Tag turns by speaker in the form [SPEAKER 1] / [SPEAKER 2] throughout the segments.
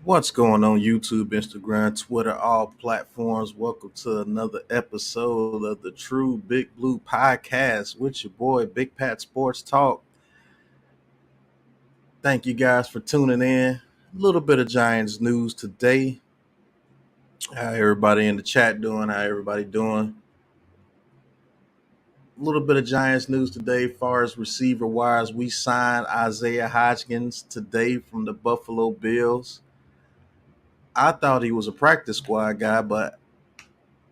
[SPEAKER 1] What's going on YouTube, Instagram, Twitter, all platforms? Welcome to another episode of the True Big Blue Podcast with your boy Big Pat Sports Talk. Thank you guys for tuning in. A little bit of Giants news today. How everybody in the chat doing? How everybody doing? A little bit of Giants news today. As far as receiver wise, we signed Isaiah Hodgins today from the Buffalo Bills. I thought he was a practice squad guy, but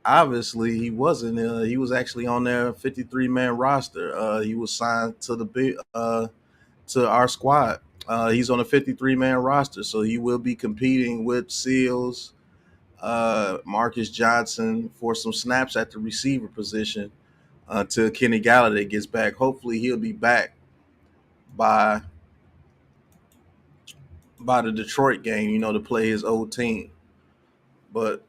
[SPEAKER 1] obviously he wasn't. He was actually on their 53-man roster. He was signed to to our squad. He's on a 53-man roster, so he will be competing with Seals, Marcus Johnson for some snaps at the receiver position until Kenny Galladay gets back. Hopefully, he'll be back by the Detroit game, to play his old team. But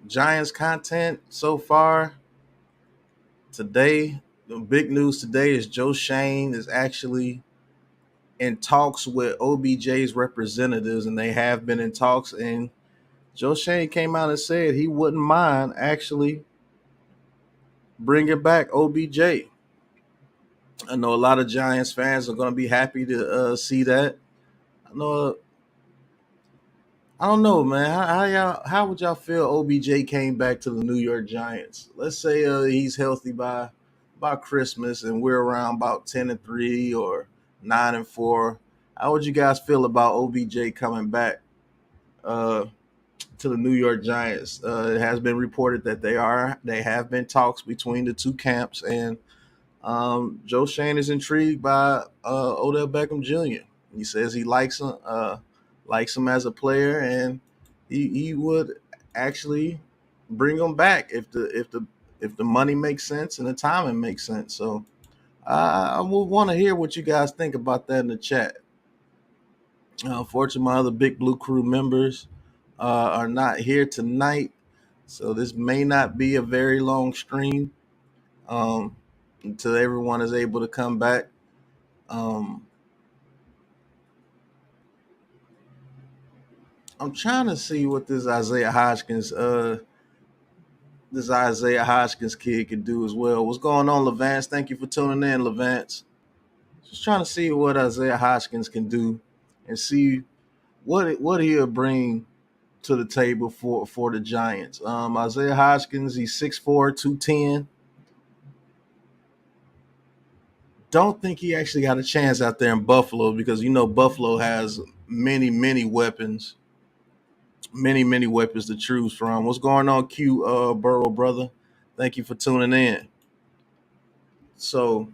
[SPEAKER 1] Giants content so far today. The big news today is Joe Schoen is actually in talks with OBJ's representatives, and they have been in talks. And Joe Schoen came out and said he wouldn't mind actually bringing back OBJ. I know a lot of Giants fans are going to be happy to see that. I don't know, man. How would y'all feel OBJ came back to the New York Giants? Let's say he's healthy by Christmas, and we're around about 10-3 or 9-4. How would you guys feel about OBJ coming back uh, to the New York Giants? It has been reported that they have been talks between the two camps, and Joe Schoen is intrigued by Odell Beckham Jr. He says he likes him as a player, and he would actually bring him back if the money makes sense and the timing makes sense. So I would want to hear what you guys think about that in the chat. Unfortunately, my other Big Blue Crew members are not here tonight, so this may not be a very long stream until everyone is able to come back. I'm trying to see what this Isaiah Hodgins kid can do as well. What's going on, Levance? Thank you for tuning in, Levance. Just trying to see what Isaiah Hodgins can do and see what he'll bring to the table for the Giants. Isaiah Hodgins, he's 6'4", 210. Don't think he actually got a chance out there in Buffalo because Buffalo has many weapons, many weapons to choose from. What's going on, Q Burrow brother? Thank you for tuning in. So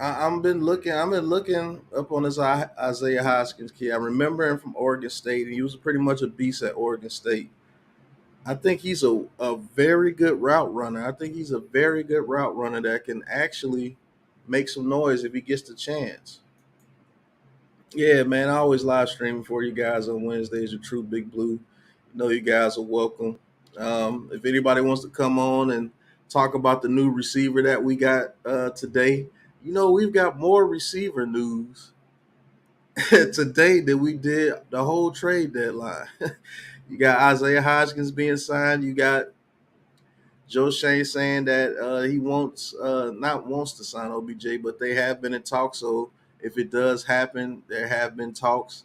[SPEAKER 1] I've been looking up on this Isaiah Hodgins kid. I remember him from Oregon State, and he was pretty much a beast at Oregon State. I think he's a very good route runner. I think he's a very good route runner that can actually make some noise if he gets the chance. Yeah, man, I always live stream for you guys on Wednesdays with True Big Blue. You guys are welcome. If anybody wants to come on and talk about the new receiver that we got today, we've got more receiver news today than we did the whole trade deadline. You got Isaiah Hodgins being signed. You got Joe Schoen saying that he not wants to sign OBJ, but they have been in talks. So if it does happen, there have been talks.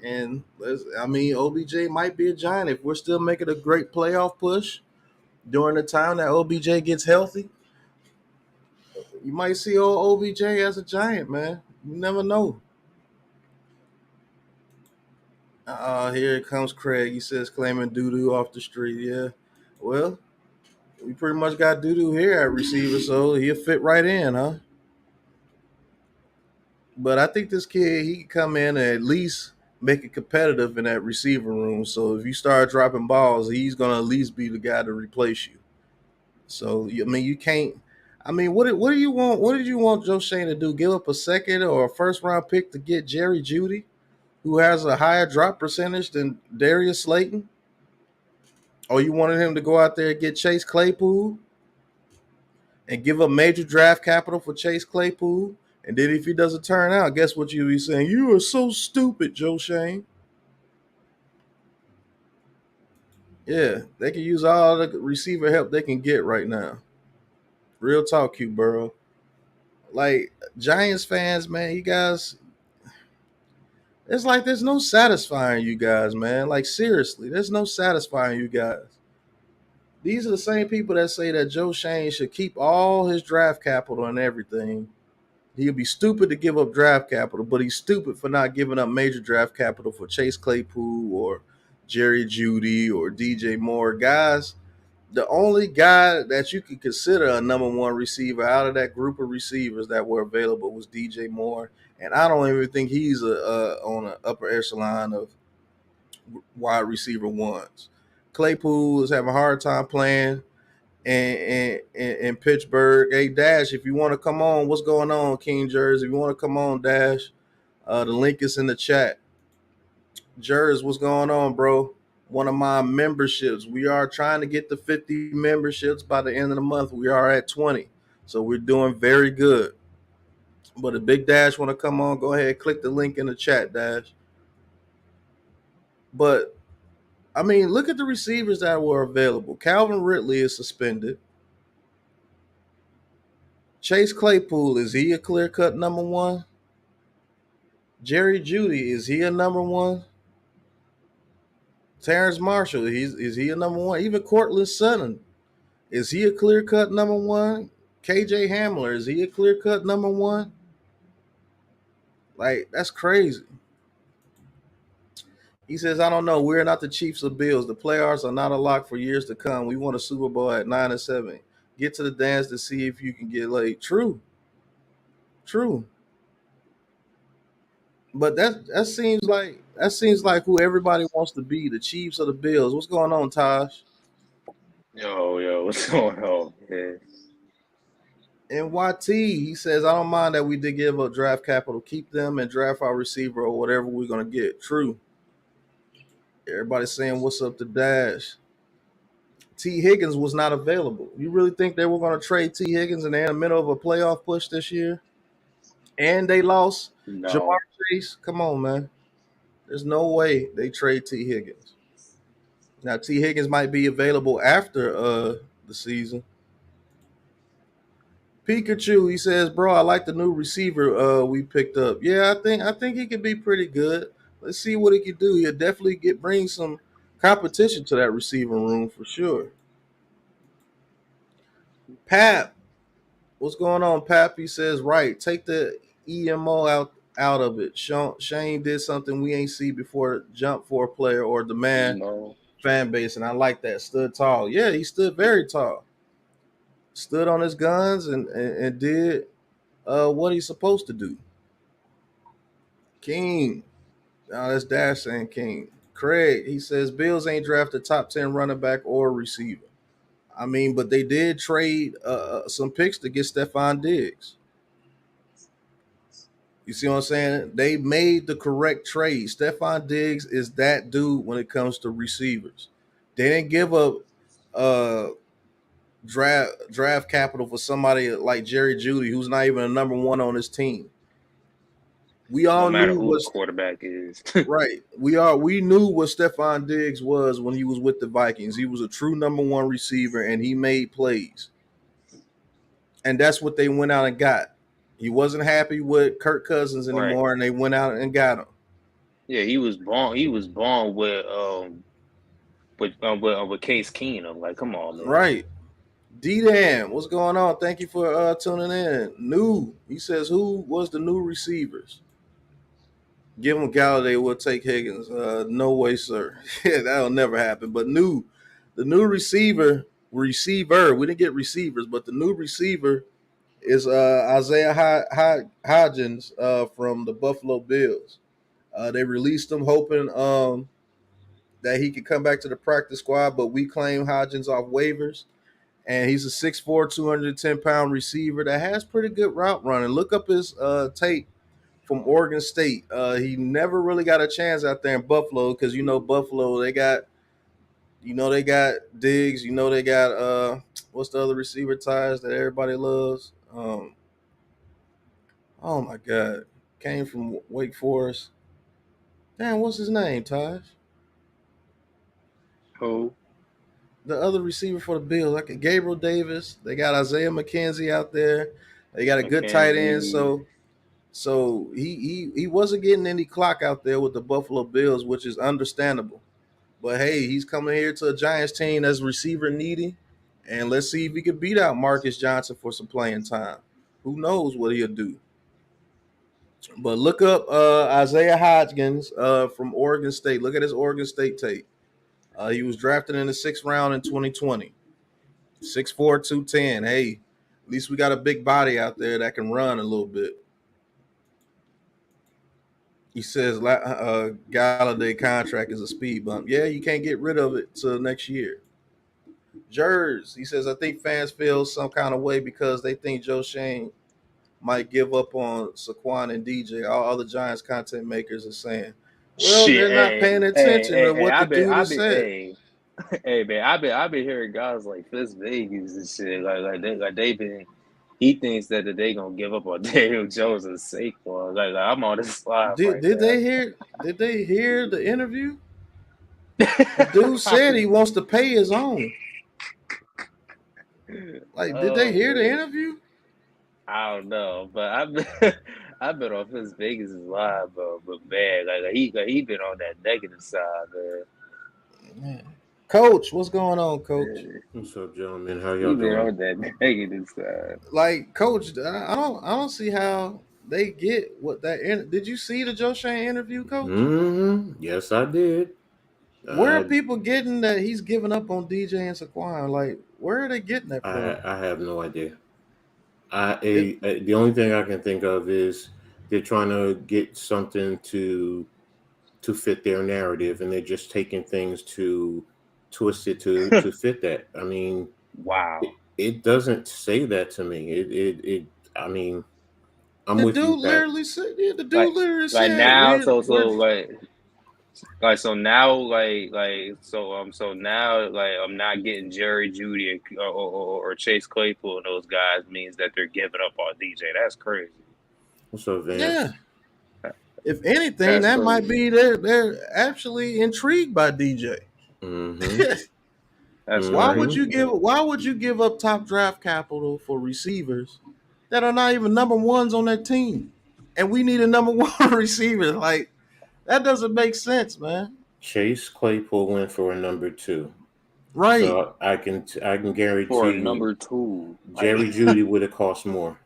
[SPEAKER 1] And OBJ might be a Giant if we're still making a great playoff push during the time that OBJ gets healthy. You might see old OBJ as a Giant, man. You never know. Here comes Craig. He says claiming doo-doo off the street. Yeah. Well, we pretty much got doo-doo here at receiver, so he'll fit right in, huh? But I think this kid, he can come in and at least make it competitive in that receiver room. So if you start dropping balls, he's going to at least be the guy to replace you. So, you can't. What do you want? What did you want Joe Schoen to do? Give up a second or a first-round pick to get Jerry Jeudy, who has a higher drop percentage than Darius Slayton? Or you wanted him to go out there and get Chase Claypool and give up major draft capital for Chase Claypool And then if he doesn't turn out, guess what you'll be saying? You are so stupid, Joe Schoen. Yeah, they can use all the receiver help they can get right now. Real talk, Q Burrow. Like Giants fans, man, you guys, it's like there's no satisfying you guys, man. Like seriously, there's no satisfying you guys. These are the same people that say that Joe Schoen should keep all his draft capital and everything. He'd be stupid to give up draft capital, but he's stupid for not giving up major draft capital for Chase Claypool or Jerry Jeudy or DJ Moore. Guys, the only guy that you could consider a number one receiver out of that group of receivers that were available was DJ Moore, and I don't even think he's on an upper echelon of wide receiver ones. Claypool is having a hard time playing in Pittsburgh. Hey Dash, if you want to come on, what's going on, King Jers? If you want to come on, Dash, the link is in the chat. Jers, what's going on, bro? One of my memberships. We are trying to get to 50 memberships by the end of the month. We are at 20. So we're doing very good. But if Big Dash want to come on, go ahead, click the link in the chat, Dash. But I mean, look at the receivers that were available. Calvin Ridley is suspended. Chase Claypool, is he a clear-cut number one? Jerry Jeudy, is he a number one? Terrence Marshall, is he a number one? Even Cortland Sutton, is he a clear cut number one? KJ Hamler, is he a clear cut number one? Like, that's crazy. He says, I don't know. We're not the Chiefs or Bills. The playoffs are not a lock for years to come. We won a Super Bowl at 9-7. Get to the dance to see if you can get laid. True. True. But that seems like who everybody wants to be, the Chiefs or the Bills. What's going on, Taj?
[SPEAKER 2] Yo, what's going on, man?
[SPEAKER 1] And YT, he says, I don't mind that we did give up draft capital. Keep them and draft our receiver or whatever we're going to get. True. Everybody's saying, what's up to Dash? T. Higgins was not available. You really think they were going to trade T. Higgins and they're in the middle of a playoff push this year? And they lost Jamar
[SPEAKER 2] No,
[SPEAKER 1] Chase? Come on, man. There's no way they trade T. Higgins. Now, T. Higgins might be available after the season. Pikachu, he says, bro, I like the new receiver we picked up. Yeah, I think he could be pretty good. Let's see what he can do. He'll definitely bring some competition to that receiving room for sure. Pap, what's going on, Pap? He says, right, take the EMO out of it. Shane did something we ain't see before, jump for a player or demand
[SPEAKER 2] emo.
[SPEAKER 1] fan base, and I like that. Stood tall. Yeah, he stood very tall. Stood on his guns and did what he's supposed to do. King. Now that's Dash saying King. Craig, he says Bills ain't drafted top 10 running back or receiver. I mean, but they did trade some picks to get Stephon Diggs. You see what I'm saying? They made the correct trade. Stephon Diggs is that dude when it comes to receivers. They didn't give up uh, draft capital for somebody like Jerry Jeudy, who's not even a number one on his team. We
[SPEAKER 2] No
[SPEAKER 1] all
[SPEAKER 2] matter
[SPEAKER 1] knew
[SPEAKER 2] who the
[SPEAKER 1] what
[SPEAKER 2] quarterback is.
[SPEAKER 1] right. We knew what Stephon Diggs was when he was with the Vikings. He was a true number one receiver and he made plays. And that's what they went out and got. He wasn't happy with Kirk Cousins
[SPEAKER 2] Right.
[SPEAKER 1] anymore, and they went out and got him.
[SPEAKER 2] Yeah, he was born. He was born with Case Keenum. Like, come on, man.
[SPEAKER 1] Right. D-Dan, what's going on? Thank you for tuning in. New, he says, who was the new receivers? Give him Galladay, we'll take Higgins. No way, sir. Yeah, that'll never happen. But the new receiver, we didn't get receivers, but the new receiver is Isaiah Hodgins from the Buffalo Bills. They released him hoping that he could come back to the practice squad, but we claim Hodgins off waivers. And he's a 6'4", 210-pound receiver that has pretty good route running. Look up his tape from Oregon State. He never really got a chance out there in Buffalo because Buffalo they got Diggs. They got what's the other receiver ties that everybody loves? Oh my God. Came from Wake Forest. Damn, what's his name, Taj?
[SPEAKER 2] Who?
[SPEAKER 1] The other receiver for the Bills, like Gabriel Davis. They got Isaiah McKenzie out there. They got a good tight end.
[SPEAKER 2] McKenzie.
[SPEAKER 1] So he wasn't getting any clock out there with the Buffalo Bills, which is understandable. But hey, he's coming here to a Giants team that's receiver needy, and let's see if he can beat out Marcus Johnson for some playing time. Who knows what he'll do? But look up Isaiah Hodgins from Oregon State. Look at his Oregon State tape. He was drafted in the 6th round in 2020. 6'4", 210. Hey, at least we got a big body out there that can run a little bit. He says Galladay contract is a speed bump. Yeah, you can't get rid of it till next year. Jers, he says, I think fans feel some kind of way because they think Joe Schoen might give up on Saquon and DJ. All other Giants content makers are saying, well,
[SPEAKER 2] Shit,
[SPEAKER 1] they're not paying attention to what the dude has said.
[SPEAKER 2] hey man, I been hearing guys like Fitz Vegas and shit, they been. He thinks that they gonna give up on Daniel Jones and Saquon. Like I'm on this slide right
[SPEAKER 1] Did
[SPEAKER 2] now.
[SPEAKER 1] they hear? Did they hear the interview? The dude said he wants to pay his own. Like, did they hear the interview?
[SPEAKER 2] I don't know, but I've been on Fitz Vegas' live, bro. But man, he been on that negative side,
[SPEAKER 1] Man. Coach, what's going on, Coach?
[SPEAKER 3] What's up, gentlemen? How
[SPEAKER 2] He
[SPEAKER 3] y'all
[SPEAKER 2] been on
[SPEAKER 3] doing?
[SPEAKER 2] that negative side.
[SPEAKER 1] Like, Coach, I don't see how they get what that. Did you see the Joe Schoen interview, Coach?
[SPEAKER 3] Mm-hmm. Yes, I did.
[SPEAKER 1] Where are people getting that he's giving up on DJ and Saquon? Like, where are they getting that from?
[SPEAKER 3] I have no idea. The only thing I can think of is they're trying to get something to fit their narrative, and they're just taking things to twist it to fit that. I mean,
[SPEAKER 2] Wow.
[SPEAKER 3] It doesn't say that to me. It I mean, I'm
[SPEAKER 1] the
[SPEAKER 3] with
[SPEAKER 1] dude
[SPEAKER 3] you, Pat.
[SPEAKER 1] literally said, yeah, the dude literally
[SPEAKER 2] like
[SPEAKER 1] said,
[SPEAKER 2] now, so now I'm not getting Jerry Judy or Chase Claypool and those guys means that they're giving up on DJ. That's crazy.
[SPEAKER 3] What's up, Vance?
[SPEAKER 1] Yeah. If anything, that might be they're actually intrigued by DJ.
[SPEAKER 3] Mm-hmm.
[SPEAKER 2] That's
[SPEAKER 1] Why
[SPEAKER 2] crazy.
[SPEAKER 1] would you give up top draft capital for receivers that are not even number ones on that team? And we need a number one receiver. Like, that doesn't make sense, man.
[SPEAKER 3] Chase Claypool went for a number 2.
[SPEAKER 1] Right.
[SPEAKER 3] So I can guarantee
[SPEAKER 2] for a number 2.
[SPEAKER 3] Jerry Judy would have cost more.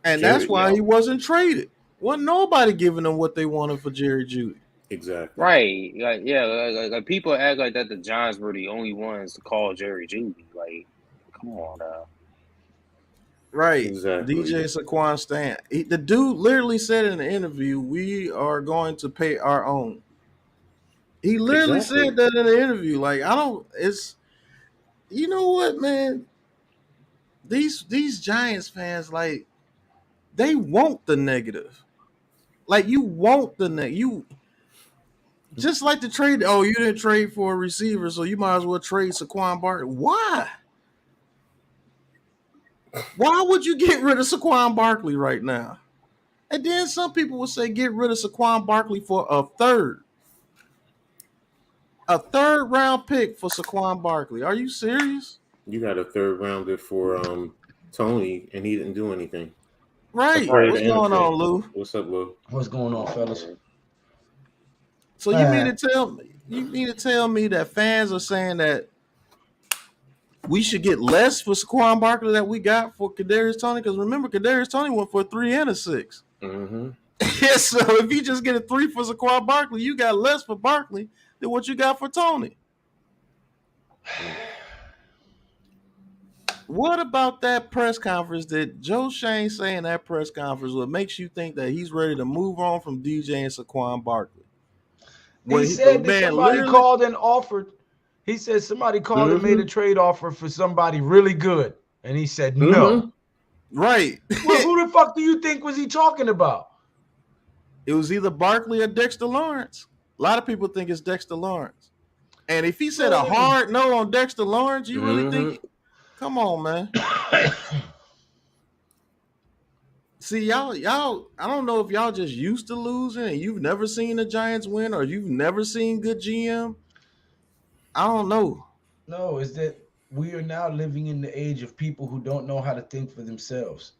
[SPEAKER 1] And that's why he wasn't traded. Wasn't nobody giving them what they wanted for Jerry Judy.
[SPEAKER 3] Exactly.
[SPEAKER 2] Right. Like people act like that the Giants were the only ones to call Jerry Judy. Like, come on now.
[SPEAKER 1] Right.
[SPEAKER 3] Exactly.
[SPEAKER 1] DJ Saquon Stan. The dude literally said in the interview, we are going to pay our own. He literally said that in the interview. Like, you know what, man? These Giants fans, like, they want the negative. Like, you want the you just like the trade. Oh, you didn't trade for a receiver, so you might as well trade Saquon Barkley. Why? Why would you get rid of Saquon Barkley right now? And then some people would say get rid of Saquon Barkley for a third round pick for Saquon Barkley. Are you serious?
[SPEAKER 3] You got a third rounder for Tony, and he didn't do anything.
[SPEAKER 1] Right. What's going on, Lou?
[SPEAKER 3] What's up, Lou?
[SPEAKER 4] What's going on, fellas?
[SPEAKER 1] So you mean to tell me that fans are saying that we should get less for Saquon Barkley that we got for Kadarius Toney? Because remember, Kadarius Toney went for a 3 and a 6.
[SPEAKER 3] Mm-hmm.
[SPEAKER 1] So if you just get a 3 for Saquon Barkley, you got less for Barkley than what you got for Toney. What about that press conference that Joe Schoen saying that press conference? What makes you think that he's ready to move on from DJ and Saquon Barkley?
[SPEAKER 4] He said that somebody called and offered. He said somebody called and made a trade offer for somebody really good, and he said no.
[SPEAKER 1] Right.
[SPEAKER 4] Well, who the fuck do you think was he talking about?
[SPEAKER 1] It was either Barkley or Dexter Lawrence. A lot of people think it's Dexter Lawrence. And if he said a hard no on Dexter Lawrence, you really think? Come on, man. See, y'all. I don't know if y'all just used to losing and you've never seen the Giants win, or you've never seen good GM. I don't know.
[SPEAKER 4] No, it's that we are now living in the age of people who don't know how to think for themselves.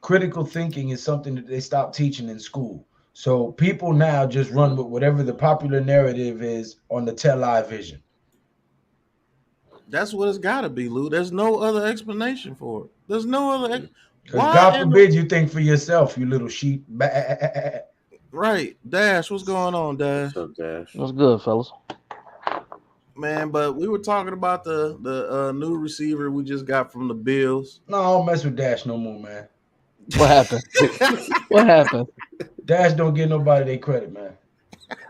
[SPEAKER 4] Critical thinking is something that they stopped teaching in school. So people now just run with whatever the popular narrative is on the television.
[SPEAKER 1] That's what it's got to be, Lou. There's no other explanation for it. There's no other.
[SPEAKER 4] Because God forbid you think for yourself, you little sheep.
[SPEAKER 1] Right, Dash. What's going on, Dash?
[SPEAKER 3] What's up, Dash?
[SPEAKER 5] What's good, fellas?
[SPEAKER 1] Man, but we were talking about the new receiver we just got from the Bills.
[SPEAKER 4] No, I don't mess with Dash no more, man.
[SPEAKER 5] What happened? What happened?
[SPEAKER 4] Dash don't give nobody their credit, man.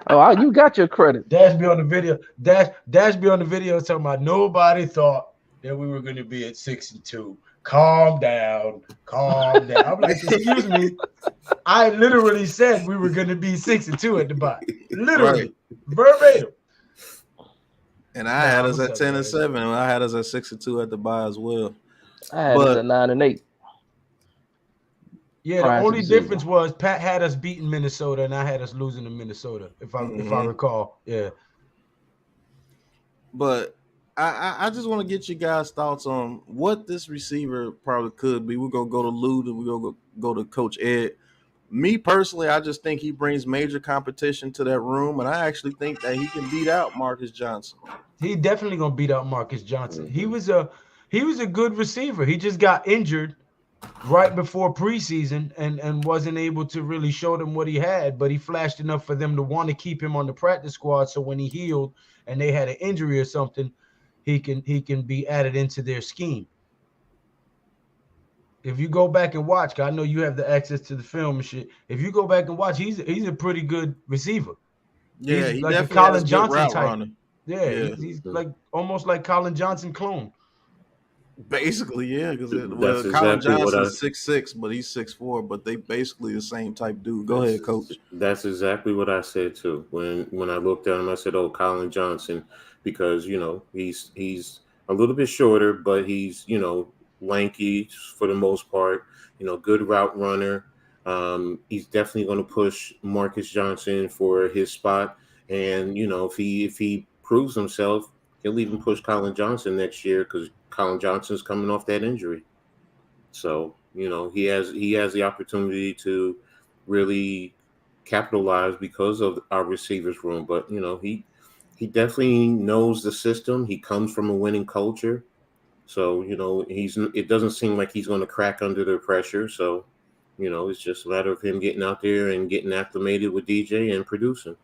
[SPEAKER 5] Oh, you got your credit.
[SPEAKER 4] Dash be on the video. Dash be on the video talking about nobody thought that we were going to be at 6-2. Calm down. Calm down. I'm like, excuse me. I literally said we were going to be 6-2 at the bye. Literally. Right. Verbatim.
[SPEAKER 1] And I had us at 10-7. And I had us at 6-2 at the bye as well.
[SPEAKER 5] I had us at 9-8.
[SPEAKER 4] Yeah, the only difference was Pat had us beating Minnesota and I had us losing to Minnesota, if I recall. Yeah.
[SPEAKER 1] But I just want to get you guys' thoughts on what this receiver probably could be. We're gonna go to Lou, and we're gonna go to Coach Ed. Me personally, I just think he brings major competition to that room, and I actually think that he can beat out Marcus Johnson.
[SPEAKER 4] He definitely gonna beat out Marcus Johnson. He was a good receiver. He just got injured right before preseason and wasn't able to really show them what he had, but he flashed enough for them to want to keep him on the practice squad. So when he healed and they had an injury or something, he can be added into their scheme. If you go back and watch, I know you have the access to the film and shit. If you go back and watch, he's a pretty good receiver.
[SPEAKER 1] Yeah,
[SPEAKER 4] he's
[SPEAKER 1] he
[SPEAKER 4] like
[SPEAKER 1] definitely
[SPEAKER 4] a Colin
[SPEAKER 1] has
[SPEAKER 4] Johnson
[SPEAKER 1] route
[SPEAKER 4] type.
[SPEAKER 1] runner.
[SPEAKER 4] Yeah, he's like almost like Colin Johnson clone.
[SPEAKER 1] Basically, yeah, because
[SPEAKER 3] Exactly
[SPEAKER 1] Colin Johnson's 6'6", but he's 6'4", but they basically the same type dude. Go ahead, Coach.
[SPEAKER 3] That's exactly what I said too. When I looked at him, I said, "Oh, Colin Johnson," because he's a little bit shorter, but he's lanky for the most part. Good route runner. He's definitely going to push Marcus Johnson for his spot, and if he proves himself, he'll even push Colin Johnson next year because Colin Johnson's coming off that injury. So, he has the opportunity to really capitalize because of our receivers room. But, he definitely knows the system. He comes from a winning culture. So, it doesn't seem like he's going to crack under the pressure. So, it's just a matter of him getting out there and getting acclimated with DJ and producing.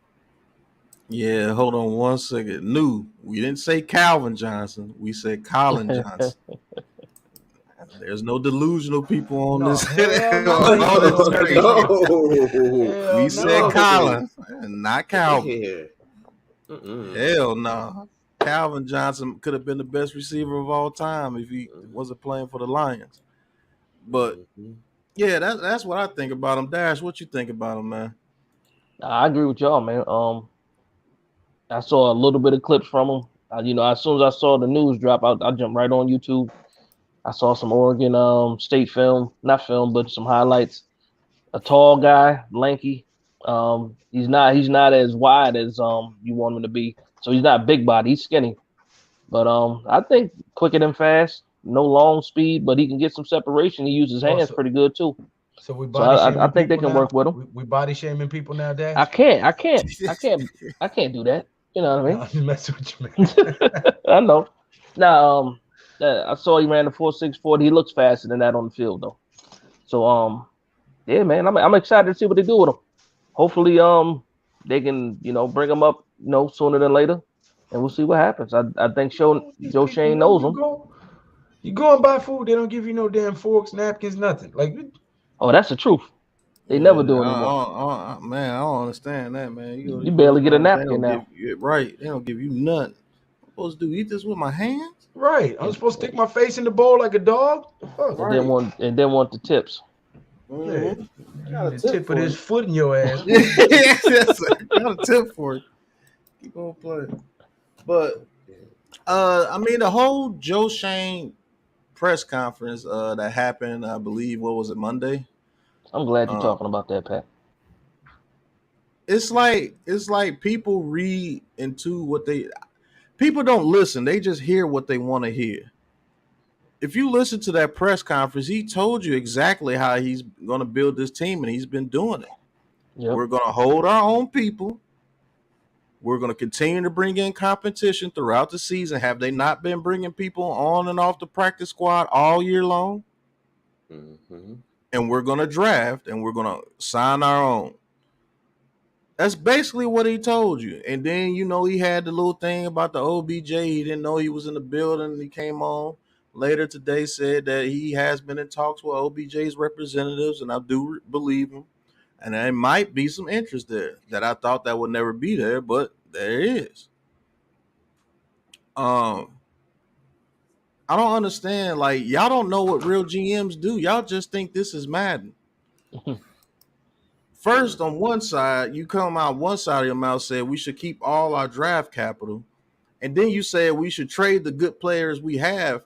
[SPEAKER 1] Yeah, hold on one second. We didn't say Calvin Johnson. We said Colin Johnson. There's no delusional people on this. We said Colin, not Calvin. Hell no. Calvin Johnson could have been the best receiver of all time if he wasn't playing for the Lions. But yeah, that's what I think about him. Dash, what you think about him, man?
[SPEAKER 5] I agree with y'all, man. I saw a little bit of clips from him. As soon as I saw the news drop, I jumped right on YouTube. I saw some Oregon State film, not film, but some highlights. A tall guy, lanky. He's not as wide as you want him to be. So he's not big body. He's skinny. But I think quicker than fast. No long speed, but he can get some separation. He uses hands pretty good too.
[SPEAKER 4] So we body shaming
[SPEAKER 5] I think they can
[SPEAKER 4] now?
[SPEAKER 5] work with him.
[SPEAKER 4] We body shaming people now, Dash?
[SPEAKER 5] I can't do that. You know what I mean?
[SPEAKER 4] I'm just messing with you, man.
[SPEAKER 5] I know. Now, I saw he ran the 4.6 40. He looks faster than that on the field, though. So, yeah, man, I'm excited to see what they do with him. Hopefully, they can, bring him up, sooner than later, and we'll see what happens. I think Joe Schoen knows him.
[SPEAKER 4] You go and buy food, they don't give you no damn forks, napkins, nothing.
[SPEAKER 5] Oh, that's the truth. They never do anymore.
[SPEAKER 1] Man, I don't understand that, man.
[SPEAKER 5] You barely get a napkin now.
[SPEAKER 1] Right. They don't give you nothing. I'm supposed to eat this with my hands?
[SPEAKER 4] Right. I'm supposed to stick my face in the bowl like a dog?
[SPEAKER 5] Fuck. And then want the tips.
[SPEAKER 4] Mm-hmm. Got a tip of his foot in your ass.
[SPEAKER 1] Got a tip for it. Keep on playing. But, the whole Joe Schoen press conference that happened, I believe, what was it, Monday?
[SPEAKER 5] I'm glad you're talking about that, Pat.
[SPEAKER 1] It's like people read into what people don't listen. They just hear what they want to hear. If you listen to that press conference, he told you exactly how he's going to build this team, and he's been doing it.
[SPEAKER 5] Yep.
[SPEAKER 1] We're going to hold our own people. We're going to continue to bring in competition throughout the season. Have they not been bringing people on and off the practice squad all year long?
[SPEAKER 3] Mm-hmm.
[SPEAKER 1] And we're going to draft, and we're going to sign our own. That's basically what he told you. And then, he had the little thing about the OBJ. He didn't know he was in the building. He came on later today, said that he has been in talks with OBJ's representatives, and I do believe him. And there might be some interest there that I thought that would never be there, but there is. I don't understand. Like, y'all don't know what real GMs do. Y'all just think this is Madden. First, on one side, you come out one side of your mouth said we should keep all our draft capital, and then you said we should trade the good players we have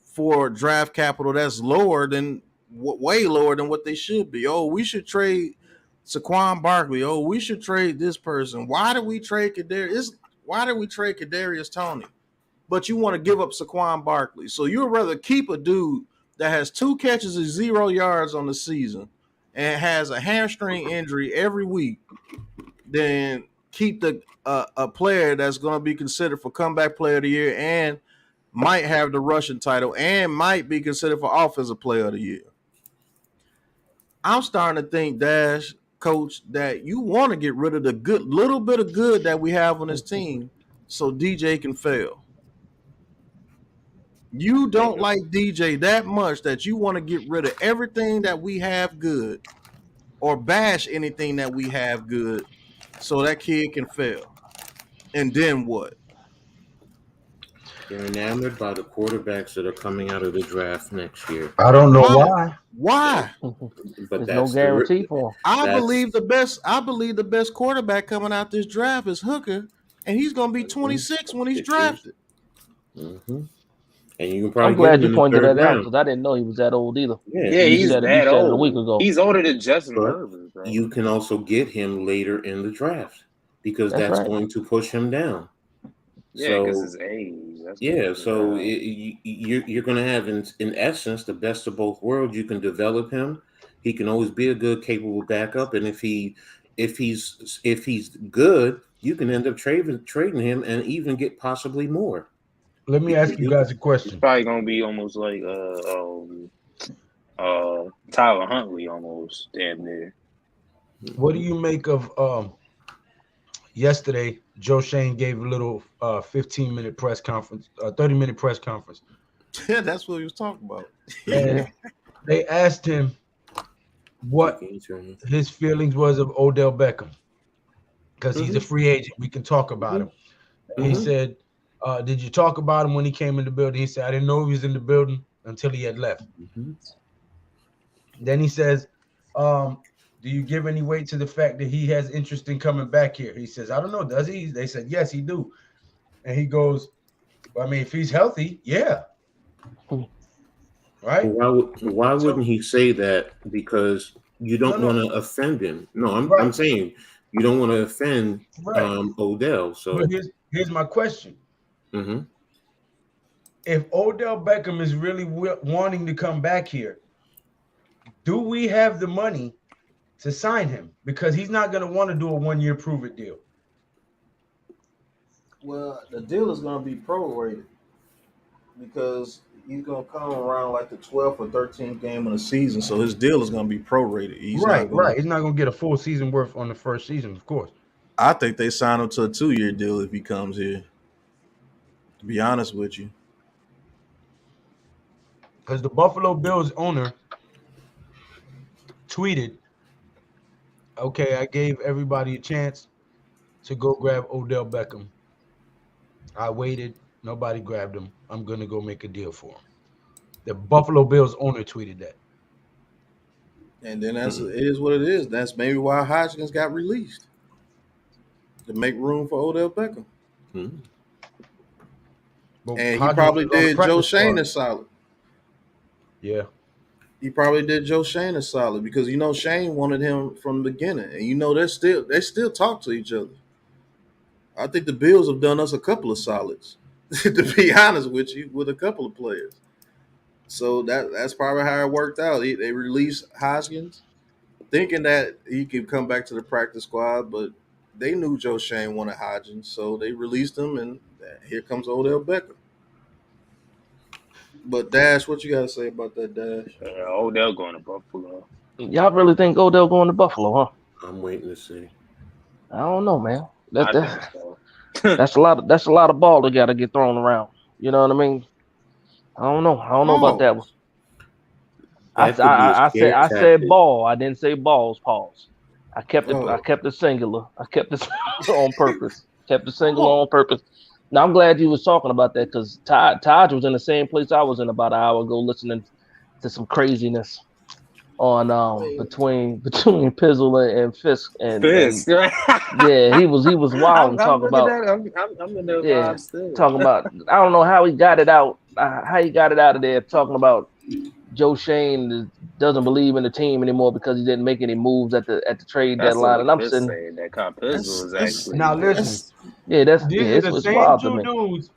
[SPEAKER 1] for draft capital that's lower than way lower than what they should be. Oh, we should trade Saquon Barkley. Oh, we should trade this person. Why did we trade Kadarius? Why did we trade Kadarius Toney? But you want to give up Saquon Barkley. So you'd rather keep a dude that has 2 catches and 0 yards on the season and has a hamstring injury every week than keep a player that's going to be considered for comeback player of the year and might have the rushing title and might be considered for offensive player of the year. I'm starting to think, Dash, Coach, that you want to get rid of the little bit of good that we have on this team so DJ can fail. You don't like DJ that much that you want to get rid of everything that we have good or bash anything that we have good so that kid can fail. And then what?
[SPEAKER 3] They're enamored by the quarterbacks that are coming out of the draft next year.
[SPEAKER 4] I don't know why.
[SPEAKER 1] Why?
[SPEAKER 3] But
[SPEAKER 5] There's no guarantee for him.
[SPEAKER 1] I believe the best quarterback coming out this draft is Hooker, and he's going to be 26 when he's drafted.
[SPEAKER 3] Mm-hmm. And you can probably.
[SPEAKER 5] I'm glad you pointed that out because I didn't know he was that old either.
[SPEAKER 2] Yeah, he's that old.
[SPEAKER 5] A week ago.
[SPEAKER 2] He's older than Justin Herbert, bro.
[SPEAKER 3] You can also get him later in the draft because that's right. Going to push him down.
[SPEAKER 2] Yeah, because his age.
[SPEAKER 3] So you're going to have, in essence, the best of both worlds. You can develop him. He can always be a good, capable backup, and if he's good, you can end up trading him and even get possibly more.
[SPEAKER 4] Let me ask you guys a question.
[SPEAKER 2] It's probably gonna be almost like Tyler Huntley, almost damn near.
[SPEAKER 4] What do you make of yesterday? Joe Schoen gave a little 15-minute press conference, 30-minute press conference.
[SPEAKER 1] Yeah, that's what he was talking about.
[SPEAKER 4] And they asked him what his feelings was of Odell Beckham because he's a free agent. We can talk about him. He said, did you talk about him when he came in the building? He said, I didn't know he was in the building until he had left. Then he says, do you give any weight to the fact that he has interest in coming back here? He says, I don't know. Does he? They said, yes, he do. And he goes, well, I mean, if he's healthy, yeah. Right?
[SPEAKER 3] Why wouldn't he say that? Because you don't want to offend him. No, I'm saying you don't want to offend Odell. So
[SPEAKER 4] but here's my question. If Odell Beckham is really wanting to come back here, do we have the money to sign him? Because he's not going to want to do a 1-year prove-it deal.
[SPEAKER 1] Well, the deal is going to be prorated because he's going to come around like the 12th or 13th game of the season, so his deal is going to be prorated. He's
[SPEAKER 4] right. He's not going to get a full season worth on the first season, of course.
[SPEAKER 1] I think they sign him to a 2-year deal if he comes here, to be honest with you.
[SPEAKER 4] Because the Buffalo Bills owner tweeted, okay, I gave everybody a chance to go grab Odell Beckham. I waited. Nobody grabbed him. I'm going to go make a deal for him. The Buffalo Bills owner tweeted that.
[SPEAKER 1] And then it is what it is. That's maybe why Hodgins got released, to make room for Odell Beckham. And he probably did Joe Schoen a solid.
[SPEAKER 4] Yeah.
[SPEAKER 1] He probably did Joe Schoen a solid because Schoen wanted him from the beginning, and they still talk to each other. I think the Bills have done us a couple of solids, to be honest with you, with a couple of players. So that's probably how it worked out. They released Hodgins, thinking that he could come back to the practice squad, but they knew Joe Schoen wanted Hodgins, so they released him, and here comes Odell Beckham. But Dash, what you got to say about that, Dash?
[SPEAKER 2] Odell going to Buffalo.
[SPEAKER 5] Y'all really think Odell going to Buffalo, huh?
[SPEAKER 3] I'm waiting to see.
[SPEAKER 5] I don't know, man.
[SPEAKER 2] I think so.
[SPEAKER 5] That's a lot of ball that got to get thrown around. You know what I mean? I don't know about that one. I said ball. I didn't say balls. Pause. I kept it singular. I kept it on purpose. Kept it singular on purpose. Now I'm glad you was talking about that because Taj was in the same place I was in about an hour ago, listening to some craziness on between Pizzle and Fisk and yeah, he was wild talking about
[SPEAKER 2] I'm in the still.
[SPEAKER 5] talking about I don't know how he got it out of there talking about Joe Schoen doesn't believe in the team anymore because he didn't make any moves at the trade deadline, and I'm sitting
[SPEAKER 2] that Pizzle was actually
[SPEAKER 4] now listen.
[SPEAKER 5] These
[SPEAKER 4] are the same two dudes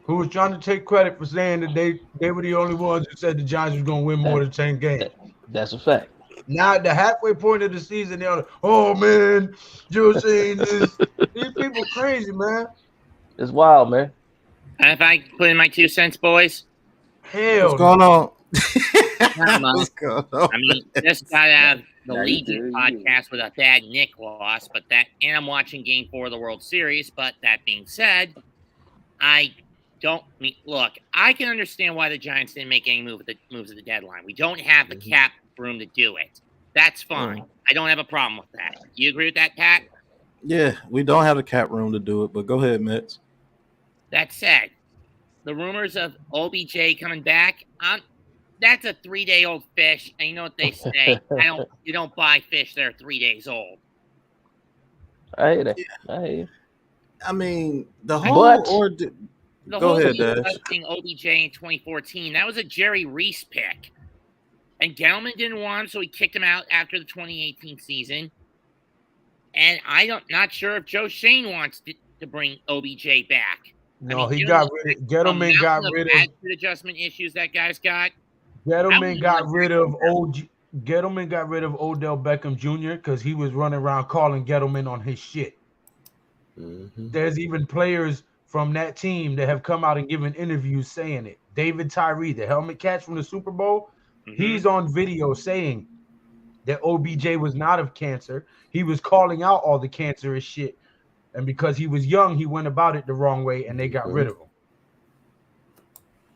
[SPEAKER 4] who was trying to take credit for saying that they were the only ones who said the Giants was going to win more than 10 games.
[SPEAKER 5] That's a fact.
[SPEAKER 4] Now at the halfway point of the season, they're like, oh man, Joe Schoen this. These people crazy, man.
[SPEAKER 5] It's wild, man.
[SPEAKER 6] And if I put in my 2 cents, boys.
[SPEAKER 4] Hell,
[SPEAKER 1] what's going on?
[SPEAKER 6] What's going on? I mean, just got out of the Legion podcast with a bad Nick loss, and I'm watching Game 4 of the World Series. But that being said, I can understand why the Giants didn't make any moves at the deadline. We don't have the cap room to do it. That's fine. I don't have a problem with that. Do you agree with that, Pat?
[SPEAKER 1] Yeah, we don't have the cap room to do it, but go ahead, Mets.
[SPEAKER 6] That said, the rumors of OBJ coming back, that's a 3-day-old fish, and you know what they say. You don't buy fish that are 3 days old.
[SPEAKER 5] I hear that.
[SPEAKER 1] I mean, the whole go ahead, Dash.
[SPEAKER 6] OBJ in 2014, that was a Jerry Reese pick. And Gettleman didn't want him, so he kicked him out after the 2018 season. And not sure if Joe Schoen wants to bring OBJ back.
[SPEAKER 4] No, he got rid of Gettleman got rid of
[SPEAKER 6] adjustment issues that guy's got.
[SPEAKER 4] Gettleman got rid of Odell Beckham Jr. because he was running around calling Gettleman on his shit. Mm-hmm. There's even players from that team that have come out and given interviews saying it. David Tyree, the helmet catch from the Super Bowl, he's on video saying that OBJ was not of cancer. He was calling out all the cancerous shit. And because he was young, he went about it the wrong way, and they got rid of him.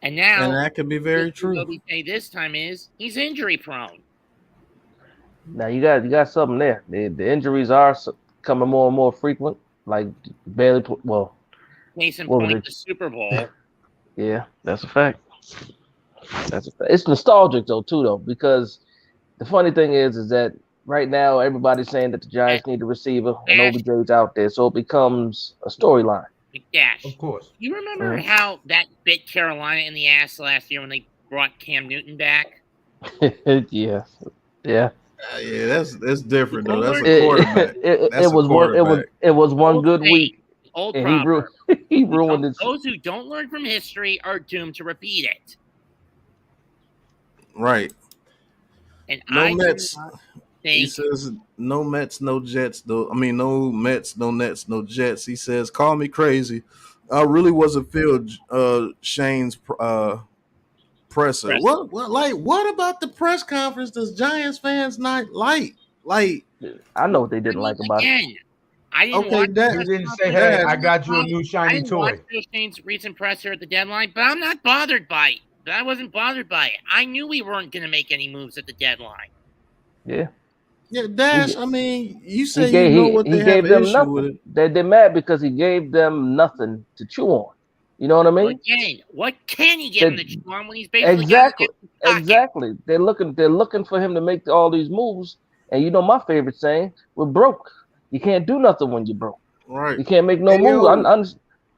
[SPEAKER 6] And now,
[SPEAKER 1] and that could be very true.
[SPEAKER 6] OBJ this time he's injury prone.
[SPEAKER 5] Now you got something there. The injuries are coming more and more frequent. Like barely,
[SPEAKER 6] case in point, the Super Bowl.
[SPEAKER 5] Yeah, that's a fact. It's nostalgic though, because the funny thing is that right now everybody's saying that the Giants need a receiver and OBJ's out there, so it becomes a storyline.
[SPEAKER 6] Dash,
[SPEAKER 4] of course.
[SPEAKER 6] You remember how that bit Carolina in the ass last year when they brought Cam Newton back?
[SPEAKER 5] Yeah.
[SPEAKER 1] Yeah, that's different though. That's a quarterback.
[SPEAKER 5] It was one good week.
[SPEAKER 6] Old
[SPEAKER 5] and he ruined it.
[SPEAKER 6] Those who don't learn from history are doomed to repeat it.
[SPEAKER 1] Right.
[SPEAKER 6] And
[SPEAKER 1] no Mets. He says no Mets, no Jets. Though I mean, no Mets, no Nets, no Jets. He says, "Call me crazy. I really wasn't feeling Shane's presser. What about the press conference? Does Giants fans not like? Like,
[SPEAKER 5] I know what they didn't like about it.
[SPEAKER 6] I didn't watch.
[SPEAKER 4] You didn't say, "Hey, I got you a new shiny toy."
[SPEAKER 6] I didn't watch Shane's recent presser at the deadline, but I'm not bothered by it. But I wasn't bothered by it. I knew we weren't going to make any moves at the deadline.
[SPEAKER 5] Yeah.
[SPEAKER 1] Yeah, Dash. I mean, you say you know what they have
[SPEAKER 5] them
[SPEAKER 1] issue
[SPEAKER 5] nothing.
[SPEAKER 1] with it.
[SPEAKER 5] They're mad because he gave them nothing to chew on. You know what I mean?
[SPEAKER 6] Well, again, what can he give him to chew on when he's basically
[SPEAKER 5] exactly? They're looking for him to make all these moves. And you know my favorite saying: "We're broke. You can't do nothing when you're broke.
[SPEAKER 1] Right?
[SPEAKER 5] You can't make no moves."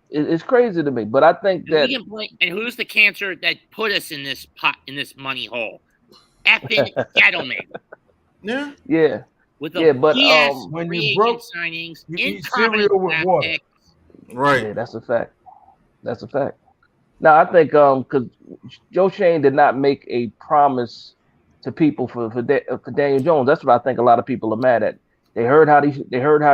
[SPEAKER 5] It's crazy to me, but I think that.
[SPEAKER 6] And who's the cancer that put us in this pot, in this money hole? effing settlement.
[SPEAKER 1] Yeah.
[SPEAKER 5] Yeah.
[SPEAKER 6] With the
[SPEAKER 5] Yeah, but
[SPEAKER 6] BS
[SPEAKER 4] when
[SPEAKER 6] free
[SPEAKER 4] you
[SPEAKER 6] agent
[SPEAKER 4] broke,
[SPEAKER 6] signings,
[SPEAKER 4] you eat
[SPEAKER 6] incompetent
[SPEAKER 4] cereal with
[SPEAKER 6] draft
[SPEAKER 4] water.
[SPEAKER 6] picks.
[SPEAKER 1] Right.
[SPEAKER 5] Yeah, that's a fact. That's a fact. Now I think because Joe Schoen did not make a promise to people for Daniel Jones. That's what I think a lot of people are mad at. They heard how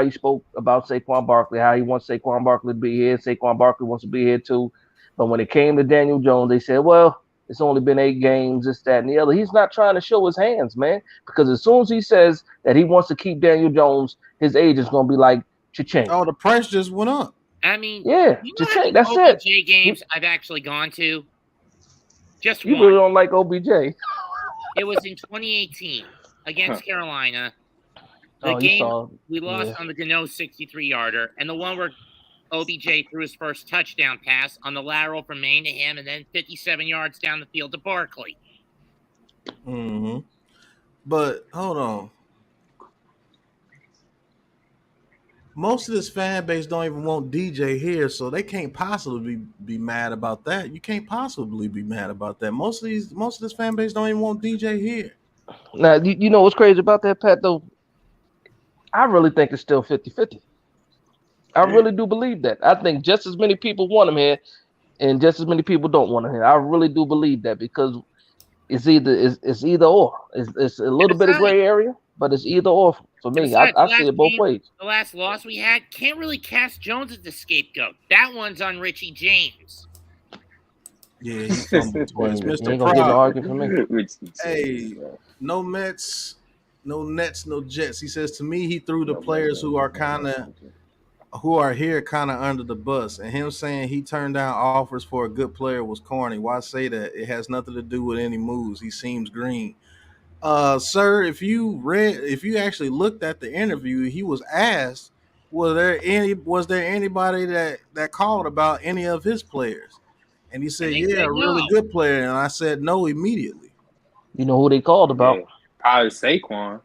[SPEAKER 5] he spoke about Saquon Barkley, how he wants Saquon Barkley to be here. Saquon Barkley wants to be here too. But when it came to Daniel Jones, they said, "Well, it's only been 8 games, this, that, and the other." He's not trying to show his hands, man. Because as soon as he says that he wants to keep Daniel Jones, his agent's gonna be like, "Cha-ching."
[SPEAKER 1] Oh, the price just went up.
[SPEAKER 6] I mean,
[SPEAKER 5] Yeah,
[SPEAKER 6] you know how
[SPEAKER 5] cha-ching.
[SPEAKER 6] many
[SPEAKER 5] That's it.
[SPEAKER 6] OBJ games I've actually gone to? Just
[SPEAKER 5] You
[SPEAKER 6] one.
[SPEAKER 5] really don't like OBJ.
[SPEAKER 6] It was in 2018 against Carolina. The
[SPEAKER 5] You
[SPEAKER 6] game
[SPEAKER 5] saw.
[SPEAKER 6] we lost on the Gano 63-yarder, and the one where OBJ threw his first touchdown pass on the lateral from Maine to him, and then 57 yards down the field to Barkley.
[SPEAKER 1] Mm-hmm. But hold on. Most of this fan base don't even want DJ here, so they can't possibly be mad about that. You can't possibly be mad about that. Most of this fan base don't even want DJ here.
[SPEAKER 5] Now, you know what's crazy about that, Pat, though? I really think it's still 50-50. I really do believe that. I think just as many people want him here and just as many people don't want him here. I really do believe that because it's either or. It's a little bit of gray area, but it's either or for me.
[SPEAKER 6] Besides,
[SPEAKER 5] I see it both ways.
[SPEAKER 6] The last loss we had can't really cast Jones as the scapegoat. That one's on Richie James.
[SPEAKER 1] Yeah, he fumbled twice.
[SPEAKER 5] You
[SPEAKER 1] Mr.
[SPEAKER 5] ain't gonna get no
[SPEAKER 1] Pride.
[SPEAKER 5] argument from me.
[SPEAKER 1] Hey, no Mets, no Nets, no Jets. He says to me, he threw the players who are here kind of under the bus, and him saying he turned down offers for a good player was corny. Why say that? It has nothing to do with any moves. He seems green. Sir, if you actually looked at the interview, he was asked, was there anybody that called about any of his players? And he said,
[SPEAKER 6] And they said
[SPEAKER 1] a really
[SPEAKER 6] no.
[SPEAKER 1] good player. And I said no immediately.
[SPEAKER 5] You know who they called about?
[SPEAKER 2] Yeah, probably Saquon.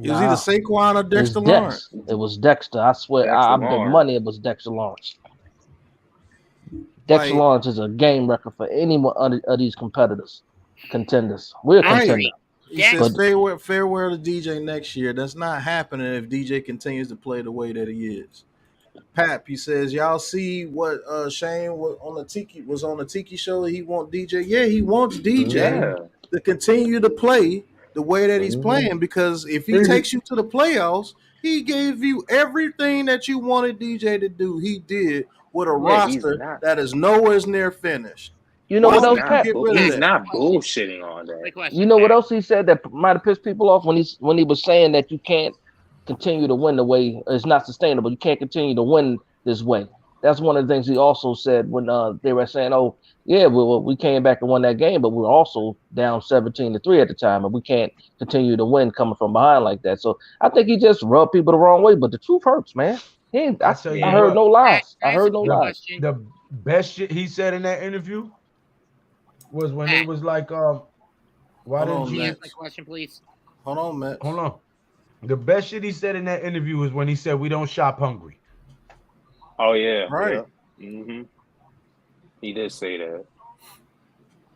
[SPEAKER 1] It was either Saquon or Dexter Lawrence.
[SPEAKER 5] It was Dexter. I swear, I bet money it was Dexter Lawrence. Dexter Lawrence is a game record for any one of these contenders. We're a contender.
[SPEAKER 1] He says farewell to DJ next year. That's not happening if DJ continues to play the way that he is. Pap, he says, y'all see what Shane was on the Tiki show. He wants DJ. Yeah, he wants DJ to continue to play the way that he's playing, because if he takes you to the playoffs, he gave you everything that you wanted DJ to do. He did with a roster that is nowhere near finished.
[SPEAKER 5] You know what else, Pat?
[SPEAKER 2] He's not bullshitting on that.
[SPEAKER 5] You know what else he said that might have pissed people off when he was saying that you can't continue to win the way it's not sustainable. You can't continue to win this way. That's one of the things he also said when they were saying, "Oh, yeah, we came back and won that game, but we were also down 17-3 at the time, and we can't continue to win coming from behind like that." So I think he just rubbed people the wrong way. But the truth hurts, man. I heard no lies. I heard no lies.
[SPEAKER 4] The best shit he said in that interview was when it was like, why didn't you
[SPEAKER 6] answer my question, please?
[SPEAKER 1] Hold on, Matt.
[SPEAKER 4] Hold on. The best shit he said in that interview was when he said we don't shop hungry.
[SPEAKER 2] Oh yeah,
[SPEAKER 1] right.
[SPEAKER 2] Yeah. Mm-hmm. He did say that.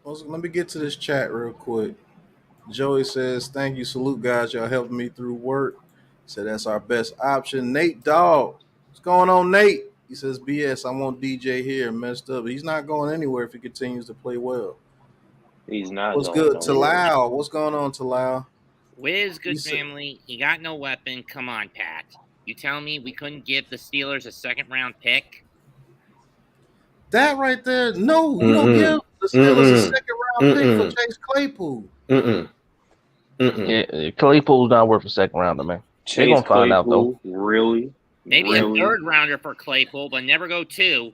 [SPEAKER 1] Let me get to this chat real quick. Joey says, "Thank you, salute guys. Y'all helping me through work." So that's our best option. Nate Dog, what's going on, Nate? He says, "BS, I want DJ here." Messed up. He's not going anywhere if he continues to play well.
[SPEAKER 2] He's not.
[SPEAKER 1] What's good, Talal? What's going on, Talal?
[SPEAKER 6] Wiz, good family. He got no weapon. Come on, Pat. You tell me we couldn't give the Steelers a second-round pick?
[SPEAKER 1] That right there, no, you don't give the Steelers a second-round pick for Chase Claypool.
[SPEAKER 5] Yeah, Claypool's not worth a second rounder, man. They're gonna find out though.
[SPEAKER 2] Really?
[SPEAKER 6] Maybe a third rounder for Claypool, but never go 2.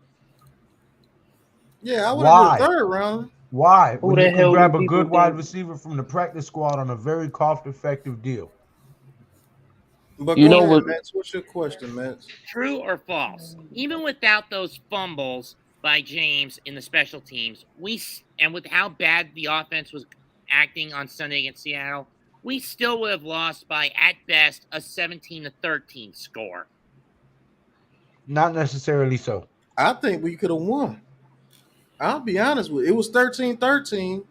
[SPEAKER 1] Yeah, I would have do a third rounder.
[SPEAKER 4] Why? When you can grab a good wide receiver from the practice squad on a very cost-effective deal.
[SPEAKER 1] But you know what, Matt? What's your question, Matt?
[SPEAKER 6] True or false? Even without those fumbles by James in the special teams, and with how bad the offense was acting on Sunday against Seattle, we still would have lost by, at best, a 17-13 score.
[SPEAKER 4] Not necessarily so.
[SPEAKER 1] I think we could have won. I'll be honest with you. It was 13-13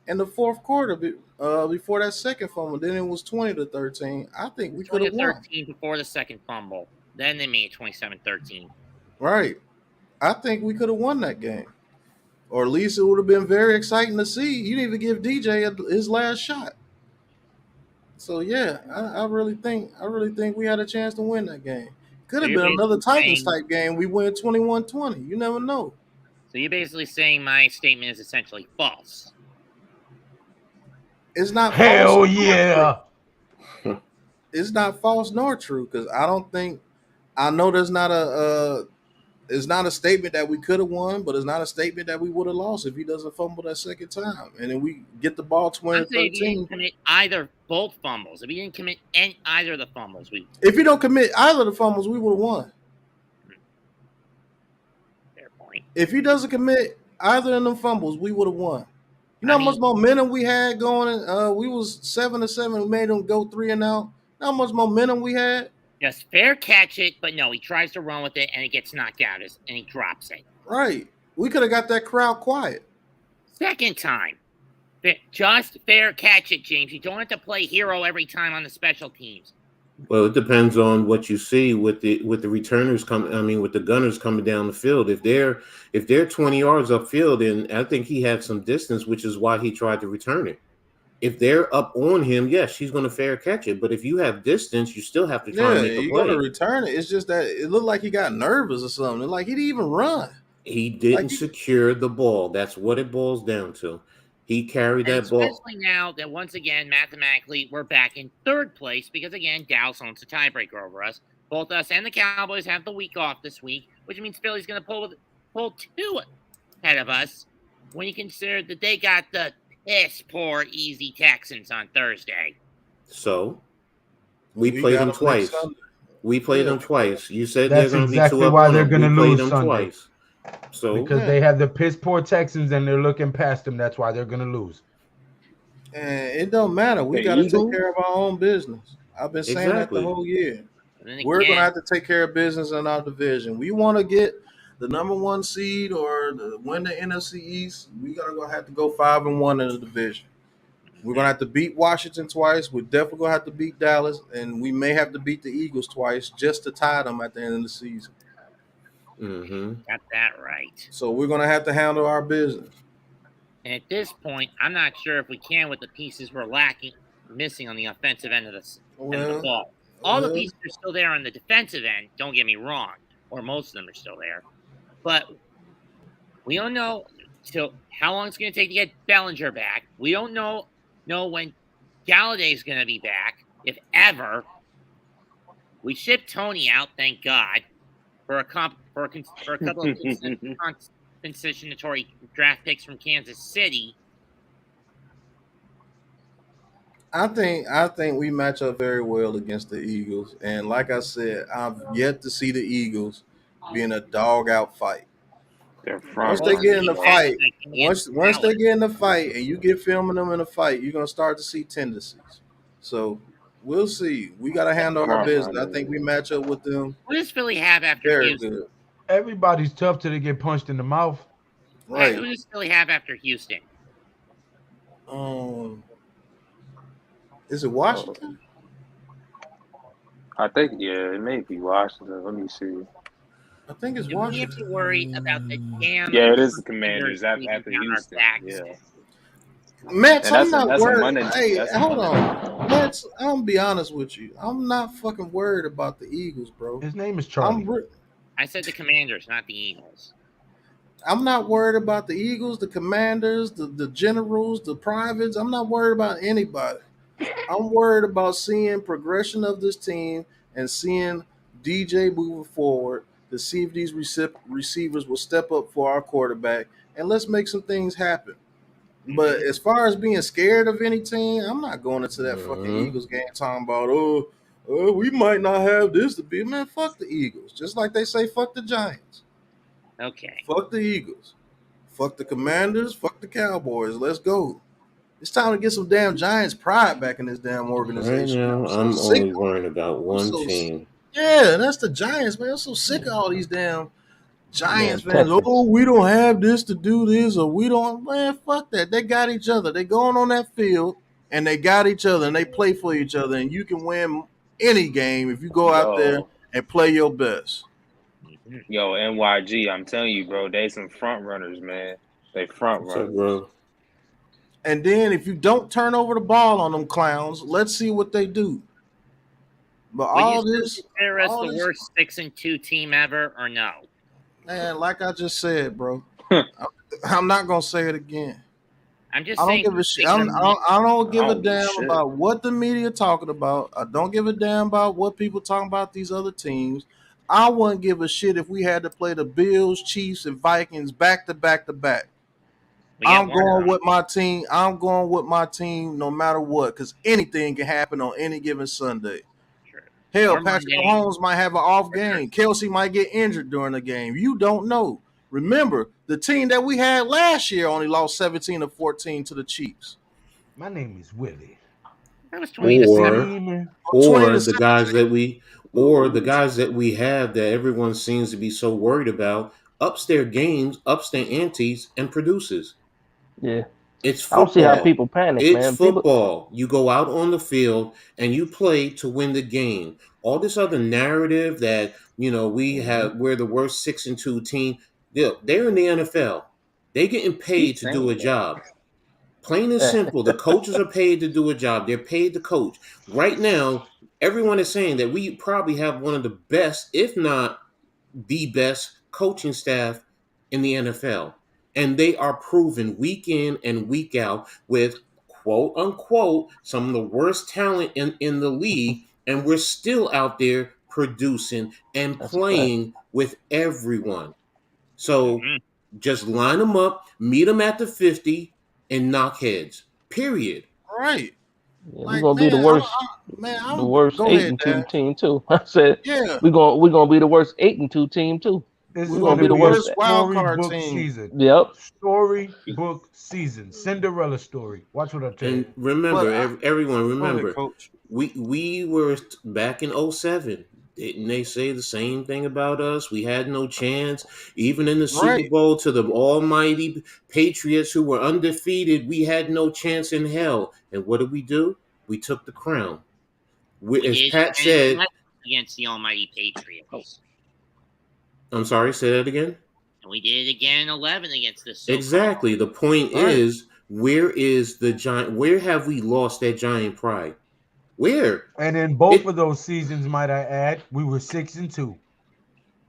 [SPEAKER 1] in the fourth quarter. before that second fumble. Then it was 20-13. I think we could have won.
[SPEAKER 6] 13 before the second fumble. Then they made it 27-13.
[SPEAKER 1] Right. I think we could have won that game. Or at least it would have been very exciting to see. You didn't even give DJ his last shot. So yeah, I really think we had a chance to win that game. Could have been another Titans type game. We win 21-20. You never know.
[SPEAKER 6] So you're basically saying my statement is essentially false.
[SPEAKER 1] It's not
[SPEAKER 4] hell
[SPEAKER 1] false.
[SPEAKER 4] Yeah.
[SPEAKER 1] It's not false nor true because I don't think I know there's not it's not a statement that we could have won, but it's not a statement that we would have lost if he doesn't fumble that second time. And then we get the ball 20-13.
[SPEAKER 6] If he didn't commit both fumbles, if he didn't commit either of the fumbles,
[SPEAKER 1] if he don't commit either of the fumbles, we would have won.
[SPEAKER 6] Fair point.
[SPEAKER 1] If he doesn't commit either of them fumbles, we would have won. You know how much momentum we had going? We was 7-7. We made them go 3 and out. You know how much momentum we had?
[SPEAKER 6] Just fair catch it, but no, he tries to run with it and it gets knocked out and he drops it.
[SPEAKER 1] Right. We could have got that crowd quiet.
[SPEAKER 6] Second time. Just fair catch it, James. You don't have to play hero every time on the special teams.
[SPEAKER 3] Well, it depends on what you see with the returners with the gunners coming down the field. If they're 20 yards upfield, and I think he had some distance, which is why he tried to return it. If they're up on him, yes, he's going to fair catch it. But if you have distance, you still have to try and make a play.
[SPEAKER 1] You're going to return it. It's just that it looked like he got nervous or something. Like he didn't even run.
[SPEAKER 3] He didn't secure the ball. That's what it boils down to. He carried that ball.
[SPEAKER 6] Especially now that once again, mathematically, we're back in third place because again, Dallas owns the tiebreaker over us. Both us and the Cowboys have the week off this week, which means Philly's going to pull 2 ahead of us. When you consider that they got the piss poor easy Texans on Thursday.
[SPEAKER 3] So we played them twice. We played them twice. You said
[SPEAKER 4] that's
[SPEAKER 3] they're going to
[SPEAKER 4] exactly
[SPEAKER 3] be 2 up.
[SPEAKER 4] Why they're going to lose
[SPEAKER 3] them
[SPEAKER 4] Sunday.
[SPEAKER 3] Twice. So
[SPEAKER 4] because they have the piss poor Texans and they're looking past them. That's why they're going to lose.
[SPEAKER 1] And it don't matter. We got to take care of our own business. I've been saying that the whole year. We're going to have to take care of business in our division. We want to get the number 1 seed or win the NFC East. We have to go 5-1 in the division. We're going to have to beat Washington twice. We're definitely going to have to beat Dallas, and we may have to beat the Eagles twice just to tie them at the end of the season.
[SPEAKER 3] Mm-hmm.
[SPEAKER 6] Got that right.
[SPEAKER 1] So we're going to have to handle our business.
[SPEAKER 6] And at this point, I'm not sure if we can with the pieces we're missing on the offensive end of the ball. All the pieces are still there on the defensive end, don't get me wrong, or most of them are still there. But we don't know how long it's going to take to get Bellinger back. We don't know when Galladay's going to be back, if ever. We shipped Tony out, thank God, for a couple of compensatory draft picks from Kansas City.
[SPEAKER 1] I think we match up very well against the Eagles, and like I said, I've yet to see the Eagles be in a dog-out fight. Once they get in the fight, once they get in the fight, and you get filming them in a fight, you're gonna start to see tendencies. So we'll see. We gotta handle our business. I think we match up with them.
[SPEAKER 6] What does Philly have after Houston?
[SPEAKER 1] Good.
[SPEAKER 4] Everybody's tough till they get punched in the mouth.
[SPEAKER 6] Right. Who does Philly have after Houston?
[SPEAKER 1] Is it Washington?
[SPEAKER 2] I think it may be Washington. Let me see.
[SPEAKER 1] I think it's Washington.
[SPEAKER 6] We have to worry about the damn.
[SPEAKER 2] Yeah, it is the Commanders after Houston. Yeah.
[SPEAKER 1] Mets, I'm not worried. Hey, hold on. Mets, I'm gonna be honest with you. I'm not fucking worried about the Eagles, bro.
[SPEAKER 4] His name is Charlie.
[SPEAKER 6] I said the Commanders, not the Eagles.
[SPEAKER 1] I'm not worried about the Eagles, the Commanders, the Generals, the Privates. I'm not worried about anybody. I'm worried about seeing progression of this team and seeing DJ moving forward to see if these receivers will step up for our quarterback, and let's make some things happen. But as far as being scared of any team, I'm not going into that fucking Eagles game talking about, we might not have this to be. Man, fuck the Eagles. Just like they say, fuck the Giants.
[SPEAKER 6] Okay.
[SPEAKER 1] Fuck the Eagles. Fuck the Commanders. Fuck the Cowboys. Let's go. It's time to get some damn Giants pride back in this damn organization.
[SPEAKER 3] Right now, I'm only worrying about one team.
[SPEAKER 1] Yeah, that's the Giants, man. I'm so sick of all these damn Giants fans. Oh, we don't have this to do this, or we don't. Man, fuck that. They got each other. They going on that field. and they got each other and they play for each other, and you can win any game if you go out there and play your best.
[SPEAKER 2] Yo, NYG, I'm telling you, bro, they some front runners, man. They front
[SPEAKER 3] What's up,
[SPEAKER 2] runners.
[SPEAKER 3] bro?
[SPEAKER 1] And then if you don't turn over the ball on them clowns, let's see what they do. But
[SPEAKER 6] Would
[SPEAKER 1] all
[SPEAKER 6] you
[SPEAKER 1] this,
[SPEAKER 6] consider us
[SPEAKER 1] all
[SPEAKER 6] the
[SPEAKER 1] this,
[SPEAKER 6] worst 6-2 team ever, or no?
[SPEAKER 1] man, like I just said, bro, I'm not gonna say it again.
[SPEAKER 6] I'm just
[SPEAKER 1] I don't
[SPEAKER 6] saying.
[SPEAKER 1] give a shit. I don't give a
[SPEAKER 2] don't give a
[SPEAKER 1] damn
[SPEAKER 2] shit.
[SPEAKER 1] about what the media talking about. I don't give a damn about what people talking about these other teams. I wouldn't give a shit if we had to play the Bills, Chiefs, and Vikings back to back to back. I'm going with my team. I'm going with my team no matter what, because anything can happen on any given Sunday.
[SPEAKER 6] Sure.
[SPEAKER 1] Hell,
[SPEAKER 6] Or
[SPEAKER 1] Patrick
[SPEAKER 6] Monday.
[SPEAKER 1] Mahomes might have an off game. Kelsey might get injured during the game. You don't know. Remember, the team that we had last year only lost 17 or 14 to the Chiefs.
[SPEAKER 4] My name is Willie.
[SPEAKER 6] That was 20 to 7.
[SPEAKER 3] Or the guys that we have that everyone seems to be so worried about ups their games, ups their antes, and produces.
[SPEAKER 5] Yeah.
[SPEAKER 3] It's
[SPEAKER 5] I don't see how
[SPEAKER 3] football.
[SPEAKER 5] people panic,
[SPEAKER 3] It's
[SPEAKER 5] man.
[SPEAKER 3] football. You go out on the field and you play to win the game. All this other narrative that we're the worst 6-2 team. They're in the NFL. They're getting paid to do a job. Plain and simple. The coaches are paid to do a job. They're paid to coach. Right now, everyone is saying that we probably have one of the best, if not the best, coaching staff in the NFL. And they are proven week in and week out with, quote unquote, some of the worst talent in the league. And we're still out there producing and playing with everyone. So just line them up, meet them at the 50, and knock heads. Period.
[SPEAKER 1] Right.
[SPEAKER 5] Yeah, we're gonna be the worst, the worst 8-2 team too. I said, we're gonna be the worst 8-2 team too.
[SPEAKER 4] This
[SPEAKER 5] We're
[SPEAKER 4] is
[SPEAKER 5] gonna be the worst
[SPEAKER 1] wild card
[SPEAKER 4] storybook
[SPEAKER 1] team.
[SPEAKER 4] season.
[SPEAKER 5] Yep.
[SPEAKER 4] Storybook season. Cinderella story. Watch what I tell you.
[SPEAKER 3] And remember, everyone, remember,
[SPEAKER 1] Coach.
[SPEAKER 3] we were back in 07. Didn't they say the same thing about us? We had no chance. Even in the Super Bowl to the almighty Patriots who were undefeated, we had no chance in hell. And what did we do? We took the crown. As Pat said,
[SPEAKER 6] against the almighty Patriots.
[SPEAKER 3] I'm sorry, say that again?
[SPEAKER 6] And we did it again in 11 against this.
[SPEAKER 3] Exactly. The point is, where is the giant? Where have we lost that giant pride? Where?
[SPEAKER 4] And in both of those seasons, might I add, we were 6-2.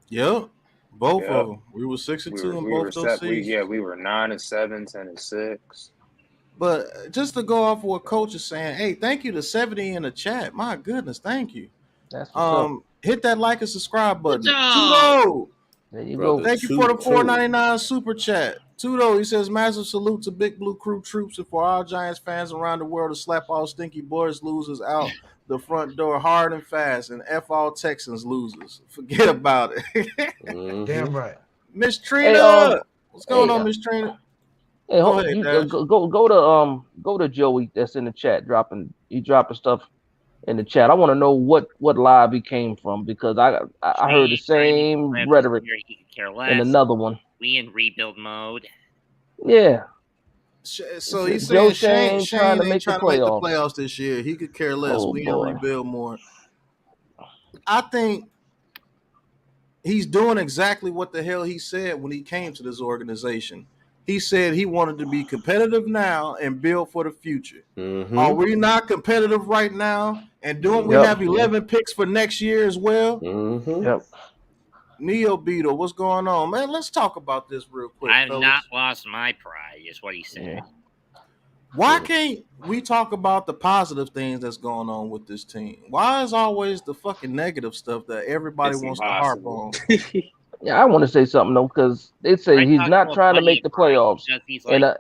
[SPEAKER 1] Yep. Both of them. We were 6-2 in both those seasons.
[SPEAKER 2] We were 9-7, 10-6.
[SPEAKER 1] But just to go off what Coach is saying, hey, thank you to 70 in the chat. My goodness, thank you.
[SPEAKER 5] That's what's up.
[SPEAKER 1] Hit that like and subscribe button.
[SPEAKER 5] There you go.
[SPEAKER 1] Thank you for the $4.99 super chat. Tudo, he says, massive salute to Big Blue Crew troops and for all Giants fans around the world to slap all stinky boys losers out the front door hard and fast and F all Texans losers. Forget about it.
[SPEAKER 4] Damn right.
[SPEAKER 1] Miss Trina. What's going on, Miss Trina?
[SPEAKER 5] Hey, go to Joey that's in the chat dropping stuff in the chat. I want to know what live he came from because I heard the same rhetoric in another one.
[SPEAKER 6] We in rebuild mode.
[SPEAKER 5] Yeah.
[SPEAKER 1] So he's saying Shane ain't trying to make the playoffs this year. He could care less. We in rebuild more. I think he's doing exactly what the hell he said when he came to this organization. He said he wanted to be competitive now and build for the future. Are we not competitive right now? And we have 11 picks for next year as well?
[SPEAKER 5] Yep.
[SPEAKER 1] Neo Beetle, what's going on? Man, let's talk about this real quick.
[SPEAKER 6] I have not lost my pride, is what he said.
[SPEAKER 1] Why can't we talk about the positive things that's going on with this team? Why is always the fucking negative stuff that everybody wants to harp on?
[SPEAKER 5] Yeah, I want to say something though, because they say he's not trying to make the playoffs.
[SPEAKER 6] He's like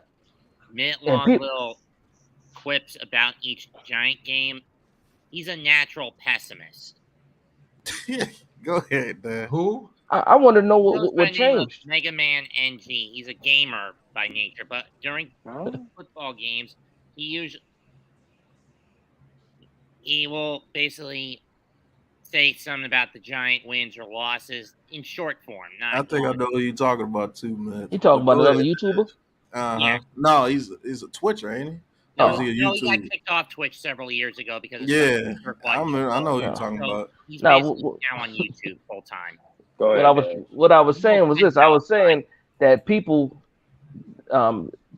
[SPEAKER 6] minute-long little quips about each Giant game. He's a natural pessimist.
[SPEAKER 1] Go ahead, man.
[SPEAKER 4] Who?
[SPEAKER 5] I want to know what changed.
[SPEAKER 6] Mega Man NG. He's a gamer by nature, but during football games, he will basically say something about the Giant wins or losses in short form.
[SPEAKER 1] I think I know who you're talking about too, man.
[SPEAKER 5] You talking about another YouTuber?
[SPEAKER 1] Yeah. No, he's a Twitcher, ain't he? Or is he a
[SPEAKER 6] No, he got
[SPEAKER 1] YouTube?
[SPEAKER 6] kicked off Twitch several years ago because of
[SPEAKER 1] Yeah, I know what
[SPEAKER 5] Yeah.
[SPEAKER 1] you're talking
[SPEAKER 6] So
[SPEAKER 1] about.
[SPEAKER 6] he's
[SPEAKER 5] Now,
[SPEAKER 6] basically now on YouTube full time.
[SPEAKER 2] Go
[SPEAKER 5] what
[SPEAKER 2] ahead,
[SPEAKER 5] I was saying was this. I was saying that people,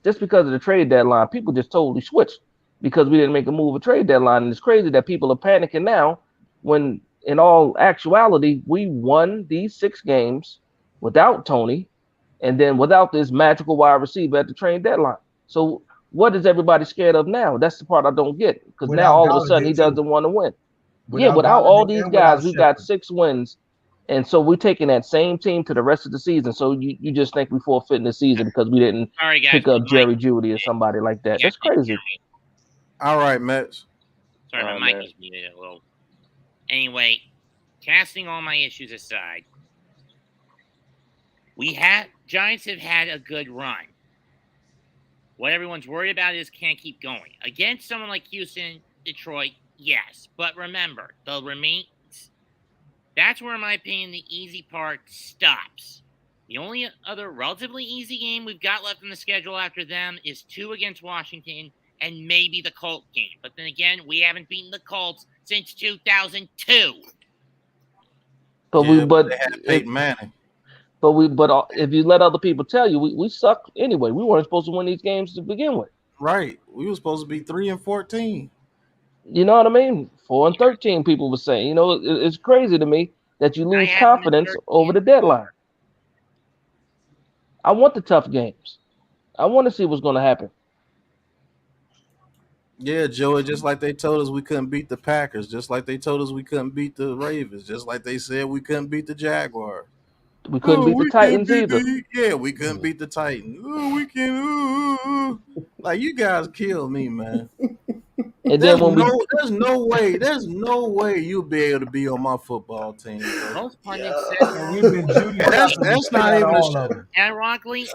[SPEAKER 5] just because of the trade deadline, people just totally switched because we didn't make a move at trade deadline. And it's crazy that people are panicking now when, in all actuality, we won these 6 games without Tony and then without this magical wide receiver at the trade deadline. So what is everybody scared of now? That's the part I don't get, because now all of a sudden he doesn't want to win. Without all these guys, we've got 6 wins. And so we're taking that same team to the rest of the season. So you just think we forfeiting the season because we didn't pick up Jerry Judy or somebody like that. That's crazy.
[SPEAKER 1] All right, Mets.
[SPEAKER 6] Sorry, my mic was muted a little. Anyway, casting all my issues aside, Giants have had a good run. What everyone's worried about is can't keep going. Against someone like Houston, Detroit, yes. But remember, that's where, in my opinion, the easy part stops. The only other relatively easy game we've got left in the schedule after them is 2 against Washington and maybe the Colts game. But then again, we haven't beaten the Colts since 2002.
[SPEAKER 5] But
[SPEAKER 1] they had Peyton Manning.
[SPEAKER 5] But if you let other people tell you, we suck anyway. We weren't supposed to win these games to begin with.
[SPEAKER 1] Right. We were supposed to be 3-14.
[SPEAKER 5] You know what I mean? 4-13, people were saying. You know, it's crazy to me that you lose confidence over the deadline. I want the tough games. I want to see what's going to happen.
[SPEAKER 1] Yeah, Joey, just like they told us we couldn't beat the Packers, just like they told us we couldn't beat the Ravens, just like they said we couldn't beat the Jaguars.
[SPEAKER 5] We couldn't beat the Titans either.
[SPEAKER 1] Yeah, we couldn't beat the Titans. Ooh, we can. Like, you guys kill me, man.
[SPEAKER 5] And
[SPEAKER 1] there's no way you'll be able to be on my football team. Bro.
[SPEAKER 6] Most pundits said
[SPEAKER 4] we've been
[SPEAKER 1] that's not even
[SPEAKER 4] all of them.
[SPEAKER 6] Ironically,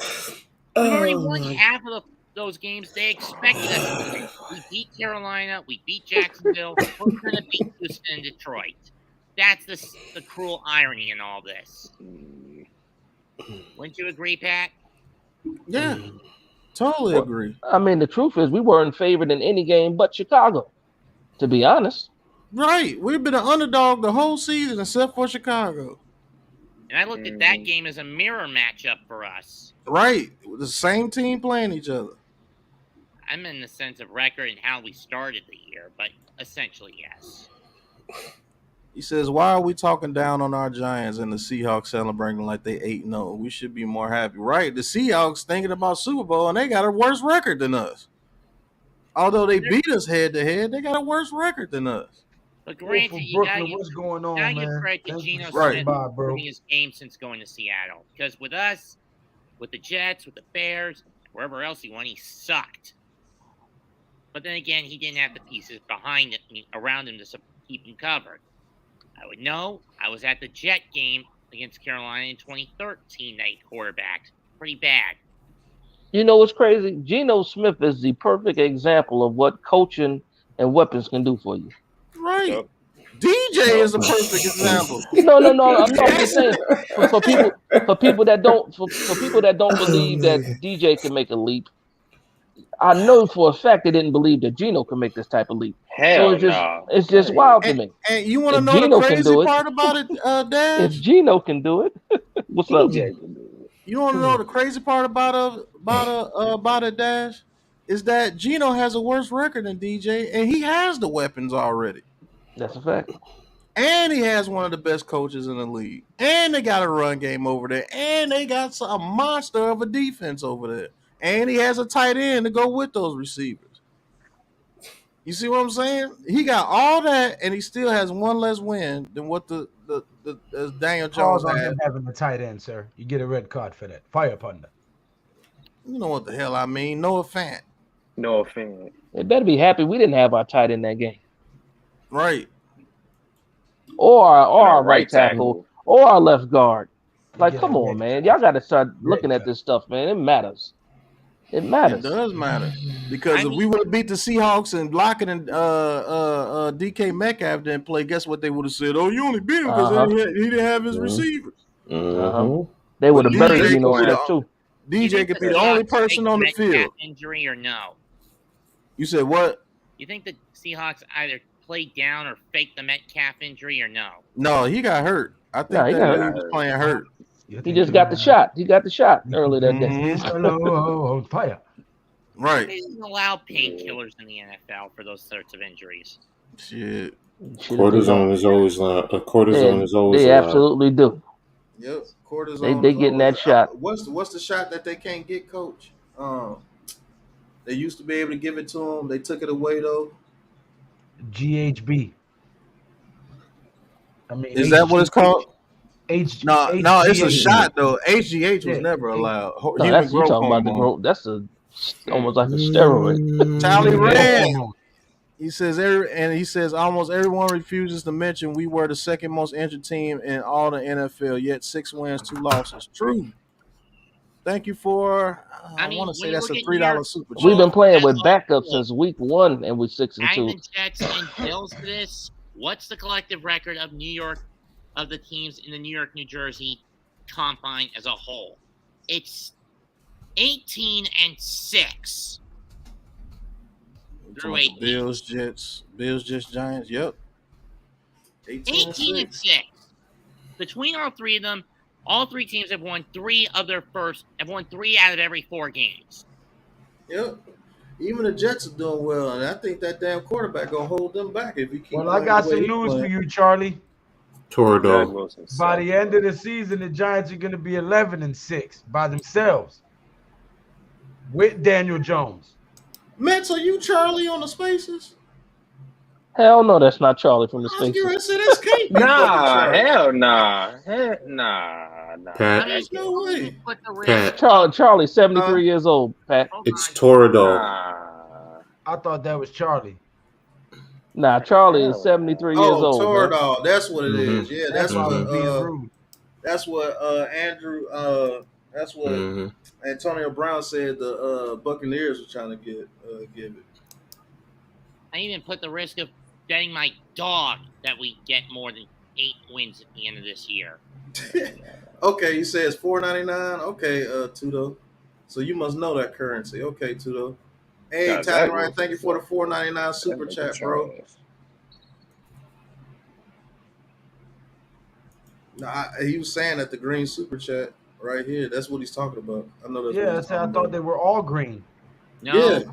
[SPEAKER 6] we've already won half of those games they expected us to win. We beat Carolina, we beat Jacksonville, we're going to beat Houston and Detroit. That's the cruel irony in all this. Wouldn't you agree, Pat?
[SPEAKER 1] Yeah, totally agree.
[SPEAKER 5] I mean, the truth is we weren't favored in any game but Chicago, to be honest.
[SPEAKER 1] Right. We've been an underdog the whole season except for Chicago.
[SPEAKER 6] And I looked at that game as a mirror matchup for us.
[SPEAKER 1] Right. The same team playing each other.
[SPEAKER 6] I'm in the sense of record and how we started the year, but essentially, yes.
[SPEAKER 1] He says, why are we talking down on our Giants and the Seahawks celebrating like they 8-0? We should be more happy. Right. The Seahawks thinking about Super Bowl, and they got a worse record than us. Although they beat us head-to-head, they got a worse record than us.
[SPEAKER 6] But granted,
[SPEAKER 4] what's going on,
[SPEAKER 6] now
[SPEAKER 4] man?
[SPEAKER 6] you credit to Geno
[SPEAKER 1] Smith
[SPEAKER 6] for his game since going to Seattle. Because with us, with the Jets, with the Bears, wherever else he went, he sucked. But then again, he didn't have the pieces behind it, around him to keep him covered. I would know. I was at the Jet game against Carolina in 2013. They quarterbacked pretty bad.
[SPEAKER 5] You know what's crazy? Geno Smith is the perfect example of what coaching and weapons can do for you.
[SPEAKER 1] Right. Yep. DJ is a perfect example.
[SPEAKER 5] No. I'm just saying for people that don't believe that DJ can make a leap. I know for a fact they didn't believe that Geno could make this type of leap. It's just wild to me.
[SPEAKER 1] And you want to know the crazy part about it, Dash?
[SPEAKER 5] If Geno can do it, what's up?
[SPEAKER 1] You want to know the crazy part about it, Dash? Is that Geno has a worse record than DJ, and he has the weapons already.
[SPEAKER 5] That's a fact.
[SPEAKER 1] And he has one of the best coaches in the league. And they got a run game over there. And they got a monster of a defense over there. And he has a tight end to go with those receivers. You see what I'm saying? He got all that, and he still has one less win than what the Daniel Jones had.
[SPEAKER 4] Him having a tight end, sir. You get a red card for that. Fire pundit.
[SPEAKER 1] You know what the hell I mean? Noah Fant.
[SPEAKER 5] They better be happy we didn't have our tight end that game.
[SPEAKER 1] Right.
[SPEAKER 5] Or our right tackle, or our left guard. Like, come on, man. Y'all got to start looking at this stuff, man. It matters. It matters.
[SPEAKER 1] It does matter. Because if we would have beat the Seahawks and Lockett and DK Metcalf didn't play, guess what they would have said? Oh, you only beat him because he didn't have his receivers.
[SPEAKER 5] They would have buried Geno Smith, too.
[SPEAKER 1] DJ could be the only person on the field.
[SPEAKER 6] Injury or no?
[SPEAKER 1] You said what?
[SPEAKER 6] You think the Seahawks either played down or faked the Metcalf injury or no?
[SPEAKER 1] No, he got hurt. I think
[SPEAKER 5] he
[SPEAKER 1] that
[SPEAKER 5] got
[SPEAKER 1] he
[SPEAKER 5] hurt.
[SPEAKER 1] was playing hurt.
[SPEAKER 5] He just got the shot. He got the shot earlier that day.
[SPEAKER 4] Hello, fire.
[SPEAKER 1] Right.
[SPEAKER 6] They didn't allow painkillers in the NFL for those sorts of injuries.
[SPEAKER 1] Shit.
[SPEAKER 3] Cortisone is always
[SPEAKER 5] They
[SPEAKER 3] allowed.
[SPEAKER 5] absolutely do.
[SPEAKER 1] Yep. Cortisone.
[SPEAKER 5] They getting that shot.
[SPEAKER 1] What's the shot that they can't get, Coach? They used to be able to give it to them. They took it away though.
[SPEAKER 4] GHB. I mean,
[SPEAKER 1] is that what it's called? No, it's a
[SPEAKER 4] HGH.
[SPEAKER 1] shot though. HGH was never allowed.
[SPEAKER 5] No, that's you talking about the growth. That's almost like a steroid.
[SPEAKER 1] Tally Rand. He says almost everyone refuses to mention we were the second most injured team in all the NFL, yet 6 wins, 2 losses. True. Thank you for. I want to say that's a $3 super chat.
[SPEAKER 5] We've been playing with backups since week 1, and we're 6-2.
[SPEAKER 6] Adding the Jets and Bills to this. What's the collective record of the teams in the New York, New Jersey combine as a whole? It's 18-6. Through 8
[SPEAKER 1] Bills, Jets, Giants. Yep.
[SPEAKER 6] 18-6. Between all three of them, all 3 teams have won 3 out of every 4 games.
[SPEAKER 1] Yep. Even the Jets are doing well, and I think that damn quarterback gonna hold them back if he keeps.
[SPEAKER 4] Well, I got some news for you, Charlie.
[SPEAKER 3] Tordo.
[SPEAKER 4] By the end of the season, the Giants are going to be 11-6 by themselves with Daniel Jones.
[SPEAKER 1] Mets, are you Charlie on the Spaces?
[SPEAKER 5] Hell no, that's not Charlie from the Spaces.
[SPEAKER 2] Nah, hell nah.
[SPEAKER 3] Pat.
[SPEAKER 1] There's no way.
[SPEAKER 3] Pat.
[SPEAKER 5] Charlie, 73 years old, Pat.
[SPEAKER 3] It's Tordo.
[SPEAKER 4] I thought that was Charlie.
[SPEAKER 5] Nah, Charlie is 73 years old.
[SPEAKER 1] Toradol, that's what it is. Yeah, that's what Andrew that's what Antonio Brown said the Buccaneers were trying to give it.
[SPEAKER 6] I even put the risk of betting my dog that we get more than 8 wins at the end of this year.
[SPEAKER 1] Okay, you say it's $4.99. Okay, Tudo. So you must know that currency. Okay, Tudo. Hey, Tyler Ryan, thank you for the $4.99 super chat, bro. No, he was saying that the green super chat right here. That's what he's talking about. I know that's.
[SPEAKER 4] Yeah, that's how I thought they were all green.
[SPEAKER 6] No,
[SPEAKER 1] yeah.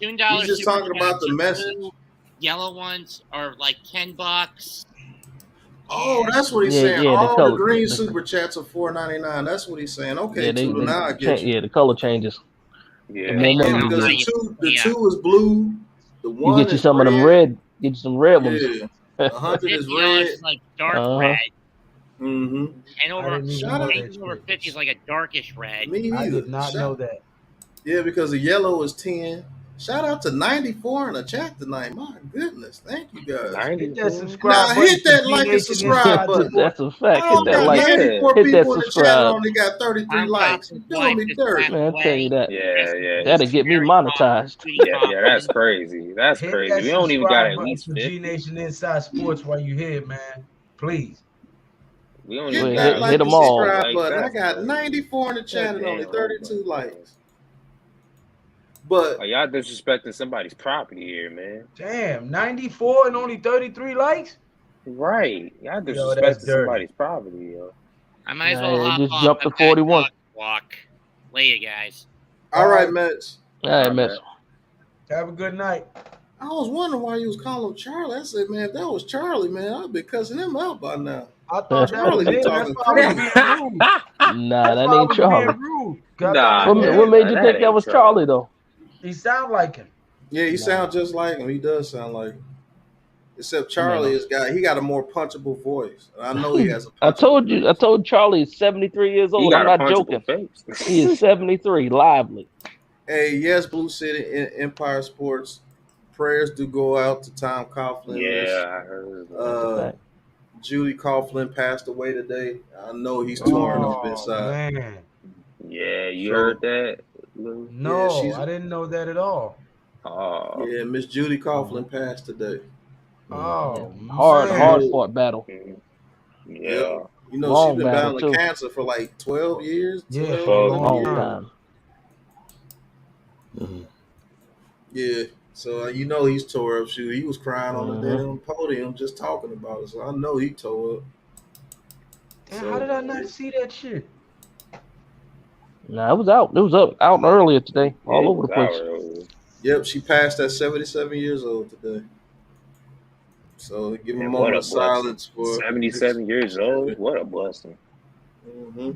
[SPEAKER 6] $2.
[SPEAKER 1] He's just talking about the message.
[SPEAKER 6] Yellow ones are like $10.
[SPEAKER 1] Oh, that's what he's saying. All the green super chats are $4.99. That's what he's saying. Okay, Tudo, now I get you.
[SPEAKER 5] Yeah, the color changes.
[SPEAKER 2] Yeah,
[SPEAKER 1] because the two is blue. The one
[SPEAKER 5] you get you some of them red. Get you some red ones.
[SPEAKER 1] Yeah, 100 is red.
[SPEAKER 6] Is like dark red.
[SPEAKER 1] Mm-hmm.
[SPEAKER 6] And over 50 is like a darkish red.
[SPEAKER 1] Me neither.
[SPEAKER 4] I did not know that.
[SPEAKER 1] Yeah, because the yellow is 10. Shout out to 94 in the chat tonight. My goodness. Thank you guys.
[SPEAKER 4] Hit that subscribe button.
[SPEAKER 1] Hit that like and subscribe button.
[SPEAKER 5] That's a fact. Hit that like.
[SPEAKER 1] 94
[SPEAKER 5] hit
[SPEAKER 1] people
[SPEAKER 5] that
[SPEAKER 1] in the chat only got 33 likes. You're doing me dirty.
[SPEAKER 5] Man, I tell you that.
[SPEAKER 2] Yeah.
[SPEAKER 5] That'll get me monetized.
[SPEAKER 2] Yeah, that's crazy. That's crazy. We don't even got at least 50.
[SPEAKER 4] G Nation Inside Sports while you here, man. Please.
[SPEAKER 2] We don't
[SPEAKER 1] hit
[SPEAKER 2] even
[SPEAKER 1] that
[SPEAKER 2] got
[SPEAKER 1] like
[SPEAKER 5] hit
[SPEAKER 1] and
[SPEAKER 5] them all.
[SPEAKER 1] subscribe button. I got 94 in the chat and only 32 likes. But
[SPEAKER 2] y'all disrespecting somebody's property here, man.
[SPEAKER 4] Damn, 94 and only 33 likes?
[SPEAKER 2] Right. Y'all disrespecting somebody's property, yo.
[SPEAKER 6] I might as well hop
[SPEAKER 5] just
[SPEAKER 6] off
[SPEAKER 5] jump to 41.
[SPEAKER 6] Walk. Later, guys.
[SPEAKER 1] all right, Mets.
[SPEAKER 5] All right, Mets.
[SPEAKER 4] Have a good night.
[SPEAKER 1] I was wondering why you was calling him Charlie. I said, man, if that was Charlie, man, I'd be cussing him out by now.
[SPEAKER 4] I thought that was him. That's why I was being rude.
[SPEAKER 5] Nah, that ain't Charlie.
[SPEAKER 2] Nah.
[SPEAKER 5] What made you think that was Charlie, though?
[SPEAKER 4] He sound like him.
[SPEAKER 1] Yeah, he sounds just like him. He does sound like him. Except Charlie he got a more punchable voice. I know he has a
[SPEAKER 5] I told Charlie he's 73 years old. I'm not joking. He is 73, lively.
[SPEAKER 1] Hey, yes, Blue City Empire Sports. Prayers do go out to Tom Coughlin.
[SPEAKER 2] Yeah, I heard.
[SPEAKER 1] Judy Coughlin passed away today. I know he's torn up inside.
[SPEAKER 4] Man.
[SPEAKER 2] Yeah, you heard that?
[SPEAKER 4] No, I didn't know that at all.
[SPEAKER 2] Oh.
[SPEAKER 1] Yeah, Miss Judy Coughlin passed today.
[SPEAKER 4] Oh,
[SPEAKER 5] hard fought battle.
[SPEAKER 2] Yeah.
[SPEAKER 1] You know, she's been battling cancer for like 12 years.
[SPEAKER 4] Yeah,
[SPEAKER 1] 12
[SPEAKER 5] long time.
[SPEAKER 1] Yeah. So you know he's tore up. Shoot, he was crying on the damn podium just talking about it. So I know he tore up.
[SPEAKER 4] Damn, how did I not see that shit?
[SPEAKER 5] Nah, it was out. It was out earlier today, all over the place.
[SPEAKER 1] Yep, she passed at 77 years old today. So give him a moment of silence for
[SPEAKER 2] 77 years old. What a blessing.
[SPEAKER 1] Mm-hmm.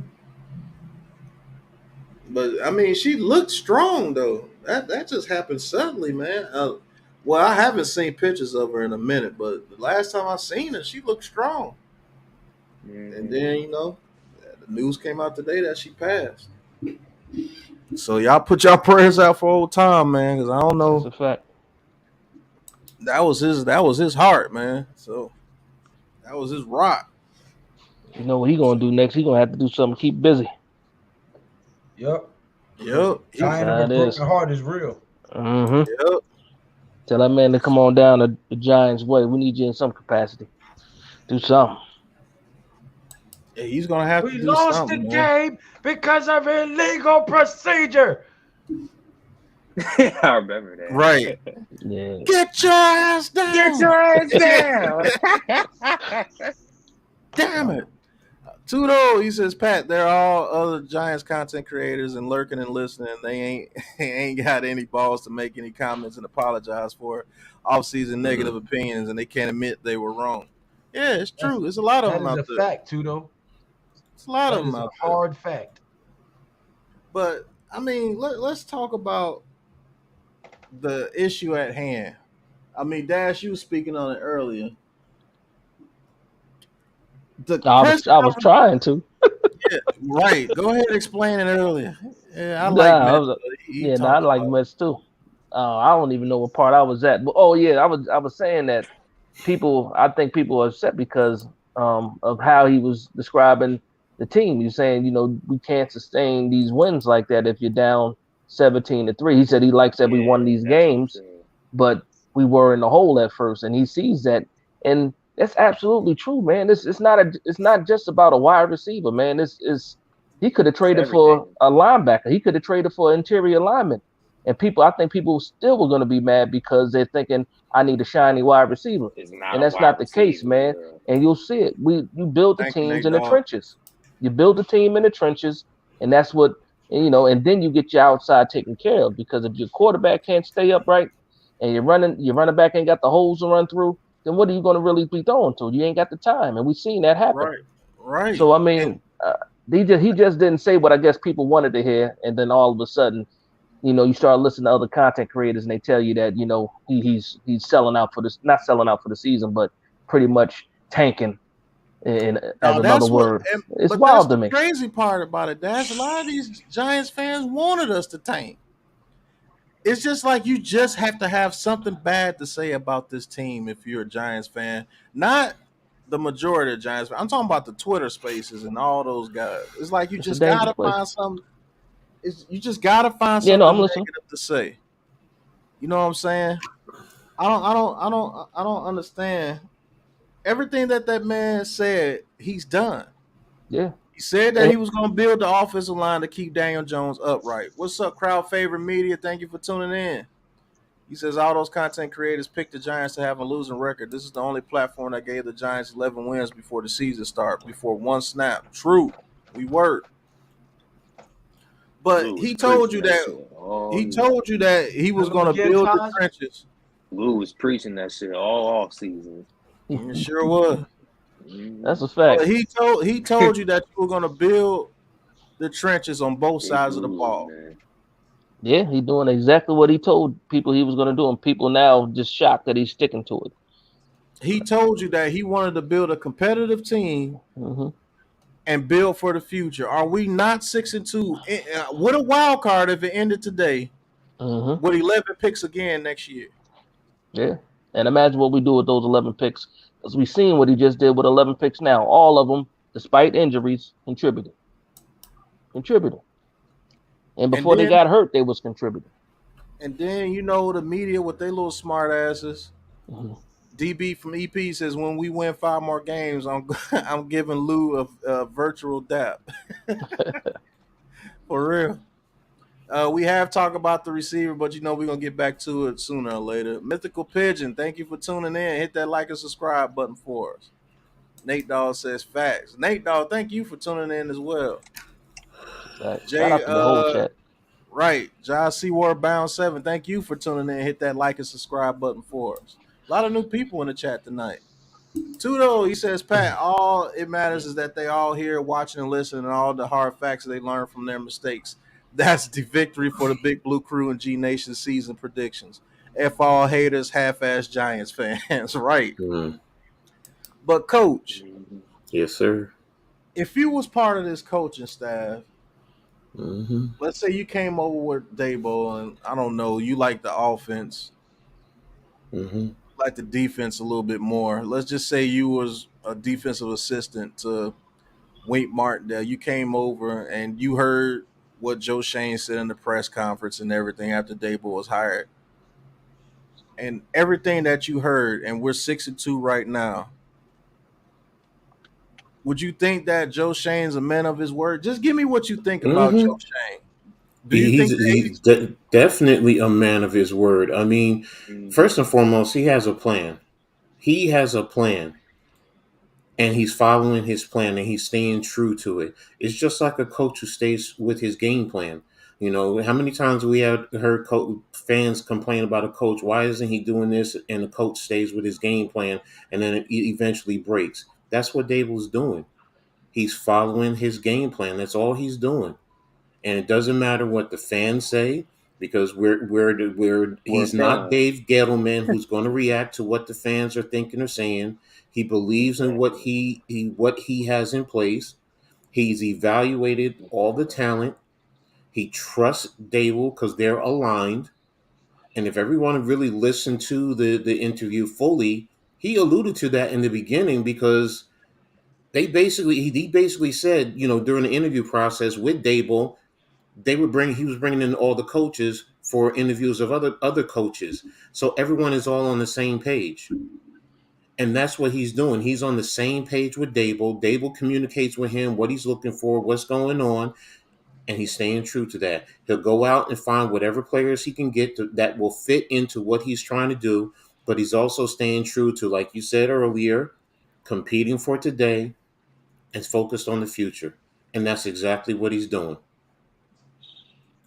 [SPEAKER 1] But I mean, she looked strong though. That just happened suddenly, man. Well, I haven't seen pictures of her in a minute, but the last time I seen her, she looked strong. Mm-hmm. And then the news came out today that she passed. So y'all put y'all prayers out for old Tom, man, because I don't know.
[SPEAKER 5] That's a fact.
[SPEAKER 1] That was his heart, man. So that was his rock.
[SPEAKER 5] You know what he gonna do next? He gonna have to do something to keep busy.
[SPEAKER 1] Yep.
[SPEAKER 4] Dying of a broken heart is real.
[SPEAKER 5] Mm-hmm.
[SPEAKER 1] Yep.
[SPEAKER 5] Tell that man to come on down the Giants' way. We need you in some capacity. Do something.
[SPEAKER 1] Yeah, he's gonna have to do something.
[SPEAKER 4] We lost the game because of illegal procedure.
[SPEAKER 2] I remember that.
[SPEAKER 1] Right.
[SPEAKER 5] Yeah.
[SPEAKER 1] Get your ass down.
[SPEAKER 2] Get your ass down.
[SPEAKER 1] Damn it. Tudo, he says, Pat, they're all other Giants content creators and lurking and listening. They ain't got any balls to make any comments and apologize for off-season negative opinions, and they can't admit they were wrong. Yeah, it's true. There's a lot of them out there.
[SPEAKER 4] That is a fact, Tudo.
[SPEAKER 1] It's a lot of them out there.
[SPEAKER 4] Hard fact.
[SPEAKER 1] But, I mean, let's talk about the issue at hand. I mean, Dash, you were speaking on it earlier.
[SPEAKER 5] I was trying to.
[SPEAKER 1] Yeah, right. Go ahead and explain it earlier. Yeah, I like
[SPEAKER 5] I like Mets too. I don't even know what part I was at. But I was saying that I think people are upset because of how he was describing the team. He's saying, we can't sustain these wins like that if you're down 17-3. He said he likes that we won these games, but we were in the hole at first, and he sees that, and that's absolutely true, man. It's not just about a wide receiver, man. He could have traded for a linebacker. He could have traded for interior lineman. And I think people still were going to be mad because they're thinking, I need a shiny wide receiver. And that's not the case, man. And you'll see it. You build the teams in the trenches. You build the team in the trenches, and that's what, and then you get your outside taken care of, because if your quarterback can't stay upright and your running back ain't got the holes to run through, then what are you going to really be throwing to? You ain't got the time, and we've seen that happen.
[SPEAKER 1] Right.
[SPEAKER 5] So, I mean, he just didn't say what I guess people wanted to hear, and then all of a sudden, you start listening to other content creators, and they tell you that, he's selling out for this, not selling out for the season, but pretty much tanking, as another word. It's wild to me.
[SPEAKER 1] The crazy part about it, Dash, a lot of these Giants fans wanted us to tank. It's just like you just have to have something bad to say about this team if you're a Giants fan. Not the majority of Giants fans. I'm talking about the Twitter spaces and all those guys. It's like you just gotta find something. You just gotta find something negative to say. You know what I'm saying? I don't understand. Everything that man said, he's done.
[SPEAKER 5] Yeah.
[SPEAKER 1] He said that he was going to build the offensive line to keep Daniel Jones upright. What's up, crowd favorite media? Thank you for tuning in. He says all those content creators picked the Giants to have a losing record. This is the only platform that gave the Giants 11 wins before the season started, before one snap. True. We were. But he told you that he was going to build the trenches.
[SPEAKER 2] Lou was preaching that shit all off season.
[SPEAKER 1] It sure was.
[SPEAKER 5] That's a fact.
[SPEAKER 1] But he told you that you were going to build the trenches on both sides of the ball.
[SPEAKER 2] Man.
[SPEAKER 5] Yeah, he's doing exactly what he told people he was going to do, and people now just shocked that he's sticking to it.
[SPEAKER 1] He told you that he wanted to build a competitive team and build for the future. Are we not 6-2 with a wild card if it ended today with 11 picks again next year?
[SPEAKER 5] Yeah, and imagine what we do with those 11 picks. Because we've seen what he just did with 11 picks now. All of them, despite injuries, contributed. And before they got hurt, they was contributing.
[SPEAKER 1] And then, the media with their little smart asses. DB from EP says, when we win 5 more games, I'm giving Lou a virtual dap. For real. We have talked about the receiver, but we're gonna get back to it sooner or later. Mythical Pigeon, thank you for tuning in. Hit that like and subscribe button for us. Nate Dogg says facts. Nate Dogg, thank you for tuning in as well.
[SPEAKER 5] Shout
[SPEAKER 1] Jay,
[SPEAKER 5] out to the whole chat.
[SPEAKER 1] right. Josh Seaward Bound 7, thank you for tuning in. Hit that like and subscribe button for us. A lot of new people in the chat tonight. Tudo, he says, Pat, all it matters is that they all hear, watching, and listening, and all the hard facts they learn from their mistakes. That's the victory for the Big Blue Crew and G Nation season predictions. F all haters, half-ass Giants fans, right?
[SPEAKER 3] Mm.
[SPEAKER 1] But coach,
[SPEAKER 3] Yes, sir.
[SPEAKER 1] if you was part of this coaching staff,
[SPEAKER 3] Mm-hmm.
[SPEAKER 1] let's say you came over with Dabo, and I don't know, you like the offense,
[SPEAKER 3] Mm-hmm.
[SPEAKER 1] like the defense a little bit more. Let's just say you was a defensive assistant to Wink Martindale. You came over and you heard what Joe Schoen said in the press conference and everything after Dable was hired. And everything that you heard, and we're 6-2 right now. Would you think that Joe Schoen's a man of his word? Just give me what you think about
[SPEAKER 3] Mm-hmm.
[SPEAKER 1] Joe Schoen. Do you think
[SPEAKER 3] He's definitely a man of his word. I mean, first and foremost, he has a plan. He has a plan, and he's following his plan, and he's staying true to it. It's just like a coach who stays with his game plan. You know, how many times we have heard fans complain about a coach? Why isn't he doing this? And the coach stays with his game plan, and then it eventually breaks. That's what Dable's doing. He's following his game plan. That's all he's doing. And it doesn't matter what the fans say, because he's not
[SPEAKER 2] fans.
[SPEAKER 3] Dave Gettleman who's going to react to what the fans are thinking or saying. He believes in what he has in place. He's evaluated all the talent. He trusts Dable because they're aligned. And if everyone really listened to the interview fully, he alluded to that in the beginning, because he basically said, during the interview process with Dable, he was bringing in all the coaches for interviews of other coaches, so everyone is all on the same page. And that's what he's doing. He's on the same page with Dable. Dable communicates with him what he's looking for, what's going on, and he's staying true to that. He'll go out and find whatever players he can get that will fit into what he's trying to do, but he's also staying true to, like you said earlier, competing for today and focused on the future. And that's exactly what he's doing.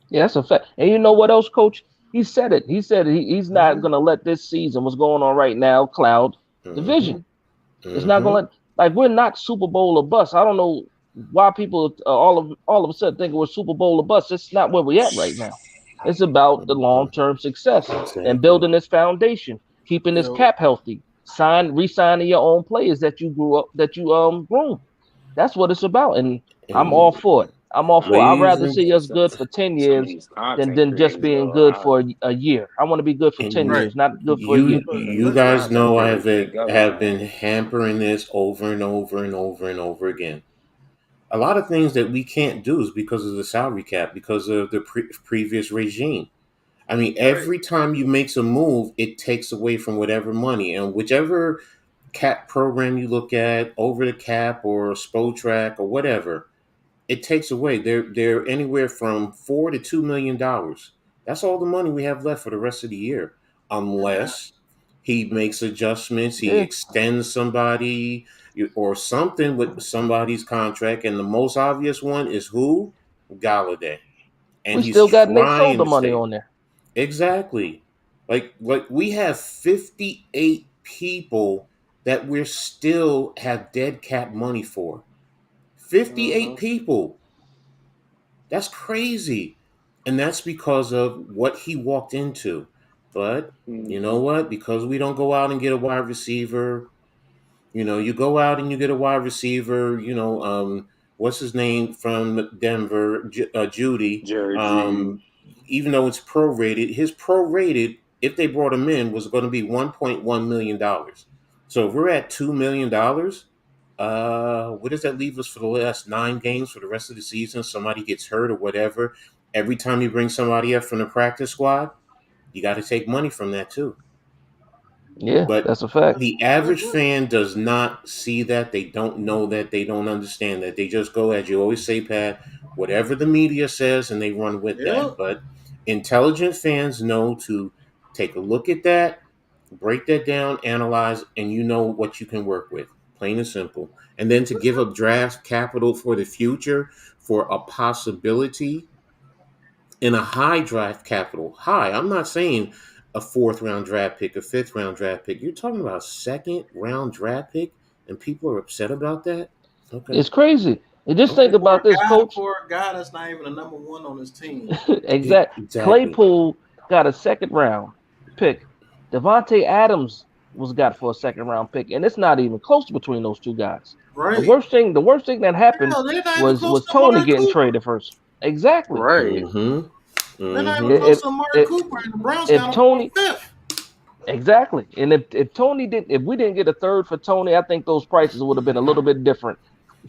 [SPEAKER 5] Yeah, that's a fact. And you know what else, Coach? He said it. He said he's not going to let this season, what's going on right now, cloud the vision. It's not going to let, we're not Super Bowl or bust. I don't know why people all of a sudden think we're Super Bowl or bust. It's not where we're at right now. It's about the long-term success and building this foundation, keeping this cap healthy, re-signing your own players that you groomed. That's what it's about. And I'm all for it. I'd rather see us good for 10 years than just being good for a year. I want to be good for 10 years, not good for a year.
[SPEAKER 3] You guys know I have been hampering this over and over and over and over again. A lot of things that we can't do is because of the salary cap, because of the previous regime. I mean, every time you make a move, it takes away from whatever money, and whichever cap program you look at, over the cap or Spotrac or whatever, it takes away. They're anywhere from $4 to $2 million. That's all the money we have left for the rest of the year, unless he makes adjustments. He extends somebody or something with somebody's contract, and the most obvious one is who? Galladay, and
[SPEAKER 5] we still got Nick Solder money on there.
[SPEAKER 3] Exactly. Like we have 58 people that we're still have dead cap money for. 58 people. That's crazy. And that's because of what he walked into. But you know what? Because we don't go out and get a wide receiver, you go out and you get a wide receiver, what's his name from Denver, Judy. Even though it's prorated, his prorated, if they brought him in, was going to be $1.1 million. So if we're at $2 million, what does that leave us for the last 9 games for the rest of the season? Somebody gets hurt or whatever. Every time you bring somebody up from the practice squad, you got to take money from that too.
[SPEAKER 5] Yeah,
[SPEAKER 3] But
[SPEAKER 5] that's a fact.
[SPEAKER 3] the average fan does not see that. They don't know that. They don't understand that. They just go, as you always say, Pat, whatever the media says, and they run with
[SPEAKER 1] Yeah.
[SPEAKER 3] that. But intelligent fans know to take a look at that, break that down, analyze, and you know what you can work with. Plain and simple. And then to give up draft capital for the future for a possibility in a high draft capital. High. I'm not saying a 4th-round draft pick, a 5th-round draft pick. You're talking about a 2nd-round draft pick, and people are upset about that? Okay.
[SPEAKER 5] It's crazy. And just
[SPEAKER 3] Okay.
[SPEAKER 5] think about this, coach.
[SPEAKER 1] For a guy that's not even a number 1 on his team.
[SPEAKER 5] Exactly. Claypool got a 2nd-round pick. Devontae Adams was got for a 2nd-round pick, and it's not even close between those two guys.
[SPEAKER 1] Right.
[SPEAKER 5] The worst thing that happened was Tony getting traded first. Exactly.
[SPEAKER 2] Right.
[SPEAKER 1] They're not even close to Amari Cooper, and the Browns got him 5th.
[SPEAKER 5] Exactly. And if Tony didn't, if we didn't get a 3rd for Tony, I think those prices would have been a little bit different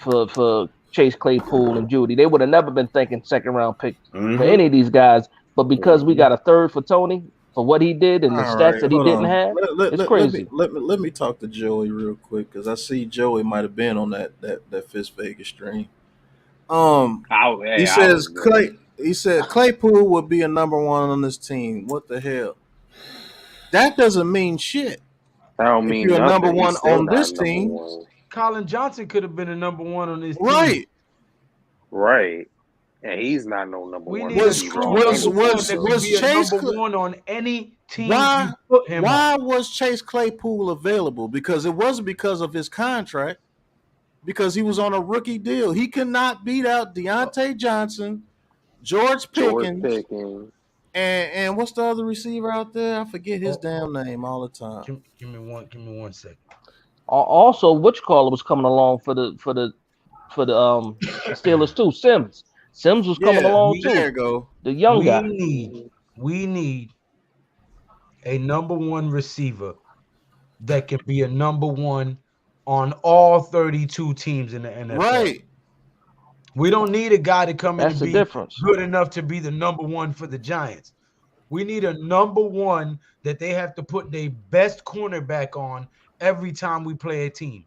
[SPEAKER 5] for Chase Claypool and Judy. They would have never been thinking 2nd-round pick for any of these guys. But because we got a 3rd for Tony for what he did and the stats that he didn't have, it's crazy.
[SPEAKER 1] Let me talk to Joey real quick, because I see Joey might have been on that Fist Vegas stream. He said Claypool would be a number 1 on this team. What the hell? That doesn't mean shit.
[SPEAKER 2] That don't mean
[SPEAKER 1] if you're
[SPEAKER 2] nothing.
[SPEAKER 1] number 1 on this team.
[SPEAKER 4] Colin Johnson could have been a number 1 on this team.
[SPEAKER 2] Right. And he's not no number 1.
[SPEAKER 1] Was Chase
[SPEAKER 4] number 1 on any team?
[SPEAKER 1] Why was Chase Claypool available? Because it wasn't because of his contract. Because he was on a rookie deal. He could not beat out Deontay Johnson, George Pickens. And what's the other receiver out there? I forget his damn name all the time.
[SPEAKER 4] Give me one second.
[SPEAKER 5] Also, Witchcaller was coming along for the Steelers too. Sims was coming along too.
[SPEAKER 1] There you go.
[SPEAKER 5] The young guy.
[SPEAKER 4] We need a number 1 receiver that can be a number 1 on all 32 teams in the NFL.
[SPEAKER 1] Right.
[SPEAKER 4] We don't need a guy to come in and be
[SPEAKER 5] difference.
[SPEAKER 4] Good enough to be the number 1 for the Giants. We need a number 1 that they have to put their best cornerback on every time we play a team.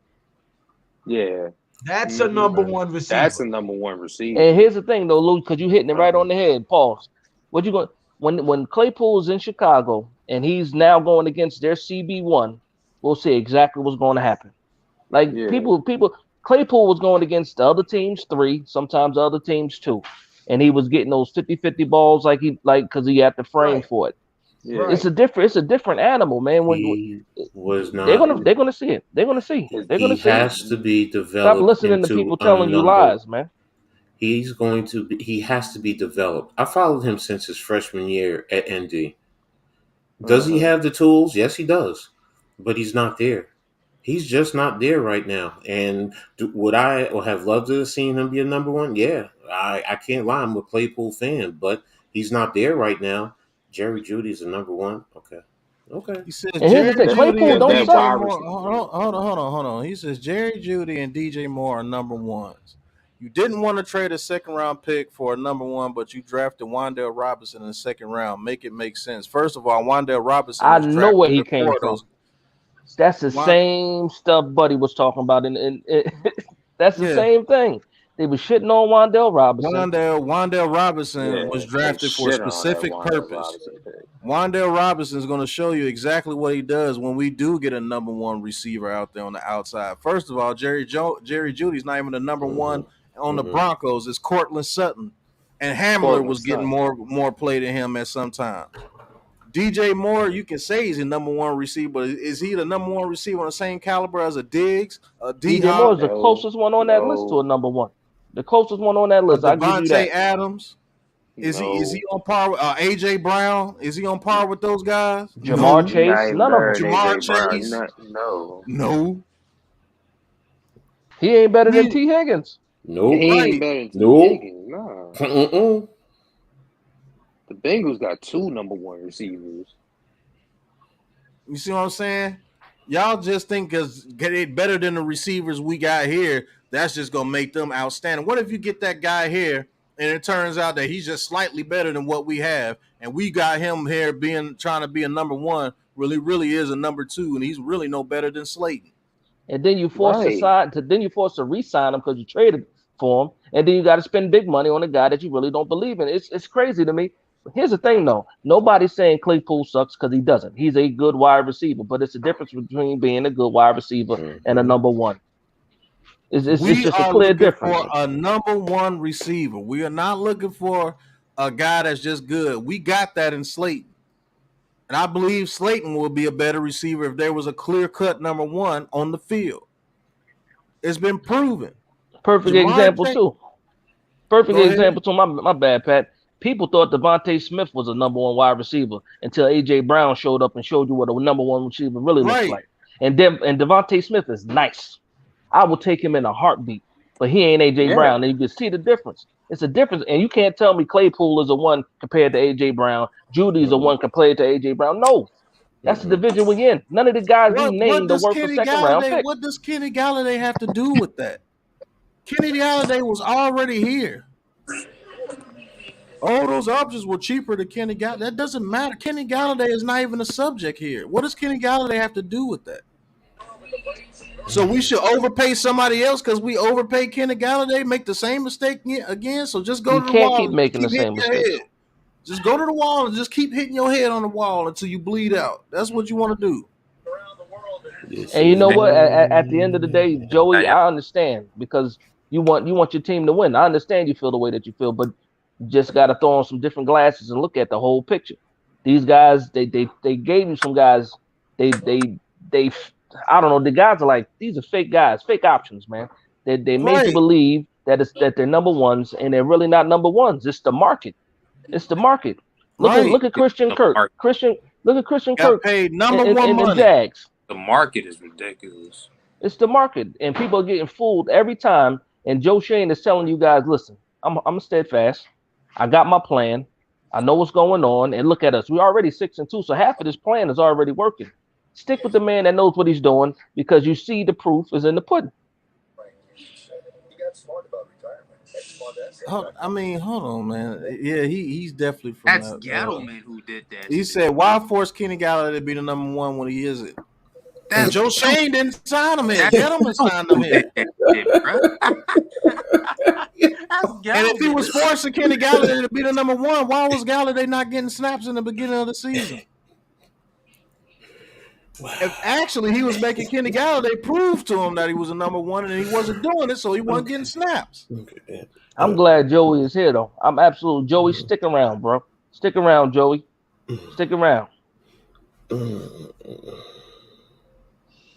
[SPEAKER 2] Yeah.
[SPEAKER 4] That's a number 1 receiver.
[SPEAKER 2] That's a number 1 receiver.
[SPEAKER 5] And here's the thing, though, Lou, because you're hitting it right on the head. Pause. What you going? When Claypool's in Chicago and he's now going against their CB1, we'll see exactly what's going to happen. Like people. Claypool was going against the other teams 3, sometimes the other teams 2, and he was getting those 50-50 balls because he had the frame for it. Yeah. It's a different animal, man.
[SPEAKER 3] He was not.
[SPEAKER 5] They're gonna see it. They're gonna see. They're gonna see.
[SPEAKER 3] He has to be developed.
[SPEAKER 5] Stop listening to people telling you lies, man.
[SPEAKER 3] He has to be developed. I followed him since his freshman year at ND. Does he have the tools? Yes, he does, but he's not there. He's just not there right now. And would I have loved to have seen him be a number 1? Yeah, I can't lie. I'm a Claypool fan, but he's not there right now. Jerry Jeudy's a number 1. Okay.
[SPEAKER 1] He says
[SPEAKER 5] Claypool don't suck.
[SPEAKER 1] Hold on. He says Jerry Jeudy and DJ Moore are number 1s. You didn't want to trade a 2nd-round pick for a number 1, but you drafted Wan'Dale Robinson in the 2nd round. Make it make sense. First of all, Wan'Dale Robinson.
[SPEAKER 5] I know where he came from. That's the same stuff Buddy was talking about. That's the same thing. They were shitting on Wan'Dale Robinson.
[SPEAKER 1] Wan'Dale Robinson was drafted for a specific purpose. Wan'Dale Robinson is going to show you exactly what he does when we do get a number 1 receiver out there on the outside. First of all, Jerry Jeudy's not even the number 1 on the Broncos. It's Cortland Sutton. And Hamler was getting more play than him at some time. DJ Moore, you can say he's a number 1 receiver, but is he the number 1 receiver on the same caliber as a Diggs? DJ
[SPEAKER 5] Moore is the closest one on that list to a number 1. The closest one on that list. I give you that.
[SPEAKER 1] Adams. Is he on par with AJ Brown? Is he on par with those guys?
[SPEAKER 5] Jamar Chase? None of them.
[SPEAKER 1] Jamar Chase? No.
[SPEAKER 5] He ain't better than T. Higgins.
[SPEAKER 3] Nope.
[SPEAKER 2] He ain't better than T. Higgins. No. The Bengals got 2 number 1 receivers.
[SPEAKER 1] You see what I'm saying? Y'all just think because they're better than the receivers we got here, that's just going to make them outstanding. What if you get that guy here and it turns out that he's just slightly better than what we have, and we got him here trying to be a number 1, really is a number 2, and he's really no better than Slayton.
[SPEAKER 5] And then you force to re-sign him because you traded for him, and then you got to spend big money on a guy that you really don't believe in. It's crazy to me. But here's the thing, though. Nobody's saying Claypool sucks because he doesn't. He's a good wide receiver, but it's the difference between being a good wide receiver and a number 1. It's just a clear difference.
[SPEAKER 1] For a number 1 receiver. We are not looking for a guy that's just good. We got that in Slayton. And I believe Slayton would be a better receiver if there was a clear-cut number 1 on the field. It's been proven.
[SPEAKER 5] Perfect example, too. Perfect example, too. My bad, Pat. People thought Devontae Smith was a number 1 wide receiver until A.J. Brown showed up and showed you what a number 1 receiver really looks like. And Devontae Smith is nice. I will take him in a heartbeat, but he ain't A.J. Brown. And you can see the difference. It's a difference. And you can't tell me Claypool is a 1 compared to A.J. Brown. Judy's a 1 compared to A.J. Brown. No. That's the division we're in. None of the guys we named are worth a second-round pick.
[SPEAKER 1] What does Kenny Galladay have to do with that? Kenny Galladay was already here. All those options were cheaper than Kenny Galladay. That doesn't matter. Kenny Galladay is not even a subject here. What does Kenny Galladay have to do with that? So we should overpay somebody else because we overpay Kenny Galladay, make the same mistake again? So just go to the wall.
[SPEAKER 5] You can't keep making the same mistake.
[SPEAKER 1] Just go to the wall and just keep hitting your head on the wall until you bleed out. That's what you want to do.
[SPEAKER 5] And you know what? At the end of the day, Joey, I understand because you want your team to win. I understand you feel the way that you feel, but you just got to throw on some different glasses and look at the whole picture. These guys, they gave you some guys. They I don't know. The guys are like, these are fake guys, fake options, man. They made you believe that they're number 1s, and they're really not number 1s. It's the market. It's the market. Look at Christian Kirk. Look at Christian Kirk
[SPEAKER 1] paid number 1
[SPEAKER 5] in
[SPEAKER 1] money.
[SPEAKER 5] the Jags.
[SPEAKER 2] The market is ridiculous.
[SPEAKER 5] It's the market, and people are getting fooled every time. And Joe Schoen is telling you guys, listen, I'm steadfast. I got my plan. I know what's going on. And look at us. We're already 6-2, so half of this plan is already working. Stick with the man that knows what he's doing because you see the proof is in the pudding.
[SPEAKER 1] Hold on, man. Yeah, he's definitely from
[SPEAKER 2] That's Gettleman who did that.
[SPEAKER 1] He said, why force Kenny Galladay to be the number 1 when he isn't? And Joe Schoen didn't sign him here. Gettleman signed him here. And if he was forcing Kenny Galladay to be the number 1, why was Galladay not getting snaps in the beginning of the season? Wow. If actually he was making Kenny Galladay prove to him that he was a number 1 and he wasn't doing it, so he wasn't getting snaps.
[SPEAKER 5] I'm glad Joey is here, though. I'm absolutely Joey. Stick around, bro. Stick around, Joey. Stick around.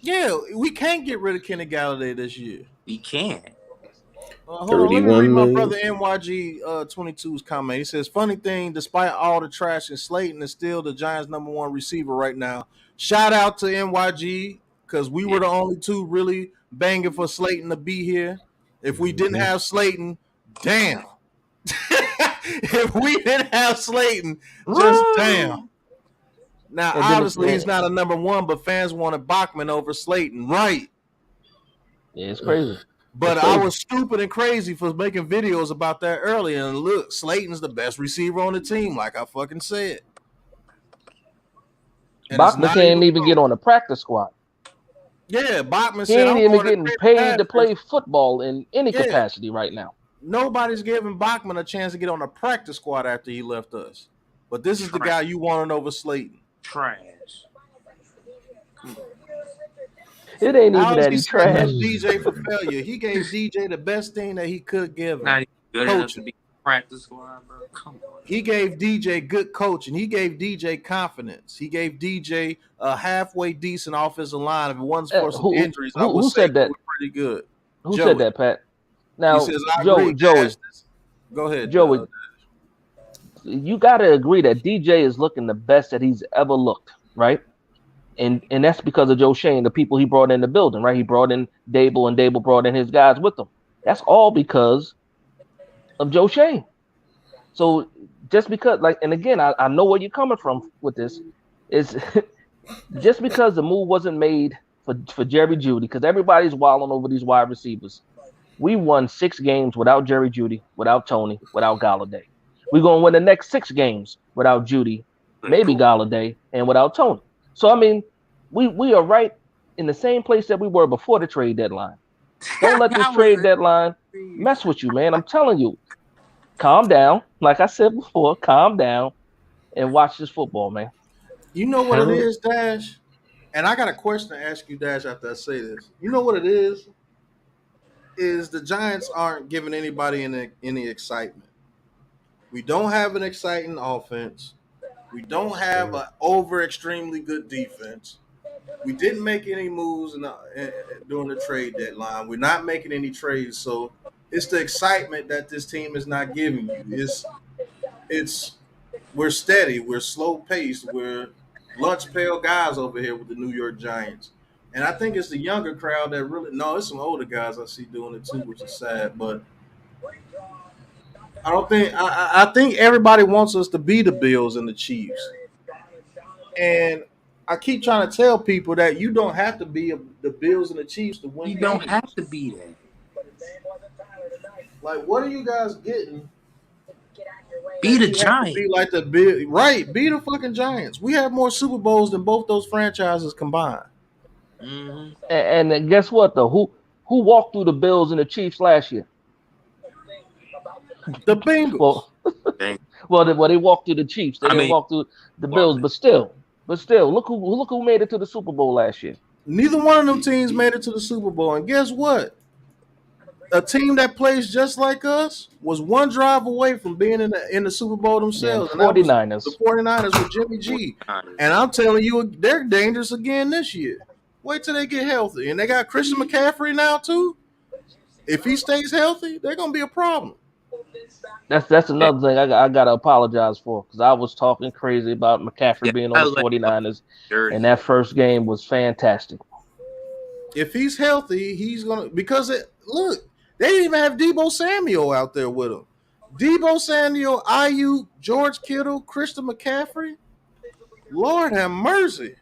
[SPEAKER 1] Yeah, we can't get rid of Kenny Galladay this year.
[SPEAKER 2] We can't.
[SPEAKER 1] Hold on, let me read my brother NYG 22's comment. He says, funny thing, despite all the trash in Slayton is still the Giants' number 1 receiver right now. Shout out to NYG because we were the only 2 really banging for Slayton to be here. If we didn't have Slayton, damn. If we didn't have Slayton, just damn. Now, obviously, he's not a number 1, but fans wanted Bachman over Slayton, right?
[SPEAKER 5] Yeah, it's crazy.
[SPEAKER 1] But I was stupid and crazy for making videos about that earlier. And look, Slayton's the best receiver on the team, like I fucking said.
[SPEAKER 5] And Bachman can't even get on the practice squad.
[SPEAKER 1] Yeah, Bachman said,
[SPEAKER 5] he ain't even getting paid to play football in any capacity right now.
[SPEAKER 1] Nobody's giving Bachman a chance to get on the practice squad after he left us. But this is the guy you wanted over Slayton.
[SPEAKER 2] Trash.
[SPEAKER 5] It ain't even that he's trash.
[SPEAKER 1] DJ for failure. He gave DJ the best thing that he could give him.
[SPEAKER 2] Not good enough to be practice squad, bro. Come on.
[SPEAKER 1] He gave DJ good coaching. He gave DJ confidence. He gave DJ a halfway decent offensive line. If it wasn't for some injuries, I would say that pretty good.
[SPEAKER 5] Who said that, Pat? Now,
[SPEAKER 1] he says,
[SPEAKER 5] Joey.
[SPEAKER 1] Go ahead,
[SPEAKER 5] Joey. You got to agree that DJ is looking the best that he's ever looked, right? And that's because of Joe Schoen, the people he brought in the building, right? He brought in Dable, and Dable brought in his guys with him. That's all because of Joe Schoen. So just because, and again, I know where you're coming from with this, is just because the move wasn't made for Jerry Jeudy, because everybody's wilding over these wide receivers. We won 6 games without Jerry Jeudy, without Tony, without Galladay. We're going to win the next 6 games without Jeudy, maybe Galladay, and without Tony. So I mean, we are right in the same place that we were before the trade deadline. Don't let this trade deadline mess with you, man. I'm telling you. Calm down. Like I said before, calm down and watch this football, man.
[SPEAKER 1] You know what it is, Dash? And I got a question to ask you, Dash, after I say this. You know what it is? Is the Giants aren't giving anybody any excitement. We don't have an exciting offense. We don't have an over extremely good defense. We didn't make any moves during the trade deadline. We're not making any trades, so it's the excitement that this team is not giving you. It's we're steady, we're slow paced, we're lunch pail guys over here with the New York Giants. And I think it's the younger crowd that really it's some older guys I see doing it too, which is sad. But I think everybody wants us to be the Bills and the Chiefs. And I keep trying to tell people that you don't have to be the Bills and the Chiefs to win.
[SPEAKER 7] You don't have to be that.
[SPEAKER 1] Like, what are you guys getting?
[SPEAKER 7] Be the Giants.
[SPEAKER 1] Be like the Bill, right? Be the fucking Giants. We have more Super Bowls than both those franchises combined.
[SPEAKER 5] Mm-hmm. And guess what though? Who walked through the Bills and the Chiefs last year?
[SPEAKER 1] The Bengals.
[SPEAKER 5] Well, they walked through the Chiefs. They didn't walk through the Bills, but still, look who made it to the Super Bowl last year.
[SPEAKER 1] Neither one of them teams made it to the Super Bowl, and guess what? A team that plays just like us was one drive away from being in the Super Bowl themselves.
[SPEAKER 5] Yeah, 49ers.
[SPEAKER 1] The 49ers with Jimmy G. And I'm telling you, they're dangerous again this year. Wait till they get healthy. And they got Christian McCaffrey now, too. If he stays healthy, they're going to be a problem.
[SPEAKER 5] That's another thing I got to apologize for, because I was talking crazy about McCaffrey being on the 49ers, and that first game was fantastic.
[SPEAKER 1] If he's healthy, he's going to – because, look, they didn't even have Deebo Samuel out there with him. Deebo Samuel, IU, George Kittle, Christian McCaffrey. Lord have mercy.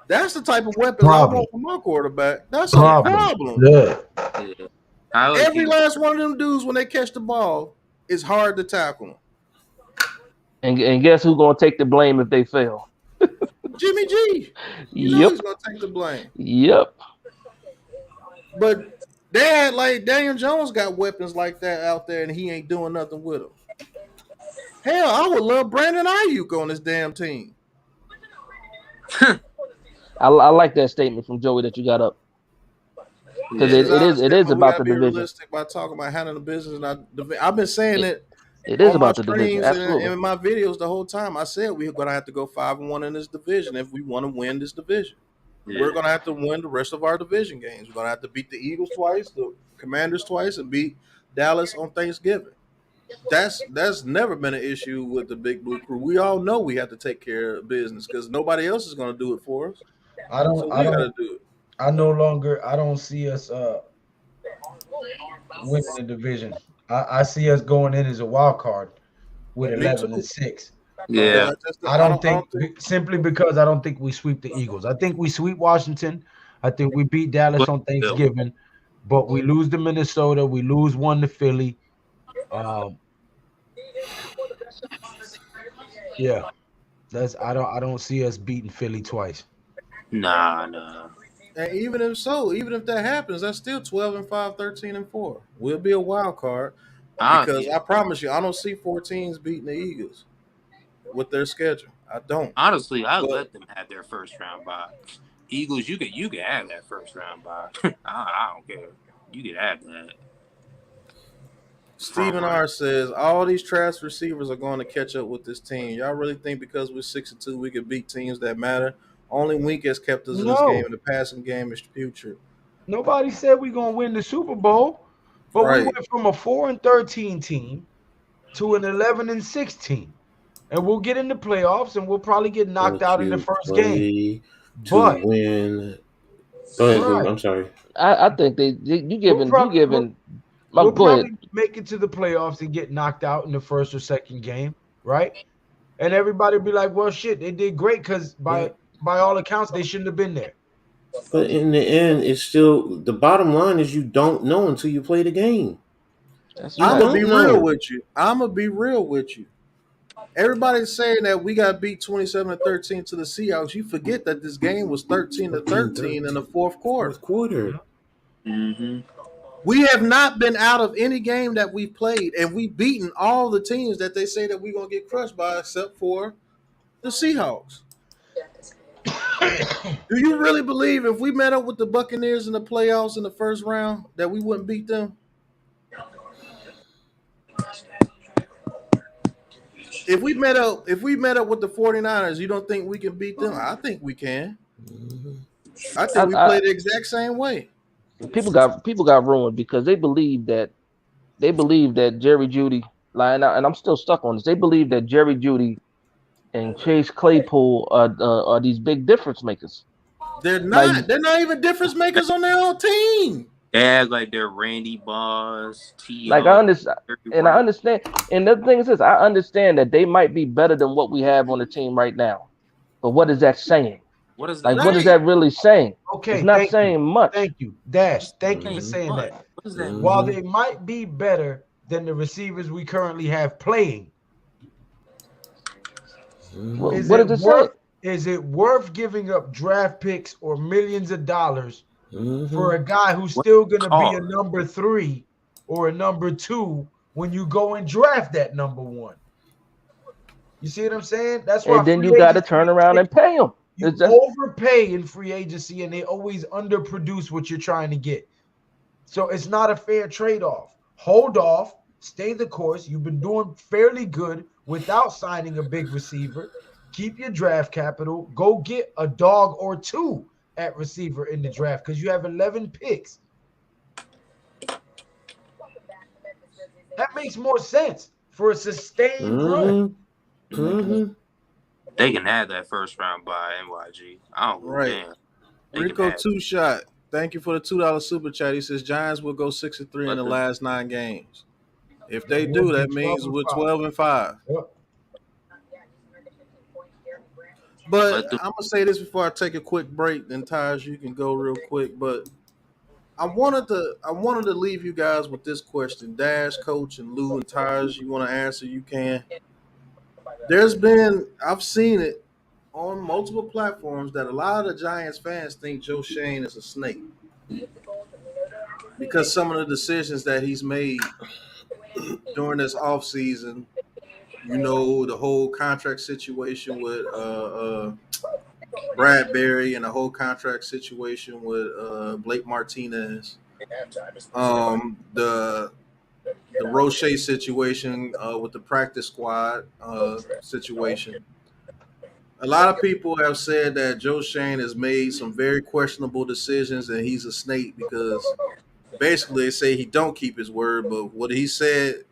[SPEAKER 1] That's the type of weapon I want from my quarterback. That's a problem.
[SPEAKER 4] Yeah.
[SPEAKER 1] Every last one of them dudes, when they catch the ball, it's hard to tackle them.
[SPEAKER 5] And guess who's going to take the blame if they fail?
[SPEAKER 1] Jimmy G. You know he's going to take the blame.
[SPEAKER 5] Yep.
[SPEAKER 1] But they had, like, Daniel Jones got weapons like that out there, and he ain't doing nothing with them. Hell, I would love Brandon Ayuk on this damn team.
[SPEAKER 5] I like that statement from Joey that you got up, because it is about the division.
[SPEAKER 1] Realistic by talking about handling the business, and I've been saying it.
[SPEAKER 5] It is about the division. Absolutely.
[SPEAKER 1] In my videos the whole time, I said we're going to have to go 5-1 in this division if we want to win this division. Yeah. We're going to have to win the rest of our division games. We're going to have to beat the Eagles twice, the Commanders twice, and beat Dallas on Thanksgiving. That's never been an issue with the Big Blue Crew. We all know we have to take care of business because nobody else is going to do it for us.
[SPEAKER 4] I don't see us winning the division. I see us going in as a wild card with 11-6.
[SPEAKER 7] Yeah,
[SPEAKER 4] I don't think simply because I don't think we sweep the Eagles. I think we sweep Washington. I think we beat Dallas on Thanksgiving, but we lose to Minnesota. We lose one to Philly. Yeah, I don't see us beating Philly twice.
[SPEAKER 7] Nah.
[SPEAKER 1] And even if that happens, that's still 12-5, 13-4. We'll be a wild card because I promise you, I don't see 4 teams beating the Eagles with their schedule. I don't.
[SPEAKER 7] Honestly, let them have their first round bye. Eagles, you can have that first round bye. I don't care. You can have that.
[SPEAKER 1] Stephen R says all these trash receivers are going to catch up with this team. Y'all really think because we're 6-2 we can beat teams that matter? Only Wink has kept us in this game. The passing game is future.
[SPEAKER 4] Nobody said we're going to win the Super Bowl, but we went from a 4-13 team to an 11-6 team. And we'll get in the playoffs, and we'll probably get knocked out in the first game.
[SPEAKER 3] But win. Go ahead, I'm sorry.
[SPEAKER 5] I think you giving.
[SPEAKER 4] We'll probably make it to the playoffs and get knocked out in the first or second game, right? And everybody will be like, "Well, shit, they did great because by all accounts they shouldn't have been there."
[SPEAKER 3] But in the end, it's still the bottom line is you don't know until you play the game.
[SPEAKER 1] I'm gonna be real with you. Everybody's saying that we got beat 27-13 to the Seahawks. You forget that this game was 13-13 in the fourth quarter.
[SPEAKER 3] Fourth quarter.
[SPEAKER 7] Mm-hmm.
[SPEAKER 1] We have not been out of any game that we played, and we've beaten all the teams that they say that we're going to get crushed by, except for the Seahawks. Do you really believe if we met up with the Buccaneers in the playoffs in the first round that we wouldn't beat them? If we met up with the 49ers, you don't think we can beat them? I think we can. I think we play the exact same way.
[SPEAKER 5] People got ruined because they believe that Jerry Jeudy lying out, and I'm still stuck on this. They believe that Jerry Jeudy and Chase Claypool are these big difference makers.
[SPEAKER 1] They're not. Like, they're not even difference makers on their own team.
[SPEAKER 7] They act like they're Randy Moss, T.O.
[SPEAKER 5] Like I understand, and I understand. And the thing is this: I understand that they might be better than what we have on the team right now. But what is that saying?
[SPEAKER 7] What is that?
[SPEAKER 5] Like, what is that really saying?
[SPEAKER 4] Okay,
[SPEAKER 5] it's not saying much.
[SPEAKER 4] Thank you, Dash. Thank you for saying that.
[SPEAKER 7] What is that?
[SPEAKER 4] While they might be better than the receivers we currently have playing,
[SPEAKER 5] what does it say?
[SPEAKER 4] Is it worth giving up draft picks or millions of dollars for a guy who's still going to be a number 3 or a number 2 when you go and draft that number 1? You see what I'm saying? That's why.
[SPEAKER 5] And then you got to turn around and pay him.
[SPEAKER 4] You overpay in free agency, and they always underproduce what you're trying to get. So it's not a fair trade-off. Hold off, stay the course. You've been doing fairly good without signing a big receiver. Keep your draft capital. Go get a dog or 2 at receiver in the draft because you have 11 picks. That makes more sense for a sustained run.
[SPEAKER 7] They can have that first round by NYG. I don't know.
[SPEAKER 1] Rico Two Shot. Thank you for the $2 super chat. He says Giants will go 6-3 in the last 9 games. If they do, that means we're 12-5. Yep. But I'm gonna say this before I take a quick break. Then Taj, you can go real quick. But I wanted to leave you guys with this question. Dash, Coach, and Lou and Taj, you want to answer? You can. I've seen it on multiple platforms that a lot of the Giants fans think Joe Schoen is a snake because some of the decisions that he's made during this offseason, you know, the whole contract situation with Bradbury and the whole contract situation with Blake Martinez, the Roche situation with the practice squad situation. A lot of people have said that Joe Schoen has made some very questionable decisions and he's a snake because basically they say he don't keep his word, but what he said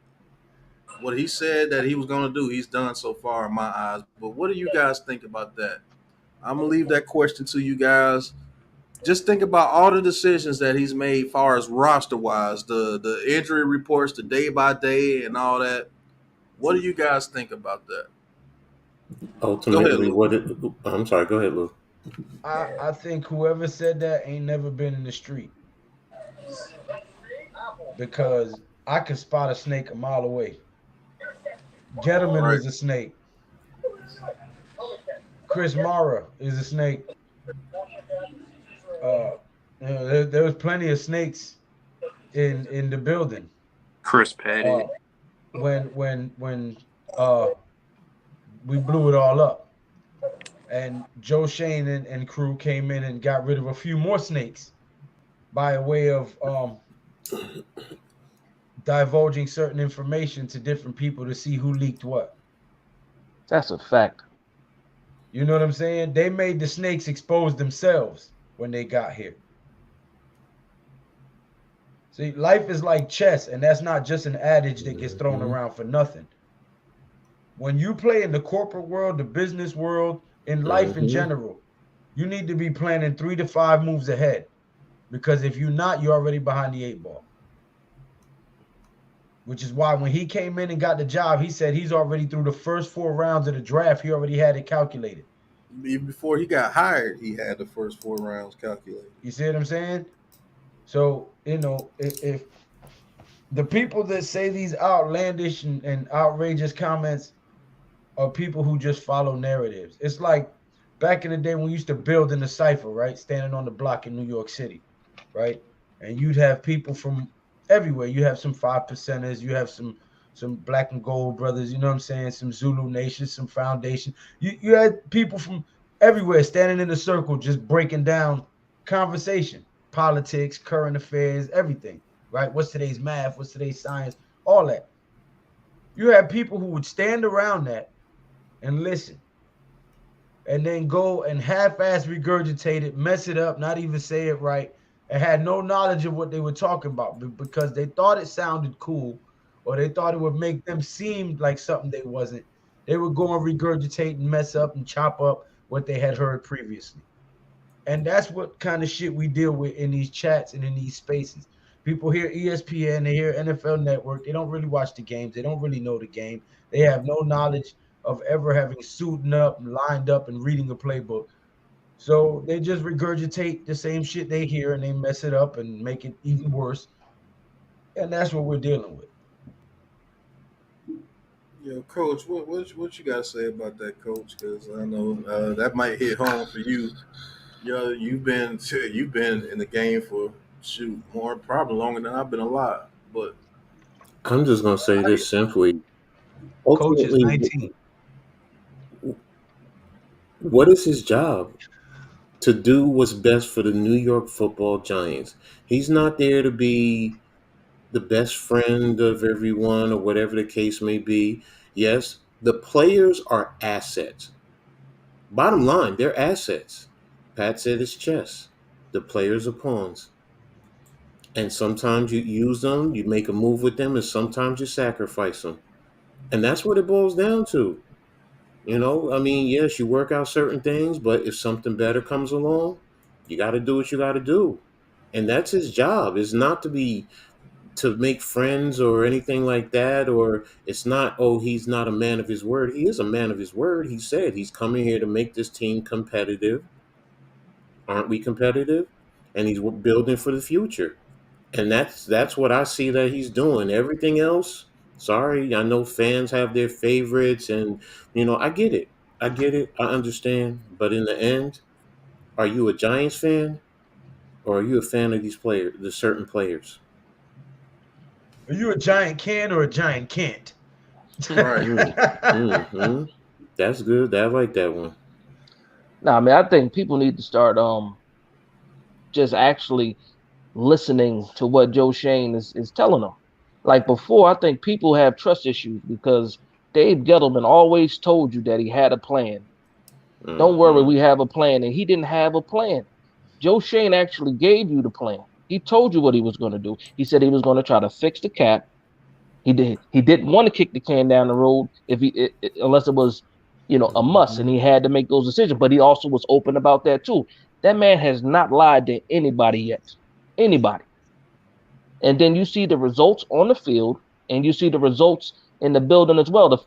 [SPEAKER 1] that he was going to do, he's done so far in my eyes. But what do you guys think about that? I'm going to leave that question to you guys. Just think about all the decisions that he's made as far as roster-wise, the injury reports, the day-by-day and all that. What do you guys think about that?
[SPEAKER 3] Ultimately, I'm sorry, go ahead, Lou.
[SPEAKER 4] I think whoever said that ain't never been in the street. Because I could spot a snake a mile away. Gettleman was a snake. Chris Mara is a snake. There was plenty of snakes in the building.
[SPEAKER 7] Chris Petty.
[SPEAKER 4] When we blew it all up, and Joe Schoen and crew came in and got rid of a few more snakes by way of divulging certain information to different people to see who leaked what.
[SPEAKER 5] That's a fact.
[SPEAKER 4] You know what I'm saying? They made the snakes expose themselves when they got here. See, life is like chess, and that's not just an adage that gets thrown around for nothing. When you play in the corporate world, the business world, in life in general, you need to be planning 3 to 5 moves ahead. Because if you're not, you're already behind the 8 ball. Which is why when he came in and got the job, he said he's already through the first 4 rounds of the draft. He already had it calculated.
[SPEAKER 1] Even before he got hired, he had the first 4 rounds calculated.
[SPEAKER 4] You see what I'm saying? So, you know, if the people that say these outlandish and outrageous comments are people who just follow narratives. It's like back in the day when we used to build in the cipher, right? Standing on the block in New York City, right? And you'd have people from everywhere. You have some 5%ers, you have some black and gold brothers, you know what I'm saying? Some Zulu Nation, some foundation. You had people from everywhere standing in a circle just breaking down conversation, politics, current affairs, everything, right? What's today's math? What's today's science? All that. You had people who would stand around that and listen and then go and half-ass regurgitate it, mess it up, not even say it right, and had no knowledge of what they were talking about because they thought it sounded cool or they thought it would make them seem like something they wasn't. They would go and regurgitate and mess up and chop up what they had heard previously. And that's what kind of shit we deal with in these chats and in these spaces. People hear ESPN, they hear NFL Network. They don't really watch the games. They don't really know the game. They have no knowledge of ever having suited up and lined up and reading a playbook. So they just regurgitate the same shit they hear and they mess it up and make it even worse. And that's what we're dealing with.
[SPEAKER 1] Yo, Coach, what you got to say about that, Coach? Because I know that might hit home for you. Yo, you've been in the game for more probably longer than I've been alive. But
[SPEAKER 3] I'm just gonna say this simply.
[SPEAKER 4] Coach is
[SPEAKER 3] Ultimately,
[SPEAKER 4] 19.
[SPEAKER 3] what is his job? To do what's best for the New York Football Giants. He's not there to be the best friend of everyone or whatever the case may be. Yes, the players are assets. Bottom line, they're assets. Pat said it's chess. The players are pawns. And sometimes you use them, you make a move with them, and sometimes you sacrifice them. And that's what it boils down to. You know, I mean, yes, you work out certain things, but if something better comes along, you got to do what you got to do. And that's his job. It's not to make friends or anything like that, or it's not, oh, he's not a man of his word. He is a man of his word. He said he's coming here to make this team competitive. Aren't we competitive? And he's building for the future. And that's what I see that he's doing. Everything else, sorry, I know fans have their favorites, and I get it. I understand. But in the end, are you a Giants fan, or are you a fan of these players, the certain players?
[SPEAKER 4] Are you a giant can or a giant can't?
[SPEAKER 1] right.
[SPEAKER 3] Mm-hmm. That's good. I like that one.
[SPEAKER 5] No, I mean, I think people need to start just actually listening to what Joe Schoen is telling them. Like before, I think people have trust issues because Dave Gettleman always told you that he had a plan.
[SPEAKER 3] Mm-hmm.
[SPEAKER 5] Don't worry, we have a plan. And he didn't have a plan. Joe Schoen actually gave you the plan. He told you what he was going to do. He said he was going to try to fix the cap. He didn't want to kick the can down the road unless it was, a must, and he had to make those decisions. But he also was open about that too. That man has not lied to anybody yet. Anybody. And then you see the results on the field, and you see the results in the building as well.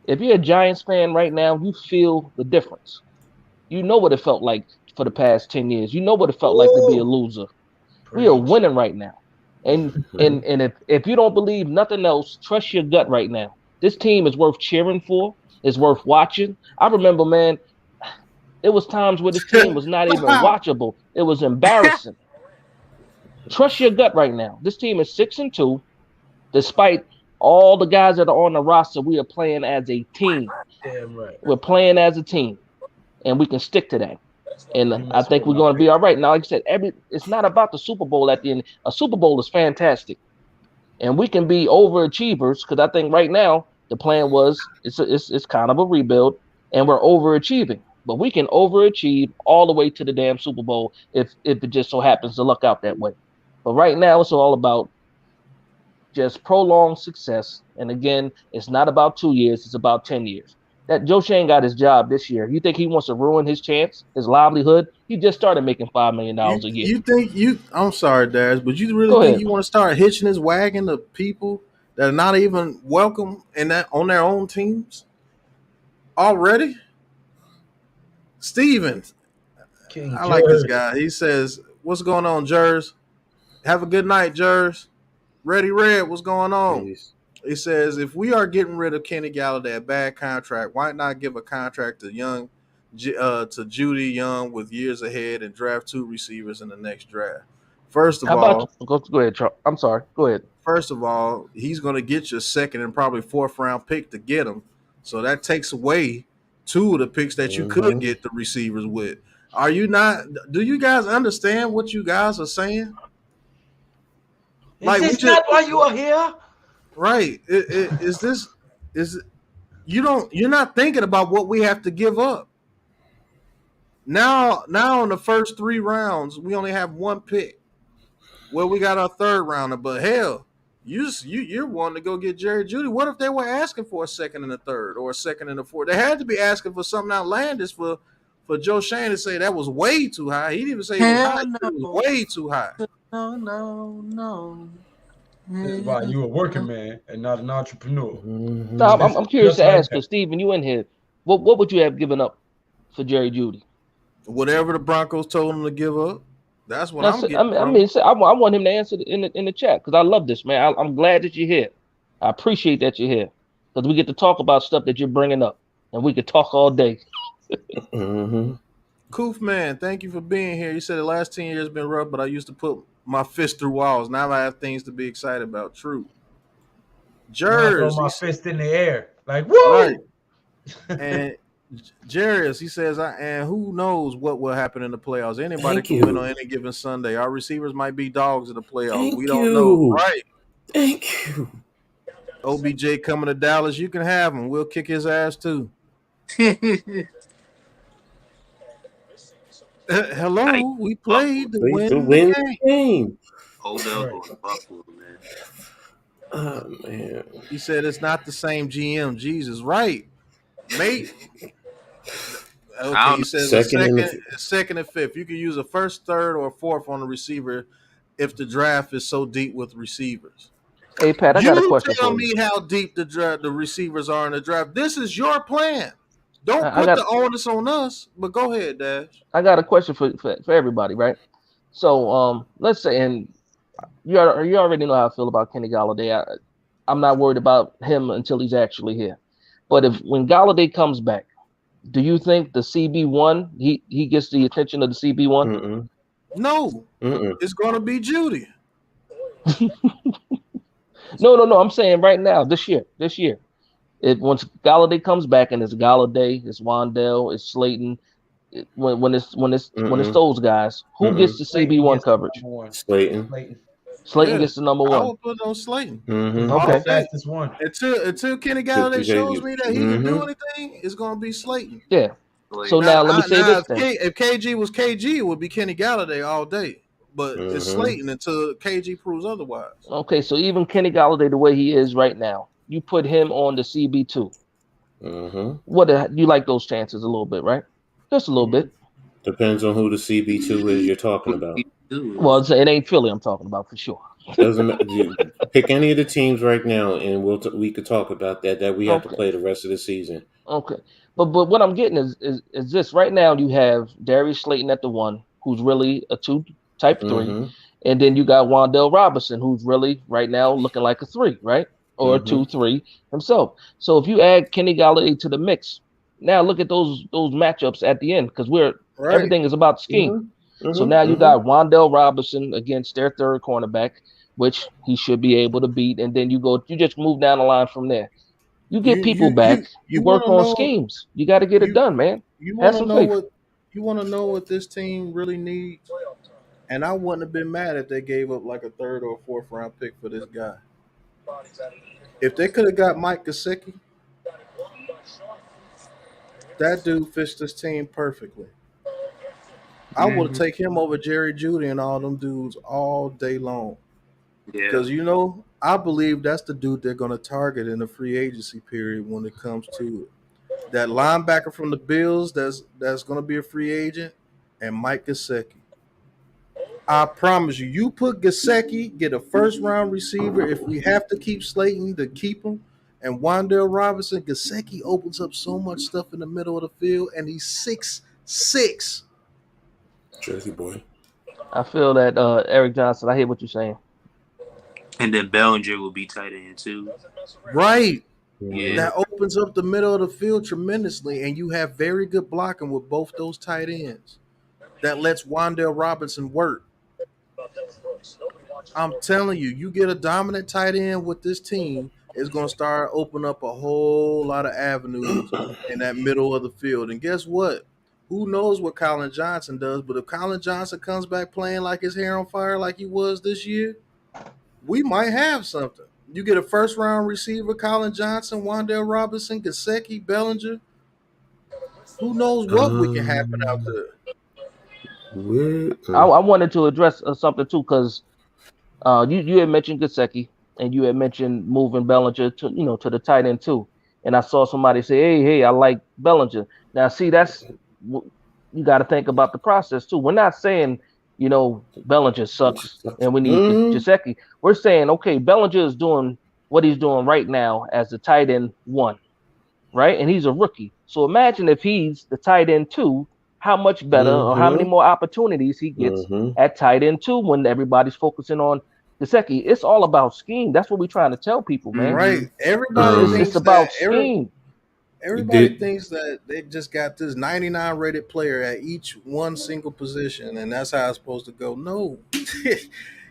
[SPEAKER 5] If you're a Giants fan right now, you feel the difference. You know what it felt like for the past 10 years. You know what it felt like to be a loser. We are winning right now. And if you don't believe nothing else, trust your gut right now. This team is worth cheering for. It's worth watching. I remember, man, there was times where this team was not even watchable. It was embarrassing. Trust your gut right now. This team is 6-2. Despite all the guys that are on the roster, we are playing as a team.
[SPEAKER 4] Damn right.
[SPEAKER 5] We're playing as a team, and we can stick to that. And I think we're going to be all right. Now, like I said, it's not about the Super Bowl at the end. A Super Bowl is fantastic, and we can be overachievers because I think right now the plan was it's kind of a rebuild, and we're overachieving. But we can overachieve all the way to the damn Super Bowl if it just so happens to luck out that way. But right now, it's all about just prolonged success. And again, it's not about 2 years; it's about 10 years. That Joe Schoen got his job this year. You think he wants to ruin his chance, his livelihood? He just started making $5 million a year.
[SPEAKER 1] You think I'm sorry, Darius, but you really think you want to start hitching his wagon to people that are not even welcome on their own teams already? Steven, I like this guy. He says, "What's going on, Jers? Have a good night, Jers. Ready Red, what's going on?" It says, if we are getting rid of Kenny Galladay, a bad contract, why not give a contract to to Judy Young with years ahead and draft 2 receivers in the next draft? First of
[SPEAKER 5] How about
[SPEAKER 1] all,
[SPEAKER 5] go ahead, Charles? I'm sorry. Go ahead.
[SPEAKER 1] he's going to get your second and probably 4th round pick to get him. So that takes away 2 of the picks that you could get the receivers with. Are you not? Do you guys understand what you guys are saying?
[SPEAKER 4] Is this not why you are here?
[SPEAKER 1] Right. You're not thinking about what we have to give up. Now in the first 3 rounds, we only have 1 pick. Well, we got our 3rd rounder, but hell, you're wanting to go get Jerry Jeudy. What if they were asking for a 2nd and a 3rd or a 2nd and a 4th? They had to be asking for something outlandish for Joe Schoen to say that was way too high. He didn't even say it was high. It was way too high.
[SPEAKER 7] No.
[SPEAKER 4] This is why you a working man and not an entrepreneur.
[SPEAKER 5] No, I'm curious to ask, because Steven, you in here. What would you have given up for Jerry Jeudy?
[SPEAKER 1] Whatever the Broncos told him to give up. That's what I'm getting.
[SPEAKER 5] I want him to answer in the chat, because I love this, man. I'm glad that you're here. I appreciate that you're here, because we get to talk about stuff that you're bringing up, and we could talk all day.
[SPEAKER 1] Koof man, thank you for being here. You said the last 10 years been rough, but I used to put my fist through walls. Now I have things to be excited about. True.
[SPEAKER 4] Throw my fist in the air, like woo.
[SPEAKER 1] Right. And Jarius, he says, and who knows what will happen in the playoffs? Anybody can win on any given Sunday. Our receivers might be dogs in the playoffs. We don't know. Right.
[SPEAKER 3] Thank you.
[SPEAKER 1] OBJ coming to Dallas. You can have him. We'll kick his ass too. Hello, we played to win the game.
[SPEAKER 7] Odell going to Buffalo, man.
[SPEAKER 3] Oh man.
[SPEAKER 1] He said it's not the same GM. Jesus, right, mate. Okay, he says second and 5th. You can use a 1st, 3rd, or 4th on the receiver if the draft is so deep with receivers.
[SPEAKER 5] Hey Pat, I got a question
[SPEAKER 1] for you. Tell
[SPEAKER 5] me
[SPEAKER 1] how deep the receivers are in the draft. This is your plan. Don't put the onus on us. But go ahead, Dash.
[SPEAKER 5] I got a question for everybody, right? So let's say, and you already know how I feel about Kenny Galladay. I'm not worried about him until he's actually here. But when Galladay comes back, do you think the CB1 he gets the attention of the CB1?
[SPEAKER 1] No, it's going to be Judy.
[SPEAKER 5] No. I'm saying right now, this year. Once Galladay comes back, and it's Galladay, it's Wandell, it's Slayton. When it's those guys, who gets the CB1 coverage? Slayton gets the number 1.
[SPEAKER 1] I will put on Slayton.
[SPEAKER 5] Okay,
[SPEAKER 4] fastest one.
[SPEAKER 1] Until Kenny Galladay shows me that he can do anything, it's going to be Slayton.
[SPEAKER 5] Yeah. So now let me say this thing.
[SPEAKER 1] If KG was KG, it would be Kenny Galladay all day. But it's Slayton until KG proves otherwise.
[SPEAKER 5] Okay, so even Kenny Galladay, the way he is right now, you put him on the CB2. What you like those chances a little bit, right? Just a little bit.
[SPEAKER 3] Depends on who the CB2 is you're talking about.
[SPEAKER 5] Well, it ain't Philly I'm talking about for sure.
[SPEAKER 3] Doesn't matter. Pick any of the teams right now, and we could talk about that we have to play the rest of the season.
[SPEAKER 5] Okay, but what I'm getting is this. Right now you have Darius Slayton at the 1, who's really a 2 type 3, and then you got Wandell Robinson, who's really right now looking like a 3, right? Or a 2-3 himself. So if you add Kenny Galladay to the mix, now look at those matchups at the end, because everything is about scheme. So now you got Wandell Robinson against their 3rd cornerback, which he should be able to beat, and then you just move down the line from there. You get people back. You work on schemes. You got to get it done, man.
[SPEAKER 1] You want to know what this team really needs? And I wouldn't have been mad if they gave up like a 3rd or 4th round pick for this guy. If they could have got Mike Gesicki, that dude fits this team perfectly. I would take him over Jerry Jeudy and all them dudes all day long. Because, I believe that's the dude they're going to target in the free agency period when it comes to it. That linebacker from the Bills that's going to be a free agent, and Mike Gesicki. I promise you put Gesicki, get a 1st-round receiver. If we have to keep Slayton, to keep him, and Wandell Robinson, Gesicki opens up so much stuff in the middle of the field, and he's 6'6".
[SPEAKER 3] Jersey boy.
[SPEAKER 5] I feel that Eric Johnson, I hear what you're saying.
[SPEAKER 7] And then Bellinger will be tight end too.
[SPEAKER 1] Right.
[SPEAKER 7] Yeah.
[SPEAKER 1] That opens up the middle of the field tremendously, and you have very good blocking with both those tight ends. That lets Wan'Dale Robinson work. I'm telling you, you get a dominant tight end with this team, it's going to start opening up a whole lot of avenues in that middle of the field. And guess what? Who knows what Colin Johnson does? But if Colin Johnson comes back playing like his hair on fire like he was this year, we might have something. You get a first-round receiver, Colin Johnson, Wan'Dale Robinson, Gesicki, Bellinger. Who knows what we can happen out there?
[SPEAKER 5] I wanted to address something too, because you had mentioned Gesicki and you had mentioned moving Bellinger to to the tight end too. And I saw somebody say, "Hey, I like Bellinger." Now, see, you got to think about the process too. We're not saying Bellinger sucks and we need Gesicki. We're saying, okay, Bellinger is doing what he's doing right now as the tight end 1, right? And he's a rookie. So imagine if he's the tight end 2, how much better or how many more opportunities he gets at tight end 2 when everybody's focusing on Gesicki. It's all about scheme. That's what we're trying to tell people, man.
[SPEAKER 1] Right. Everybody thinks
[SPEAKER 5] it's about scheme.
[SPEAKER 1] Everybody thinks that they just got this 99 rated player at each one single position, and that's how it's supposed to go. No.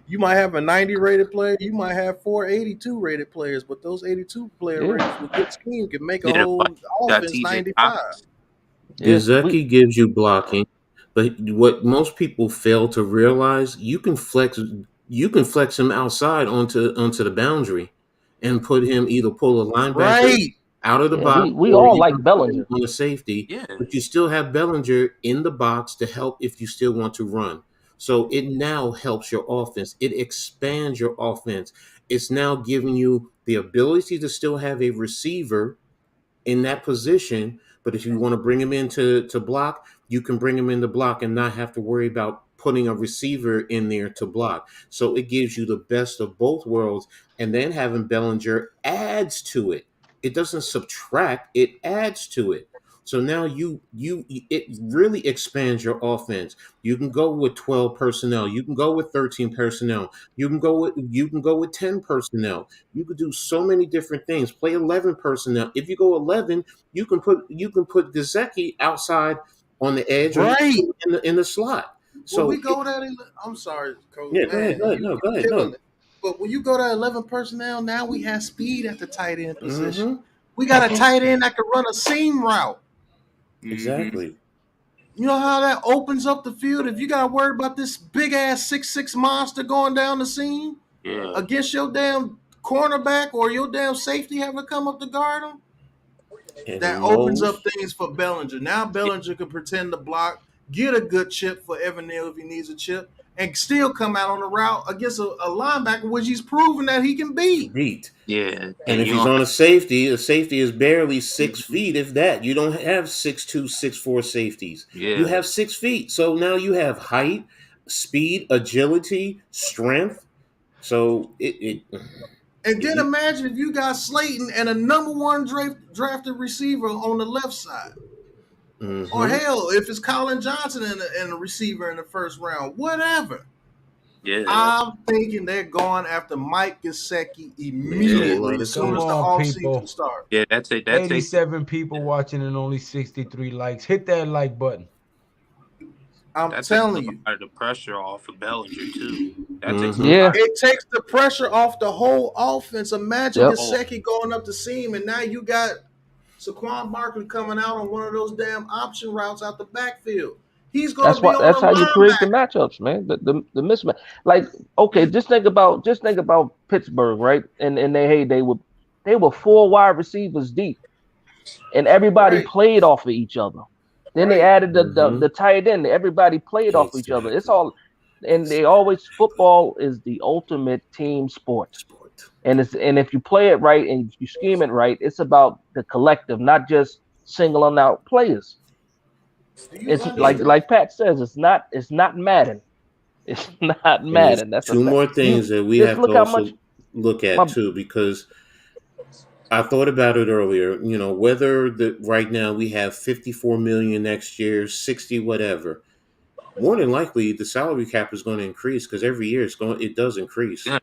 [SPEAKER 1] You might have a 90 rated player, you might have 4 82 rated players, but those 82 player rates with good scheme can make a whole offense 95.
[SPEAKER 3] Gesicki gives you blocking, but what most people fail to realize, you can flex him outside onto the boundary and put him, either pull a linebacker out of the box.
[SPEAKER 5] We all like Bellinger
[SPEAKER 3] on the safety, but you still have Bellinger in the box to help if you still want to run. So it now helps your offense. It expands your offense. It's now giving you the ability to still have a receiver in that position, but if you want to bring him in to block, you can bring him in to block and not have to worry about putting a receiver in there to block. So it gives you the best of both worlds, and then having Bellinger adds to it. It doesn't subtract, it adds to it. So now it really expands your offense. You can go with 12 personnel. You can go with 13 personnel. You can go with 10 personnel. You could do so many different things. Play 11 personnel. If you go 11, you can put Gesicki outside on the edge, or in the slot. So
[SPEAKER 1] when we go that, I'm sorry, Coach.
[SPEAKER 3] Yeah, go ahead. No, go ahead. No.
[SPEAKER 1] But when you go to 11 personnel, now we have speed at the tight end position. We got a tight end that can run a seam route.
[SPEAKER 3] Exactly.
[SPEAKER 1] You know how that opens up the field? If you got to worry about this big ass 6'6" monster going down the seam against your damn cornerback or your damn safety having to come up to guard him, that opens up things for Bellinger. Now Bellinger can pretend to block, get a good chip for Evan Neal if he needs a chip, and still come out on the route against a linebacker, which he's proven that he can beat.
[SPEAKER 7] Yeah.
[SPEAKER 3] And if he's on a safety is barely 6 feet, if that. You don't have 6'2", 6'4" safeties.
[SPEAKER 7] Yeah.
[SPEAKER 3] You have 6 feet. So now you have height, speed, agility, strength. So
[SPEAKER 1] And then imagine if you got Slayton and a number 1 drafted receiver on the left side. Or hell, if it's Colin Johnson and a receiver in the first round, whatever.
[SPEAKER 7] Yeah.
[SPEAKER 1] I'm thinking they're going after Mike Gesicki immediately as soon as the offseason starts.
[SPEAKER 7] Yeah, that's
[SPEAKER 4] 87 people watching and only 63 likes. Hit that like button.
[SPEAKER 1] I'm telling you.
[SPEAKER 7] The pressure off of Bellinger, too.
[SPEAKER 1] It takes the pressure off the whole offense. Imagine Gesicki going up the seam, and now you got Saquon Barkley coming out on one of those damn option routes out the backfield. He's going to be on
[SPEAKER 5] that's
[SPEAKER 1] the
[SPEAKER 5] how you create the
[SPEAKER 1] linebacker.
[SPEAKER 5] matchups, man. The mismatch. Like, okay, just think about Pittsburgh, right? And they were 4 wide receivers deep, and everybody played off of each other. Then they added the tight end. Everybody played off each other. It's all, and they always, football is the ultimate team sport. And if you play it right and you scheme it right, it's about the collective, not just singling out players. It's like Pat says, it's not Madden. It's not Madden. That's
[SPEAKER 3] two more things that we have to also look at too, because I thought about it earlier. You know, whether right now we have 54 million next year, 60, whatever. More than likely, the salary cap is going to increase because every year it does increase.
[SPEAKER 7] Yeah.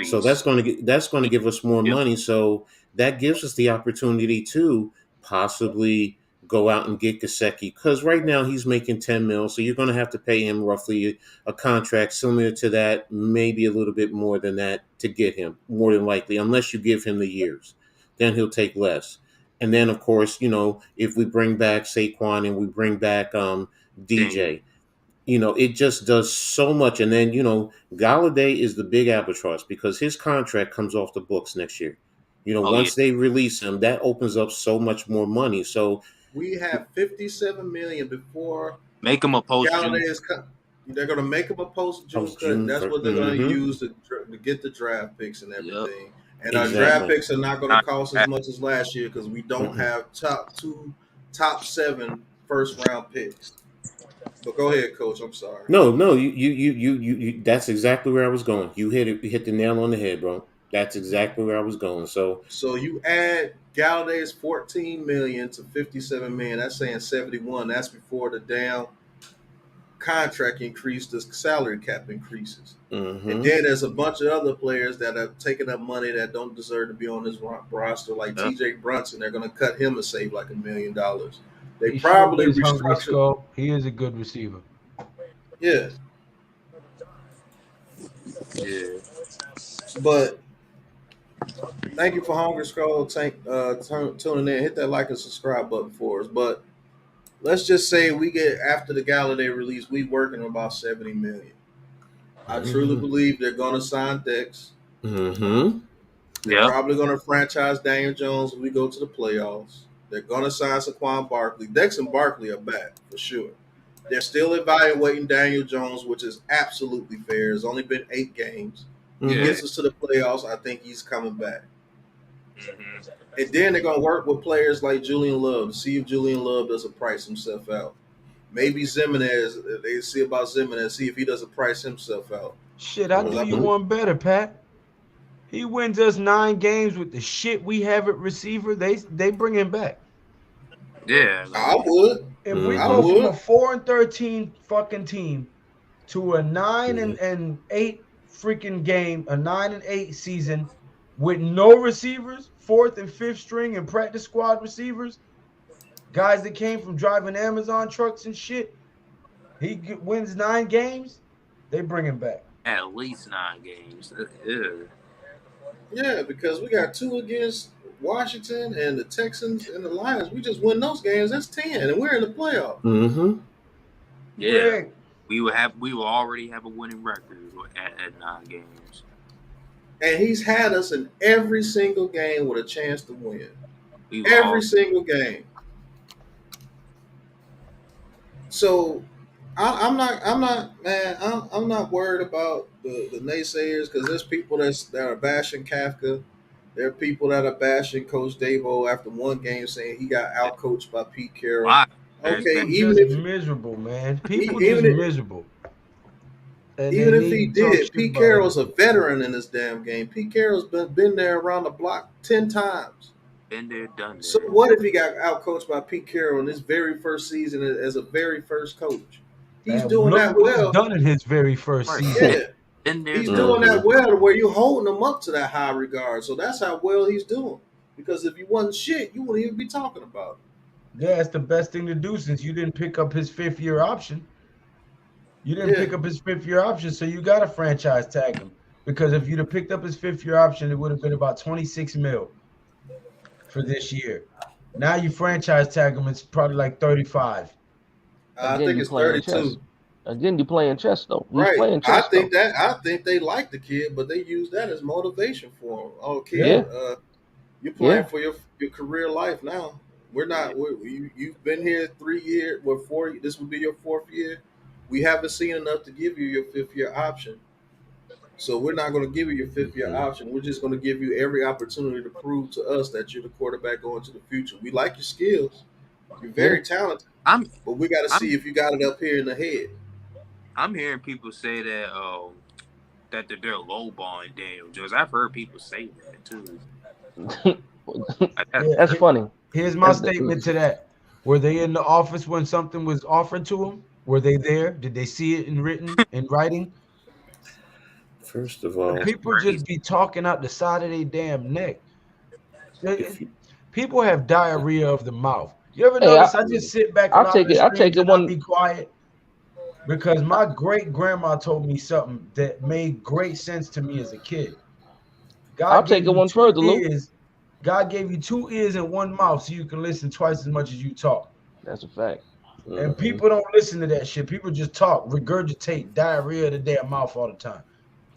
[SPEAKER 3] So that's going to give us more money. So that gives us the opportunity to possibly go out and get Gesicki, because right now he's making 10 mil. So you're going to have to pay him roughly a contract similar to that, maybe a little bit more than that to get him, more than likely, unless you give him the years. Then he'll take less. And then, of course, if we bring back Saquon and we bring back DJ, it just does so much. And then, Galladay is the big albatross because his contract comes off the books next year. Once they release him, that opens up so much more money. So
[SPEAKER 1] we have $57 million before
[SPEAKER 7] make him a post.
[SPEAKER 1] Galladay is cut. They're going to make him a post-June cut. And that's what they're going to use to get the draft picks and everything. And our draft picks are not going to cost as much as last year because we don't have top 7 first-round picks. But go ahead, Coach. I'm sorry.
[SPEAKER 3] No, you that's exactly where I was going. You hit the nail on the head, bro. That's exactly where I was going. So
[SPEAKER 1] you add Galladay's $14 million to $57 million. That's saying 71. That's before the damn contract increase, the salary cap increases. And then there's a bunch of other players that have taken up money that don't deserve to be on this roster, like T.J. Brunson. They're going to cut him and save like $1 million. They probably restructured.
[SPEAKER 4] He is a good receiver.
[SPEAKER 1] Yeah. But thank you for Hungry Skull tuning in. Hit that like and subscribe button for us. But let's just say we get, after the Galladay release, we working on about $70 million. I truly believe they're going to sign Dex. They're probably going to franchise Daniel Jones when we go to the playoffs. They're going to sign Saquon Barkley. Dex and Barkley are back for sure. They're still evaluating Daniel Jones, which is absolutely fair. It's only been 8 games. He gets us to the playoffs. I think he's coming back. And then they're going to work with players like Julian Love to see if Julian Love doesn't price himself out. Maybe Zimenez, they see about Zimenez, see if he doesn't price himself out.
[SPEAKER 4] Shit, I'll do you one better, Pat. He wins us 9 games with the shit we have at receiver. They bring him back.
[SPEAKER 7] Yeah,
[SPEAKER 1] I would.
[SPEAKER 4] If we go from a 4-13 fucking team to a 9-8 freaking game, a 9-8 season with no receivers, 4th and 5th string and practice squad receivers, guys that came from driving Amazon trucks and shit, he wins 9 games, they bring him back.
[SPEAKER 7] At least 9 games.
[SPEAKER 1] Yeah, because we got 2 against Washington and the Texans and the Lions. We just win those games. That's 10, and we're in the playoff.
[SPEAKER 7] Yeah, we will already have a winning record at 9 games.
[SPEAKER 1] And he's had us in every single game with a chance to win. Every single game. So I'm not worried about the naysayers, because there's people that are bashing Kafka. There are people that are bashing Coach Dabo after one game, saying he got outcoached by Pete Carroll.
[SPEAKER 7] Wow.
[SPEAKER 1] Okay,
[SPEAKER 4] even if miserable, man. People just miserable. And
[SPEAKER 1] even if he did, Pete Carroll's a veteran in this damn game. Pete Carroll's been there around the block 10 times.
[SPEAKER 7] Been there, done there.
[SPEAKER 1] So what if he got outcoached by Pete Carroll in his very first season as a very first coach? He's doing that well.
[SPEAKER 4] He's done in his very first season.
[SPEAKER 1] Yeah. He's doing that well to where you're holding him up to that high regard. So that's how well he's doing. Because if he wasn't shit, you wouldn't even be talking about it.
[SPEAKER 4] Yeah, it's the best thing to do since you didn't pick up his 5th-year option. You didn't pick up his 5th-year option, so you got to franchise tag him. Because if you'd have picked up his 5th-year option, it would have been about $26 million for this year. Now you franchise tag him, it's probably like 35.
[SPEAKER 1] I think it's 32.
[SPEAKER 5] Again, you playing chess though.
[SPEAKER 1] Right.
[SPEAKER 5] Playing chess,
[SPEAKER 1] I think they like the kid, but they use that as motivation for him. Oh, kid, you're playing for your career life now. We're not. You've been here 3 years. 4. This will be your 4th year. We haven't seen enough to give you your 5th-year option. So we're not going to give you your 5th-year option. We're just going to give you every opportunity to prove to us that you're the quarterback going to the future. We like your skills. You're very talented. But we got to see if you got it up here in the head.
[SPEAKER 7] I'm hearing people say that that they're lowballing Daniel Jones. I've heard people say that too.
[SPEAKER 5] That's funny.
[SPEAKER 4] Here's my statement to that. Were they in the office when something was offered to them? Were they there? Did they see it in writing?
[SPEAKER 3] First of all,
[SPEAKER 4] People just be talking out the side of their damn neck.
[SPEAKER 3] if you,
[SPEAKER 4] People have diarrhea of the mouth. You ever
[SPEAKER 5] Hey,
[SPEAKER 4] notice I just sit back a
[SPEAKER 5] I'll
[SPEAKER 4] lot
[SPEAKER 5] take
[SPEAKER 4] of the
[SPEAKER 5] it. I'll take
[SPEAKER 4] streams
[SPEAKER 5] it
[SPEAKER 4] and I
[SPEAKER 5] one.
[SPEAKER 4] be quiet? Because my great grandma told me something that made great sense to me as a kid.
[SPEAKER 5] I'll
[SPEAKER 4] God
[SPEAKER 5] take
[SPEAKER 4] gave
[SPEAKER 5] it
[SPEAKER 4] you
[SPEAKER 5] one
[SPEAKER 4] 2
[SPEAKER 5] further, Lou.
[SPEAKER 4] ears. God gave you 2 ears and 1 mouth so you can listen twice as much as you talk.
[SPEAKER 5] That's a fact.
[SPEAKER 4] And people don't listen to that shit. People just talk, regurgitate diarrhea to their mouth all the time.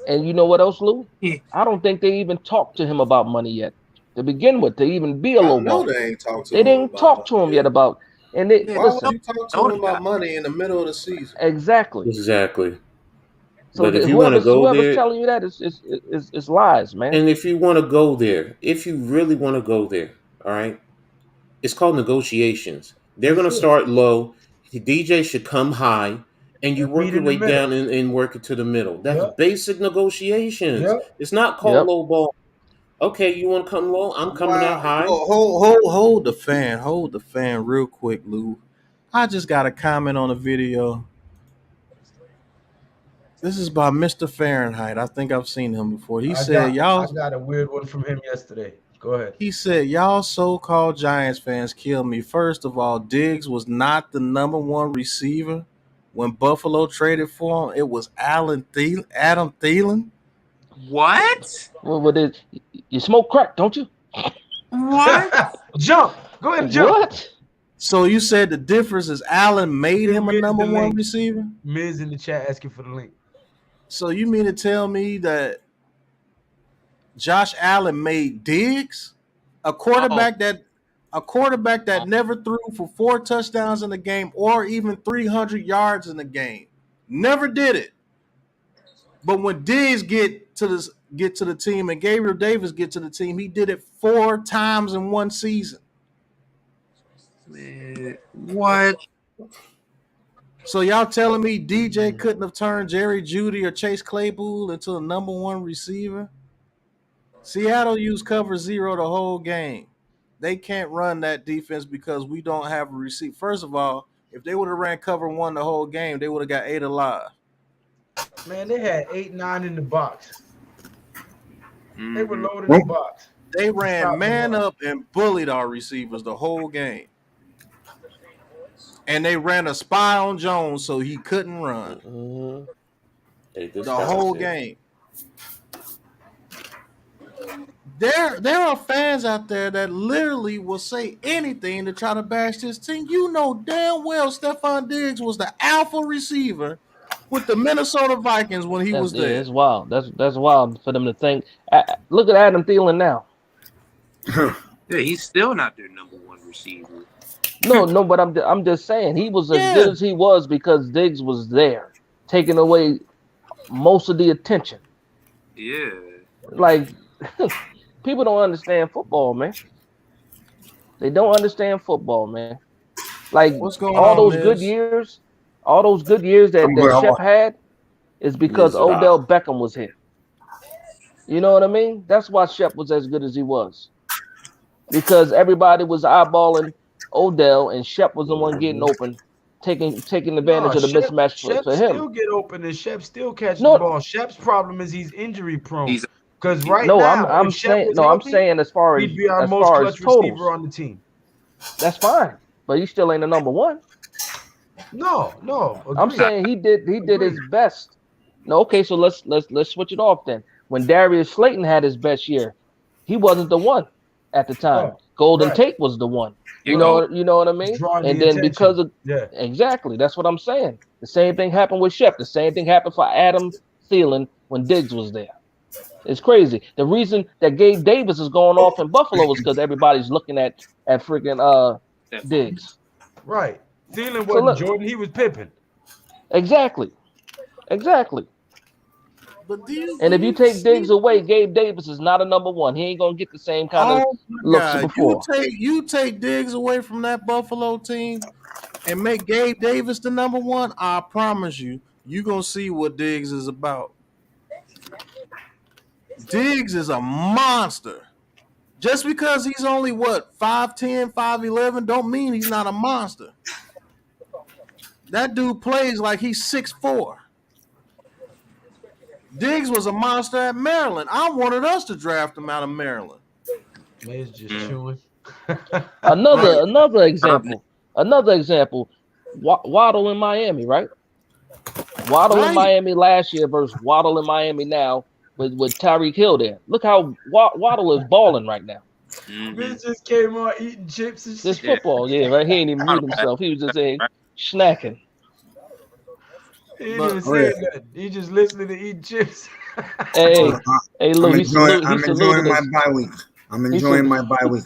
[SPEAKER 5] And you know what else, Lou?
[SPEAKER 7] Yeah.
[SPEAKER 5] I don't think they even talked to him about money yet. To begin with, to even be a
[SPEAKER 1] I
[SPEAKER 5] low
[SPEAKER 1] know
[SPEAKER 5] ball.
[SPEAKER 1] they ain't talked to
[SPEAKER 5] They
[SPEAKER 1] him
[SPEAKER 5] didn't
[SPEAKER 1] about
[SPEAKER 5] talk to
[SPEAKER 1] money
[SPEAKER 5] him
[SPEAKER 1] yet.
[SPEAKER 5] yet about. And they
[SPEAKER 7] Yeah,
[SPEAKER 1] Why would
[SPEAKER 5] listen
[SPEAKER 1] you talk to
[SPEAKER 7] told
[SPEAKER 1] him
[SPEAKER 7] him
[SPEAKER 1] about
[SPEAKER 7] that.
[SPEAKER 1] money in the middle of the season?
[SPEAKER 5] exactly.
[SPEAKER 3] exactly.
[SPEAKER 5] So
[SPEAKER 3] But if you want to go
[SPEAKER 5] whoever's
[SPEAKER 3] there,
[SPEAKER 5] telling you that is lies, man.
[SPEAKER 3] and if you want to go there, if you really want to go there, all right, it's called negotiations. They're going to
[SPEAKER 4] That's it.
[SPEAKER 3] start low. DJ should come high, and you
[SPEAKER 4] And
[SPEAKER 3] work
[SPEAKER 4] meet
[SPEAKER 3] your
[SPEAKER 4] in the
[SPEAKER 3] way
[SPEAKER 4] middle.
[SPEAKER 3] down and work it to the middle. That's
[SPEAKER 4] Yep.
[SPEAKER 3] basic negotiations.
[SPEAKER 4] Yep.
[SPEAKER 3] It's not called
[SPEAKER 5] Yep.
[SPEAKER 3] low ball. Okay, you want to come low? I'm coming out
[SPEAKER 1] Wow.
[SPEAKER 3] high.
[SPEAKER 1] Hold the fan real quick, Lou. I just got a comment on a video. This is by Mr. Fahrenheit. I think I've seen him before.
[SPEAKER 4] I got a weird one from him yesterday. Go ahead.
[SPEAKER 1] He said, y'all so-called Giants fans kill me. First of all, Diggs was not the number 1 receiver when Buffalo traded for him. It was Adam Thielen.
[SPEAKER 7] What?
[SPEAKER 5] What is you smoke crack, don't you?
[SPEAKER 7] What?
[SPEAKER 4] Jump. Go ahead and jump.
[SPEAKER 5] What?
[SPEAKER 1] So you said the difference is Allen made
[SPEAKER 4] Still
[SPEAKER 1] him a
[SPEAKER 4] getting
[SPEAKER 1] number
[SPEAKER 4] the
[SPEAKER 1] 1
[SPEAKER 4] link.
[SPEAKER 1] receiver?
[SPEAKER 4] Miz in the chat asking for the link.
[SPEAKER 1] So you mean to tell me that Josh Allen made Diggs a quarterback that never threw for 4 touchdowns in the game or even 300 yards in the game? Never did it. But when Diggs get to the team and Gabriel Davis get to the team, he did it 4 times in one season.
[SPEAKER 7] Man, what?
[SPEAKER 1] So y'all telling me DJ couldn't have turned Jerry Jeudy or Chase Claypool into the number 1 receiver? Seattle used cover 0 the whole game. They can't run that defense because we don't have a receiver. First of all, if they would have ran cover 1 the whole game, they would have got 8 alive.
[SPEAKER 4] Man, they had 8, 9 in the box. They were
[SPEAKER 7] Mhm.
[SPEAKER 4] loaded in the box.
[SPEAKER 1] They
[SPEAKER 4] Stop
[SPEAKER 1] ran
[SPEAKER 4] the
[SPEAKER 1] man
[SPEAKER 4] run.
[SPEAKER 1] up and bullied our receivers the whole game. And they ran a spy on Jones so he couldn't run
[SPEAKER 3] They
[SPEAKER 1] the whole
[SPEAKER 3] disguised it.
[SPEAKER 1] game. There are fans out there that literally will say anything to try to bash this team. You know damn well Stephon Diggs was the alpha receiver with the Minnesota Vikings when he was there.
[SPEAKER 5] It's wild. That's wild for them to think. Look at Adam Thielen now.
[SPEAKER 7] Yeah, he's still not their number 1 receiver.
[SPEAKER 5] No, but I'm just saying he was as
[SPEAKER 1] Yeah.
[SPEAKER 5] good as he was because Diggs was there, taking away most of the attention.
[SPEAKER 7] Yeah.
[SPEAKER 5] Like people don't understand football, man. They don't understand football, man. Like
[SPEAKER 1] What's going
[SPEAKER 5] all
[SPEAKER 1] on,
[SPEAKER 5] those
[SPEAKER 1] Miz?
[SPEAKER 5] good years, that Shep had is because
[SPEAKER 3] Miserable.
[SPEAKER 5] Odell Beckham was here. You know what I mean? That's why Shep was as good as he was. Because everybody was eyeballing Odell and Shep was the one getting open, taking advantage of the mismatch
[SPEAKER 4] Shep
[SPEAKER 5] for him.
[SPEAKER 4] still get open and Shep still catches
[SPEAKER 5] No.
[SPEAKER 4] the ball. Shep's problem is he's injury prone.
[SPEAKER 7] He's
[SPEAKER 4] Because right
[SPEAKER 5] No,
[SPEAKER 4] now,
[SPEAKER 5] I'm
[SPEAKER 4] if Shep
[SPEAKER 5] saying
[SPEAKER 4] was
[SPEAKER 5] no, I'm
[SPEAKER 4] healthy,
[SPEAKER 5] saying as far
[SPEAKER 4] he'd be our most
[SPEAKER 5] as
[SPEAKER 4] clutch
[SPEAKER 5] totals,
[SPEAKER 4] receiver on the team.
[SPEAKER 5] that's fine. But he still ain't the number 1.
[SPEAKER 4] No.
[SPEAKER 5] I'm
[SPEAKER 4] Agreed.
[SPEAKER 5] saying he did
[SPEAKER 4] Agreed.
[SPEAKER 5] his best. No, okay, so let's switch it off then. When Darius Slayton had his best year, he wasn't the one at the time.
[SPEAKER 4] Oh,
[SPEAKER 5] Golden
[SPEAKER 4] right.
[SPEAKER 5] Tate was the one.
[SPEAKER 7] You
[SPEAKER 5] You
[SPEAKER 7] know,
[SPEAKER 5] know what I mean?
[SPEAKER 4] Drawing
[SPEAKER 5] And
[SPEAKER 4] the
[SPEAKER 5] then
[SPEAKER 4] attention.
[SPEAKER 5] because of
[SPEAKER 4] Yeah.
[SPEAKER 5] exactly, that's what I'm saying. The same thing happened with Shep. The same thing happened for Adam Thielen when Diggs was there. It's crazy. The reason that Gabe Davis is going off in Buffalo is because everybody's looking at freaking Diggs.
[SPEAKER 4] Right. Thielen
[SPEAKER 5] So
[SPEAKER 4] wasn't
[SPEAKER 5] look,
[SPEAKER 4] Jordan, he was Pippen.
[SPEAKER 5] exactly.
[SPEAKER 1] But
[SPEAKER 5] And if you take Diggs away, Gabe Davis is not a number 1. He ain't gonna get the same kind of looks
[SPEAKER 1] God,
[SPEAKER 5] before.
[SPEAKER 1] you take Diggs away from that Buffalo team and make Gabe Davis the number 1, I promise you're gonna see what Diggs is about. Diggs is a monster. Just because he's only 5'10", 5'11", don't mean he's not a monster. That dude plays like he's 6'4". Diggs was a monster at Maryland. I wanted us to draft him out of Maryland.
[SPEAKER 4] Man's just chewing.
[SPEAKER 5] Another example. Waddle in Miami, right? Waddle in Miami last year versus Waddle in Miami now with Tyreek Hill there. Look how Waddle is balling right now.
[SPEAKER 4] Bitch just came on eating chips and shit.
[SPEAKER 5] This football, yeah, right? He ain't even mute himself. He was just snacking.
[SPEAKER 4] He ain't even saying that. He just listening to eat chips.
[SPEAKER 5] Hey, look,
[SPEAKER 8] I'm enjoying my bye week. I'm enjoying my bye week.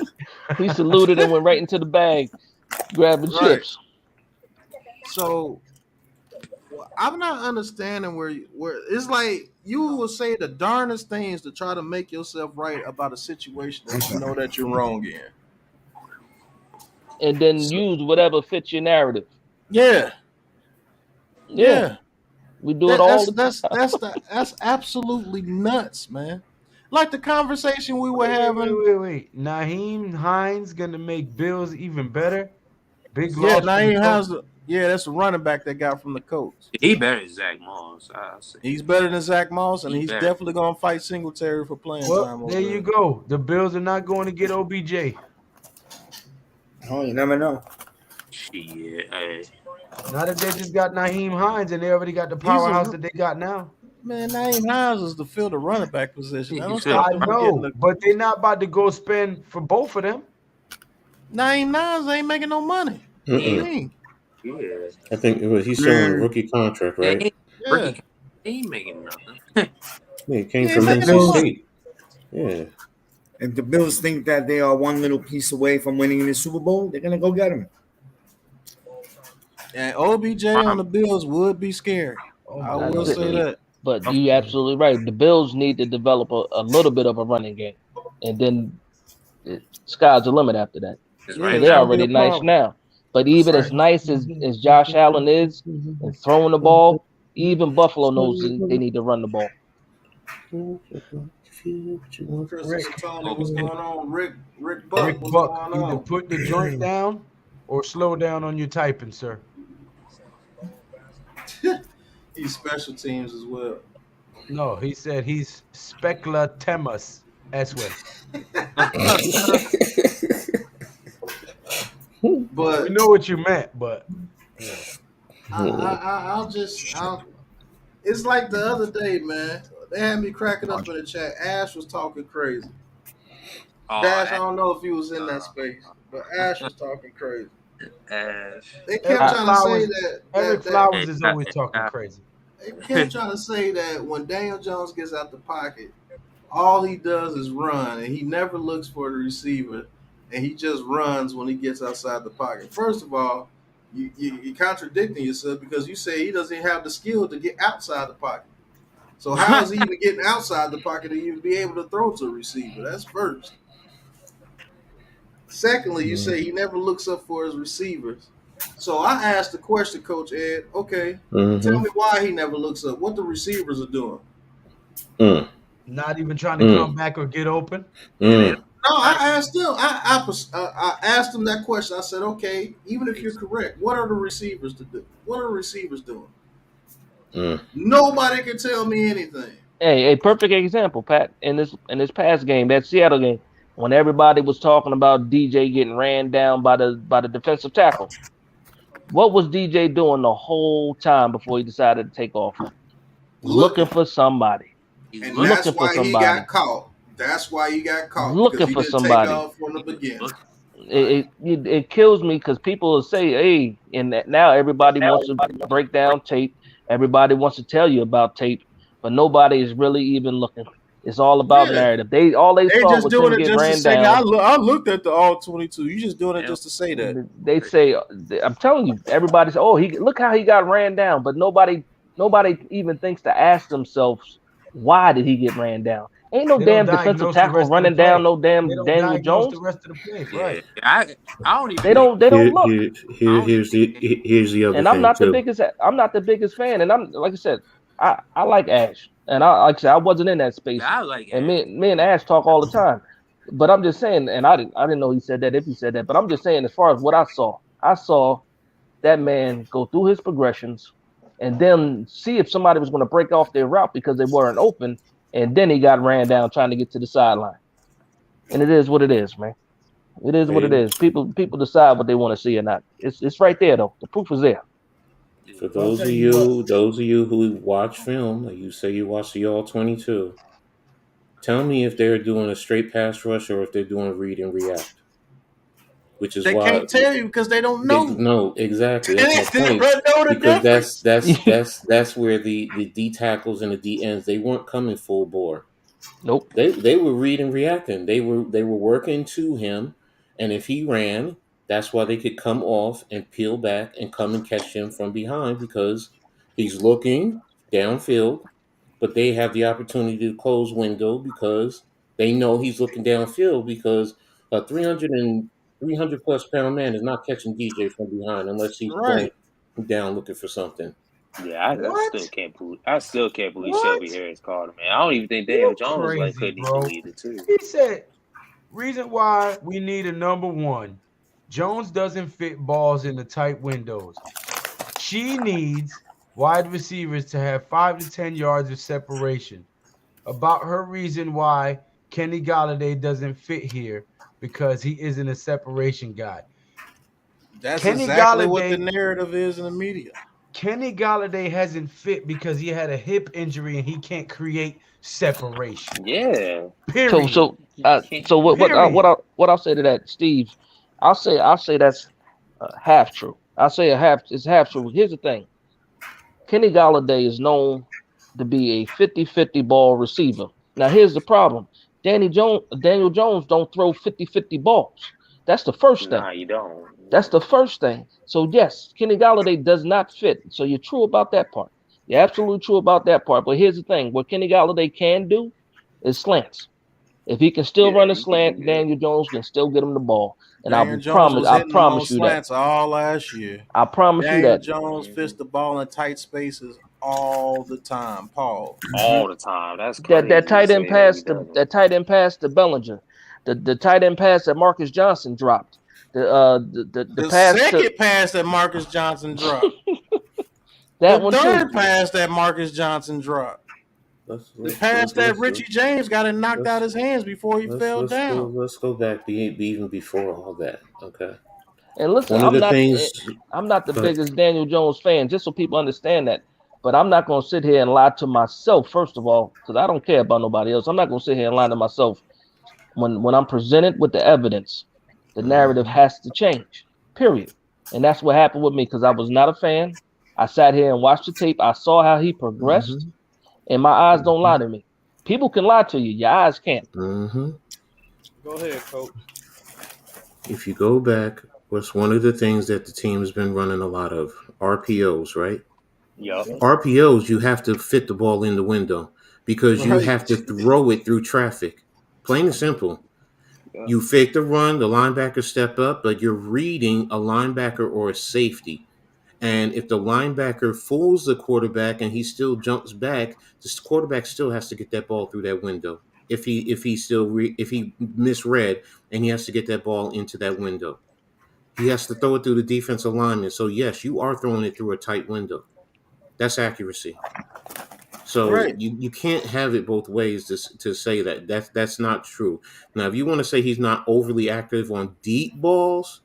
[SPEAKER 5] He saluted and went right into the bag, grabbing chips.
[SPEAKER 1] So I'm not understanding where it's like you will say the darnest things to try to make yourself right about a situation that you know that you're wrong in,
[SPEAKER 5] and then use whatever fits your narrative.
[SPEAKER 1] Yeah.
[SPEAKER 5] We do it all the
[SPEAKER 1] time. That's absolutely nuts, man. Like the conversation we were having.
[SPEAKER 4] Wait. Nyheim Hines gonna make Bills even better. Big
[SPEAKER 1] loss. Nyheim Hines. Yeah, that's the running back they got from the Colts.
[SPEAKER 7] He better than Zach Moss.
[SPEAKER 1] He's better than Zach Moss, and he's definitely gonna fight Singletary for playing time.
[SPEAKER 4] There you go. The Bills are not going to get OBJ.
[SPEAKER 8] Oh, you never know.
[SPEAKER 7] Shit.
[SPEAKER 4] Now that they just got Nyheim Hines and they already got the powerhouse that they got now.
[SPEAKER 1] Man, Nyheim Hines is to fill the running back position.
[SPEAKER 4] I know, but they're not about to go spend for both of them.
[SPEAKER 1] Nyheim Hines ain't making no money.
[SPEAKER 3] I think he's still on a rookie contract, right?
[SPEAKER 7] Yeah. He ain't making nothing.
[SPEAKER 3] He came from NC State. Yeah.
[SPEAKER 8] If the Bills think that they are one little piece away from winning the Super Bowl, they're gonna go get him.
[SPEAKER 1] And OBJ on the Bills would be scary. I will say that.
[SPEAKER 5] But you're absolutely right. The Bills need to develop a little bit of a running game, and then sky's the limit after that. They're already nice now. But even as nice as Josh Allen is and throwing the ball, even Buffalo knows they need to run the ball.
[SPEAKER 1] What's going on? Rick
[SPEAKER 4] Buck, either put the joint down or slow down on your typing, sir.
[SPEAKER 1] He's special teams as well.
[SPEAKER 4] No, he said he's Specula Temus Esway.
[SPEAKER 1] But
[SPEAKER 4] we know what you meant, but
[SPEAKER 1] it's like the other day, man. They had me cracking up in the chat. Ash was talking crazy. Dash, I don't know if he was in that space, but Ash was talking crazy. They kept trying to say that
[SPEAKER 4] Eric Flowers is always talking crazy.
[SPEAKER 1] They kept trying to say that when Daniel Jones gets out the pocket, all he does is run, and he never looks for the receiver, and he just runs when he gets outside the pocket. First of all, you're contradicting yourself because you say he doesn't have the skill to get outside the pocket. So how is he even getting outside the pocket to even be able to throw to a receiver? That's first. Secondly, you say he never looks up for his receivers. So I asked the question, Coach Ed, okay, tell me why he never looks up. What the receivers are doing.
[SPEAKER 4] Not even trying to come back or get open?
[SPEAKER 1] No, I asked him. I asked him that question. I said, okay, even if you're correct, what are the receivers to do? What are the receivers doing? Nobody can tell me anything.
[SPEAKER 5] Hey, a perfect example, Pat, in this past game, that Seattle game, when everybody was talking about DJ getting ran down by the defensive tackle. What was DJ doing the whole time before he decided to take off? Looking for somebody.
[SPEAKER 1] And that's why he got caught. That's why he got caught.
[SPEAKER 5] Looking for somebody.
[SPEAKER 1] Take off from the beginning.
[SPEAKER 5] It kills me because people will say, hey, and now everybody wants to break down tape. Everybody wants to tell you about tape, but nobody is really even looking. It's all about narrative. They saw was him get ran down.
[SPEAKER 1] I looked at the all 22. You just doing it just to say that.
[SPEAKER 5] They say, I'm telling you, everybody says, oh, look how he got ran down, but nobody even thinks to ask themselves, why did he get ran down? Ain't no damn defensive tackle running down no damn Daniel Jones.
[SPEAKER 4] The rest of the play, right?
[SPEAKER 7] I don't even.
[SPEAKER 5] They don't look.
[SPEAKER 3] Here's the other.
[SPEAKER 5] And I'm not the biggest fan. And I'm like I said, I like Ash, and like I said, I wasn't in that space.
[SPEAKER 7] I like Ash.
[SPEAKER 5] And me and Ash talk all the time. But I'm just saying, and I didn't know he said that if he said that. But I'm just saying, as far as what I saw that man go through his progressions and then see if somebody was going to break off their route because they weren't open, and then he got ran down trying to get to the sideline. And it is what it is, man. It is what it is. People decide what they want to see or not. It's right there though. The proof is there.
[SPEAKER 3] For those of you who watch film, like you say you watch the All 22, tell me if they're doing a straight pass rush or if they're doing read and react. Which is
[SPEAKER 1] they
[SPEAKER 3] why
[SPEAKER 1] can't tell you because they don't know.
[SPEAKER 3] No, exactly. That's my point. Because that's where the D tackles and the D ends, they weren't coming full bore.
[SPEAKER 5] Nope.
[SPEAKER 3] They were reading and reacting. They were working to him, and if he ran, that's why they could come off and peel back and come and catch him from behind because he's looking downfield, but they have the opportunity to close window because they know he's looking downfield because a 300 plus pound man is not catching DJ from behind unless he's going down looking for something.
[SPEAKER 2] Yeah, I still can't believe Shelby Harris called him, man. I don't even think Daniel Jones couldn't even believe it too.
[SPEAKER 4] He said, reason why we need a number one, Jones doesn't fit balls in the tight windows. She needs wide receivers to have 5 to 10 yards of separation. About her reason why Kenny Golladay doesn't fit here because he isn't a separation guy.
[SPEAKER 1] That's exactly what the narrative is in the media.
[SPEAKER 4] Kenny Golladay hasn't fit because he had a hip injury and he can't create separation.
[SPEAKER 2] Yeah.
[SPEAKER 4] Period.
[SPEAKER 5] So what I'll say to that, Steve, I'll say that's half true. I'll say it's half true. Here's the thing. Kenny Golladay is known to be a 50-50 ball receiver. Now here's the problem. Daniel Jones don't throw 50-50 balls. That's the first thing.
[SPEAKER 2] Nah, you don't.
[SPEAKER 5] That's the first thing. So yes, Kenny Golladay does not fit. So you're true about that part. You're absolutely true about that part. But here's the thing. What Kenny Golladay can do is slants. If he can still run a slant, Daniel Jones can still get him the ball. And I promise you that.
[SPEAKER 1] All last year.
[SPEAKER 5] I promise you that.
[SPEAKER 1] Daniel Jones fits the ball in tight spaces all the time. Paul.
[SPEAKER 2] All the time. That's crazy.
[SPEAKER 5] That tight end pass to Bellinger. The tight end pass that Marcus Johnson dropped. The
[SPEAKER 1] second pass that Marcus Johnson dropped. The third pass that Marcus Johnson dropped. The pass that Richie James got it knocked out his hands before he fell down.
[SPEAKER 3] Let's go back even before all that. Okay.
[SPEAKER 5] And listen, I'm not the biggest Daniel Jones fan, just so people understand that. But I'm not going to sit here and lie to myself, first of all, because I don't care about nobody else. I'm not going to sit here and lie to myself. When I'm presented with the evidence, the narrative has to change, period. And that's what happened with me because I was not a fan. I sat here and watched the tape. I saw how he progressed, and my eyes don't lie to me. People can lie to you. Your eyes can't.
[SPEAKER 1] Go ahead, Coach.
[SPEAKER 3] If you go back, what's one of the things that the team has been running a lot of? RPOs, right?
[SPEAKER 2] Yeah.
[SPEAKER 3] RPOs, you have to fit the ball in the window because you have to throw it through traffic. Plain and simple. Yeah. You fake the run, the linebacker step up, but you're reading a linebacker or a safety. And if the linebacker fools the quarterback and he still jumps back, the quarterback still has to get that ball through that window. If he misread and he has to get that ball into that window, he has to throw it through the defensive lineman. So yes, you are throwing it through a tight window. That's accuracy. So you can't have it both ways to say that. That's not true. Now, if you want to say he's not overly active on deep balls,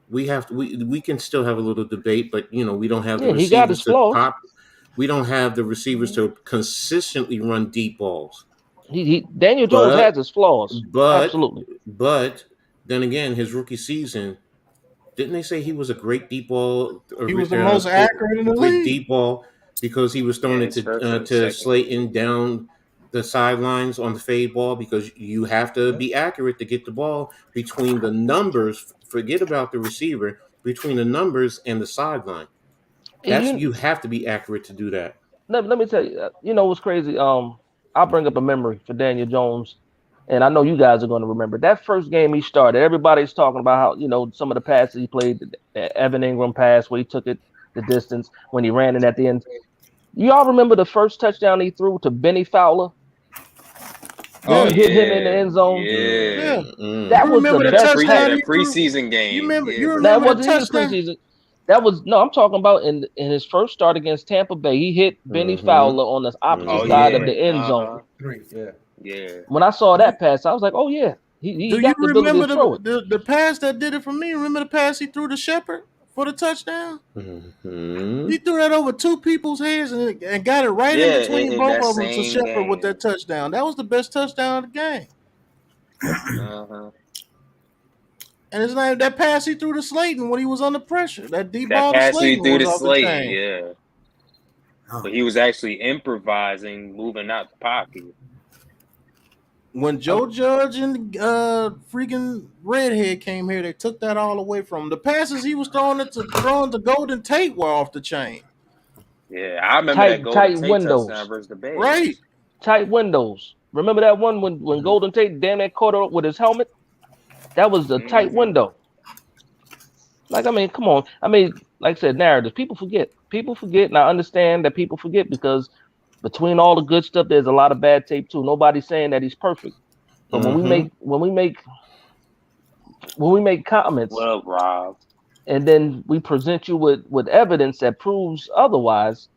[SPEAKER 3] we can still have a little debate, but we don't have the receivers to pop. We don't have the receivers to consistently run deep balls.
[SPEAKER 5] Daniel Jones has his flaws. Absolutely.
[SPEAKER 3] But then again, his rookie season, didn't they say he was a great deep ball?
[SPEAKER 1] He was the most accurate in the league.
[SPEAKER 3] Deep ball because he was throwing it to Slayton down the sidelines on the fade ball because you have to be accurate to get the ball between the numbers. Forget about the receiver, between the numbers and the sideline. You have to be accurate to do that.
[SPEAKER 5] Let me tell you, what's crazy? I'll bring up a memory for Daniel Jones, and I know you guys are going to remember. That first game he started, everybody's talking about how, some of the passes he played, the Evan Ingram pass where he took it the distance when he ran it at the end. Y'all remember the first touchdown he threw to Benny Fowler? Hit him in the end zone.
[SPEAKER 2] Yeah.
[SPEAKER 5] That was the best
[SPEAKER 2] preseason game.
[SPEAKER 1] You remember
[SPEAKER 5] that
[SPEAKER 1] the
[SPEAKER 5] wasn't even
[SPEAKER 1] touchdown?
[SPEAKER 5] preseason. That was no. I'm talking about in his first start against Tampa Bay. He hit Benny Fowler on the opposite
[SPEAKER 2] Oh
[SPEAKER 5] side of
[SPEAKER 2] yeah.
[SPEAKER 5] the end zone.
[SPEAKER 4] 3, yeah.
[SPEAKER 2] Yeah.
[SPEAKER 5] When I saw that pass, I was like, oh yeah, he
[SPEAKER 1] Do you
[SPEAKER 5] got the ability
[SPEAKER 1] remember
[SPEAKER 5] to throw it.
[SPEAKER 1] the pass that did it for me? Remember the pass he threw to Shepard for the touchdown? He threw that over 2 people's heads and got it right in
[SPEAKER 2] Yeah,
[SPEAKER 1] between
[SPEAKER 2] in
[SPEAKER 1] both
[SPEAKER 2] that
[SPEAKER 1] of them to
[SPEAKER 2] same
[SPEAKER 1] Shepard with
[SPEAKER 2] game.
[SPEAKER 1] that touchdown. That was the best touchdown of the game. And it's not that pass he threw to Slayton when he was under pressure. That deep
[SPEAKER 2] That
[SPEAKER 1] ball to
[SPEAKER 2] pass he
[SPEAKER 1] Slayton
[SPEAKER 2] threw
[SPEAKER 1] was
[SPEAKER 2] to
[SPEAKER 1] off the
[SPEAKER 2] Slayton,
[SPEAKER 1] chain.
[SPEAKER 2] yeah. But he was actually improvising, moving out the pocket.
[SPEAKER 1] When Joe Judge and freaking Redhead came here, they took that all away from him. The passes he was throwing to Golden Tate were off the chain.
[SPEAKER 2] Yeah, I remember that Golden Tate touchdown versus the Bears.
[SPEAKER 1] Right.
[SPEAKER 5] Tight windows. Remember that one when Golden Tate damn near caught it with his helmet? That was a tight window. Like, I mean, come on. I mean, like I said, narratives. People forget. People forget, and I understand that people forget because between all the good stuff, there's a lot of bad tape too. Nobody's saying that he's perfect. But when we make comments,
[SPEAKER 2] What up, Rob?
[SPEAKER 5] and then we present you with evidence that proves otherwise,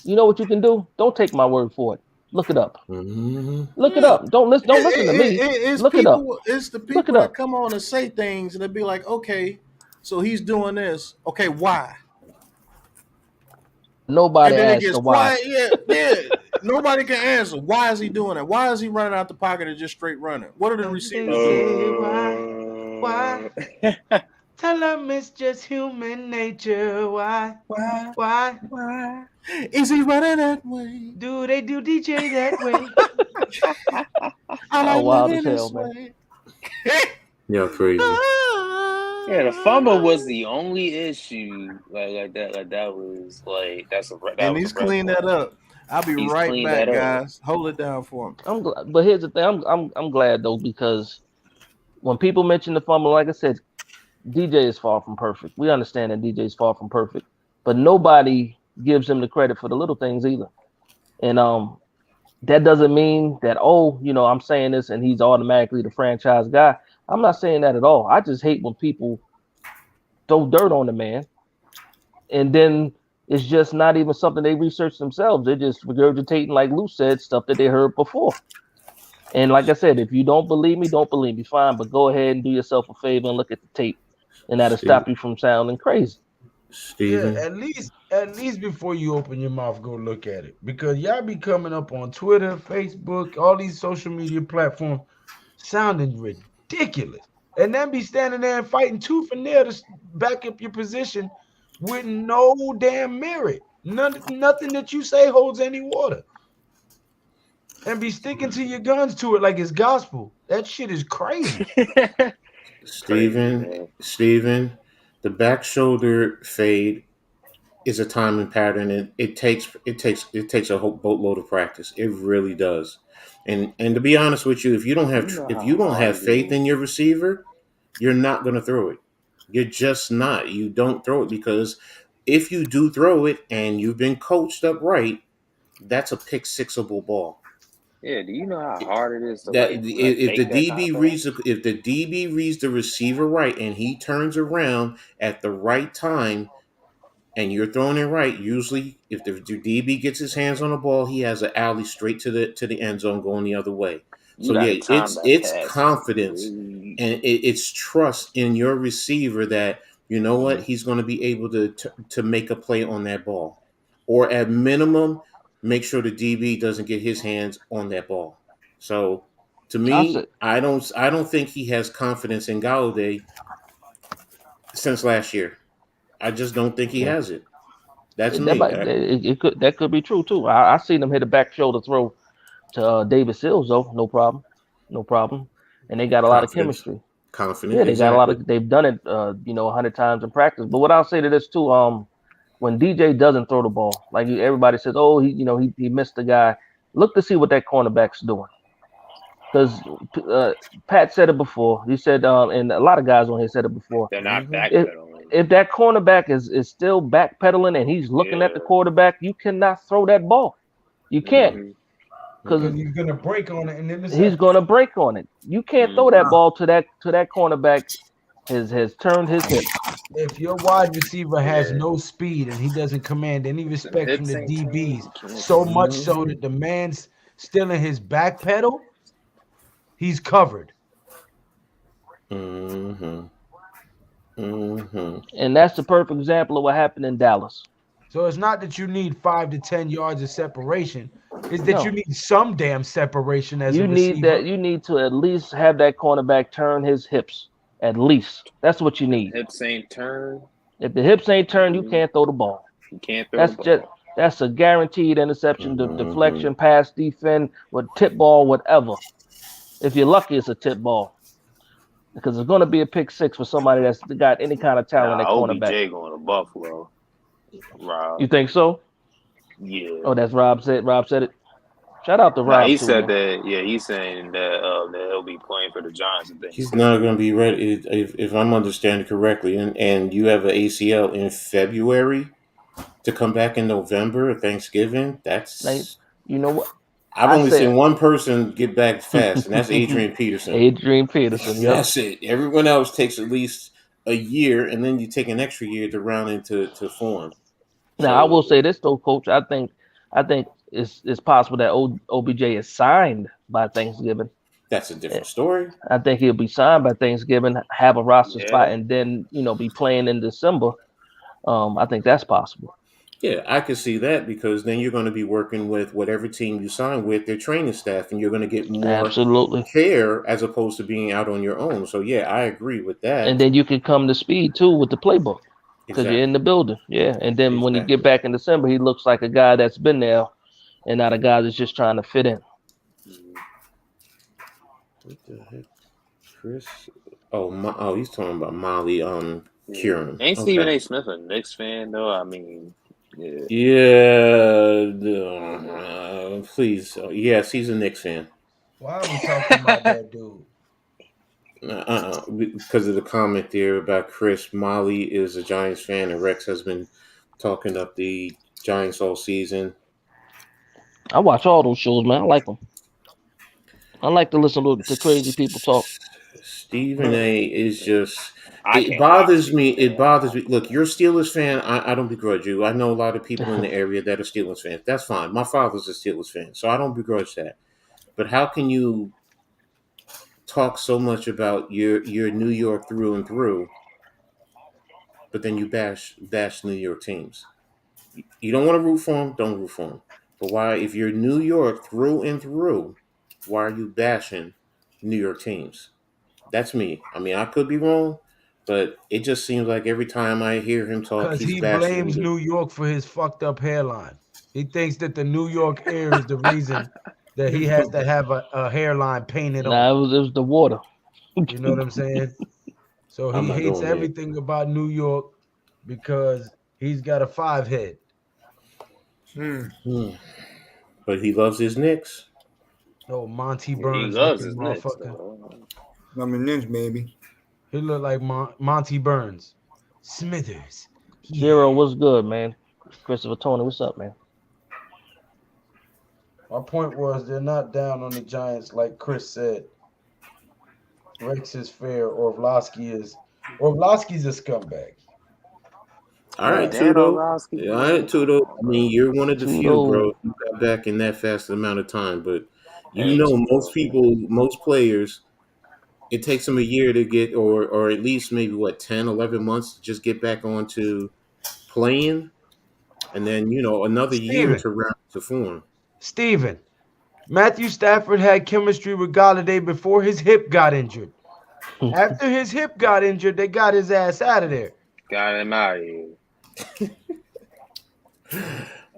[SPEAKER 5] you know what you can do? Don't take my word for it. Look it up. Look it up. Don't listen to me. Look it up.
[SPEAKER 1] It's the people that come on and say things and they'll be like, okay, so he's doing this. Okay, why?
[SPEAKER 5] Nobody
[SPEAKER 1] and then
[SPEAKER 5] asked
[SPEAKER 1] it gets
[SPEAKER 5] why.
[SPEAKER 1] quiet. Yeah. Nobody can answer. Why is he doing that? Why is he running out the pocket and just straight running? What are the receivers doing?
[SPEAKER 4] Why? Tell them it's just human nature. Why?
[SPEAKER 1] Is he running that way?
[SPEAKER 4] Do they do DJ that way?
[SPEAKER 1] I like
[SPEAKER 5] wild
[SPEAKER 1] living
[SPEAKER 5] as hell,
[SPEAKER 1] this
[SPEAKER 5] man.
[SPEAKER 1] way.
[SPEAKER 3] Yeah, crazy.
[SPEAKER 2] Yeah, the fumble was the only issue. Like that was like that's a. That
[SPEAKER 1] and
[SPEAKER 2] was
[SPEAKER 1] he's
[SPEAKER 2] a red
[SPEAKER 1] cleaned
[SPEAKER 2] flag.
[SPEAKER 1] that up. I'll be
[SPEAKER 2] He's
[SPEAKER 1] right
[SPEAKER 2] cleaned
[SPEAKER 1] back,
[SPEAKER 2] that up.
[SPEAKER 1] guys. Hold it down for him.
[SPEAKER 5] But here's the thing. I'm glad though, because when people mention the fumble, like I said, DJ is far from perfect. We understand that DJ is far from perfect, but nobody gives him the credit for the little things either. And that doesn't mean that, I'm saying this and he's automatically the franchise guy. I'm not saying that at all. I just hate when people throw dirt on the man and then it's just not even something they research themselves. They're just regurgitating, like Lou said, stuff that they heard before. And like I said, if you don't believe me, fine, but go ahead and do yourself a favor and look at the tape, and that'll stop you from sounding crazy.
[SPEAKER 3] Steven.
[SPEAKER 4] Yeah, at least before you open your mouth, go look at it, because y'all be coming up on Twitter, Facebook, all these social media platforms, sounding ridiculous, and then be standing there and fighting tooth and nail to back up your position with no damn merit. Nothing that you say holds any water. And be sticking to your guns to it like it's gospel. That shit is crazy.
[SPEAKER 3] Steven, the back shoulder fade is a timing pattern, and it takes a whole boatload of practice. It really does. And to be honest with you, if you don't have faith in your receiver, you're not going to throw it. You're just not. You don't throw it, because if you do throw it and you've been coached up right, that's a pick sixable ball.
[SPEAKER 2] Yeah, do you know how hard it is to
[SPEAKER 3] if the DB reads the receiver right and he turns around at the right time and you're throwing it right, usually if the DB gets his hands on the ball, he has an alley straight to the end zone going the other way. So yeah, it's confidence and it's trust in your receiver that, you know what, he's going to be able to make a play on that ball, or at minimum make sure the DB doesn't get his hands on that ball. So to me, I don't think he has confidence in Golladay since last year. I just don't think he has it. That's me.
[SPEAKER 5] That could be true too. I seen him hit a back shoulder throw to David Sills though, no problem. And they got a lot of chemistry.
[SPEAKER 3] Confident.
[SPEAKER 5] Yeah, they got a lot of. They've done it, 100 times in practice. But what I'll say to this too, when DJ doesn't throw the ball, like everybody says, oh, he missed the guy. Look to see what that cornerback's doing. Because Pat said it before. He said, and a lot of guys on here said it before.
[SPEAKER 2] They're not backpedaling.
[SPEAKER 5] If that cornerback is still backpedaling and he's looking at the quarterback, you cannot throw that ball. You can't.
[SPEAKER 4] Because he's gonna break on it, and then
[SPEAKER 5] he's gonna break on it. You can't throw that ball to that cornerback has turned his hips.
[SPEAKER 4] If your wide receiver has no speed and he doesn't command any respect from the DBs, so much so that the man's still in his back pedal, he's covered.
[SPEAKER 3] Mm-hmm.
[SPEAKER 5] And that's the perfect example of what happened in Dallas.
[SPEAKER 4] So it's not that you need 5 to 10 yards of separation. It's that you need some damn separation as a receiver.
[SPEAKER 5] You need to at least have that cornerback turn his hips. At least. That's what you need.
[SPEAKER 2] Hips ain't turned.
[SPEAKER 5] If the hips ain't turned, you can't throw the ball.
[SPEAKER 2] You can't throw the ball.
[SPEAKER 5] That's a guaranteed interception, deflection, pass, defend, with tip ball, whatever. If you're lucky, it's a tip ball. Because it's going to be a pick six for somebody that's got any kind of talent at cornerback.
[SPEAKER 2] OBJ going to Buffalo. Rob.
[SPEAKER 5] You think so?
[SPEAKER 2] Yeah.
[SPEAKER 5] Oh, that's Rob said. Rob said it. Shout out to Rob.
[SPEAKER 2] He said that. Yeah, he's saying that he'll be playing for the Giants.
[SPEAKER 3] He's not going to be ready if I'm understanding correctly. And you have an ACL in February to come back in November or Thanksgiving. That's
[SPEAKER 5] you know what.
[SPEAKER 3] I've only seen one person get back fast, and that's Adrian Peterson.
[SPEAKER 5] Yeah.
[SPEAKER 3] That's it. Everyone else takes at least a year, and then you take an extra year to round into form.
[SPEAKER 5] Now, I will say this though, Coach. I think it's possible that OBJ is signed by Thanksgiving.
[SPEAKER 3] That's a different story.
[SPEAKER 5] I think he'll be signed by Thanksgiving, have a roster spot, and then be playing in December. I think that's possible.
[SPEAKER 3] Yeah, I could see that because then you're going to be working with whatever team you sign with, their training staff, and you're going to get more care as opposed to being out on your own. So, yeah, I agree with that.
[SPEAKER 5] And then you can come to speed, too, with the playbook because you're in the building. Yeah, and then when you get back in December, he looks like a guy that's been there and not a guy that's just trying to fit in.
[SPEAKER 3] What the heck? Chris? Oh, he's talking about Molly Kieran.
[SPEAKER 2] Ain't Stephen A. Smith a Knicks fan, though? I mean...
[SPEAKER 3] Yeah, please. Yes, he's a Knicks fan.
[SPEAKER 4] Why are we talking about that dude?
[SPEAKER 3] Because of the comment there about Chris. Molly is a Giants fan, and Rex has been talking up the Giants all season.
[SPEAKER 5] I watch all those shows, man. I like them. I like to listen to crazy people talk.
[SPEAKER 3] Stephen A. is just... It bothers me. Look, you're a Steelers fan. I don't begrudge you. I know a lot of people in the area that are Steelers fans. That's fine. My father's a Steelers fan, so I don't begrudge that. But how can you talk so much about your New York through and through, but then you bash New York teams? You don't want to root for them, don't root for them. But why, if you're New York through and through, why are you bashing New York teams? That's me. I mean, I could be wrong. But it just seems like every time I hear him talk,
[SPEAKER 4] because he blames New York for his fucked up hairline. He thinks that the New York air is the reason that he has to have a hairline painted on.
[SPEAKER 5] It was the water.
[SPEAKER 4] You know what I'm saying? So he hates everything about New York because he's got a 5 head.
[SPEAKER 3] But he loves his Knicks.
[SPEAKER 4] Oh, Monty Burns.
[SPEAKER 2] He loves his Knicks.
[SPEAKER 8] I'm a Knicks, baby.
[SPEAKER 4] He looked like Monty Burns. Smithers.
[SPEAKER 5] Zero, what's good, man? Christopher Tony, what's up, man?
[SPEAKER 4] My point was they're not down on the Giants like Chris said. Rex is fair. Orlovsky's a scumbag.
[SPEAKER 3] All right, Tudo. All right, Tudo. I mean, you're one of the few, bro. You got back in that fast amount of time. But most players... It takes them a year to get, or at least maybe 10, 11 months to just get back onto playing, and then another year to round to form.
[SPEAKER 4] Steven, Matthew Stafford had chemistry with Galladay before his hip got injured. After his hip got injured, they got his ass out of there.
[SPEAKER 2] Got him out of here.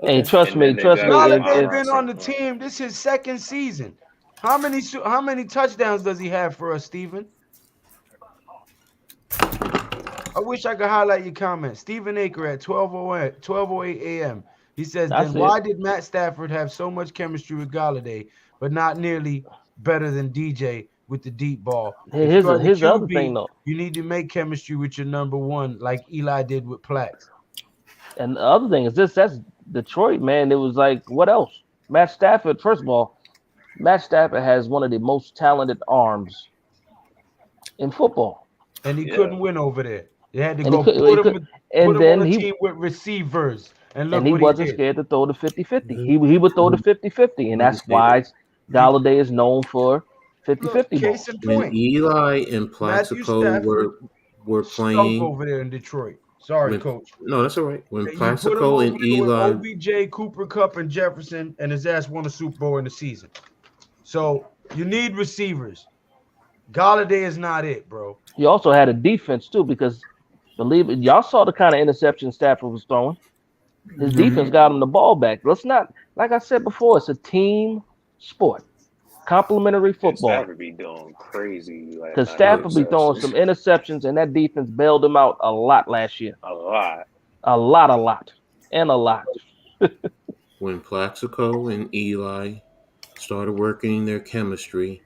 [SPEAKER 5] Hey, trust me.
[SPEAKER 4] Galladay's been on the team. This is his second season. How many touchdowns does he have for us, Steven? I wish I could highlight your comment. Stephen Aker at 12:08 a.m. He says, why did Matt Stafford have so much chemistry with Galladay, but not nearly better than DJ with the deep ball?
[SPEAKER 5] Here's the other thing, though.
[SPEAKER 4] You need to make chemistry with your number one like Eli did with Plax.
[SPEAKER 5] And the other thing is that's Detroit, man. It was like, what else? Matt Stafford, first of all, Matt Stafford has one of the most talented arms in football.
[SPEAKER 4] and he
[SPEAKER 2] Yeah.
[SPEAKER 4] couldn't win over there. You had to
[SPEAKER 5] And he
[SPEAKER 4] go
[SPEAKER 5] could,
[SPEAKER 4] put him
[SPEAKER 5] and
[SPEAKER 4] on
[SPEAKER 5] then
[SPEAKER 4] a team with receivers, and look
[SPEAKER 5] he
[SPEAKER 4] what he
[SPEAKER 5] wasn't
[SPEAKER 4] did.
[SPEAKER 5] scared to throw the 50-50. He would throw the 50-50, and that's why Galladay is known for 50-50
[SPEAKER 4] Look,
[SPEAKER 5] balls.
[SPEAKER 4] case in
[SPEAKER 3] When
[SPEAKER 4] point,
[SPEAKER 3] Eli and
[SPEAKER 4] Matthew
[SPEAKER 3] Plaxico
[SPEAKER 4] Stafford
[SPEAKER 3] were
[SPEAKER 4] stunk
[SPEAKER 3] playing,
[SPEAKER 4] over there in Detroit. Sorry,
[SPEAKER 3] when
[SPEAKER 4] coach.
[SPEAKER 3] no, that's all right. When
[SPEAKER 4] And you put him
[SPEAKER 3] Plaxico
[SPEAKER 4] over
[SPEAKER 3] and
[SPEAKER 4] there with
[SPEAKER 3] Eli,
[SPEAKER 4] OBJ, Cooper Cup, and Jefferson, and his ass won a Super Bowl in the season. So you need receivers. Galladay is not it, bro.
[SPEAKER 5] He also had a defense too, because believe it, y'all saw the kind of interception Stafford was throwing. His defense got him the ball back. Let's not, like I said before, it's a team sport, complementary
[SPEAKER 2] And
[SPEAKER 5] football.
[SPEAKER 2] Stafford be doing crazy. Like,
[SPEAKER 5] Because
[SPEAKER 2] not
[SPEAKER 5] Stafford be throwing some
[SPEAKER 2] interceptions.
[SPEAKER 5] interceptions, and that defense bailed him out a lot last year.
[SPEAKER 2] A lot.
[SPEAKER 5] A lot.
[SPEAKER 3] when Plaxico and Eli started working their chemistry,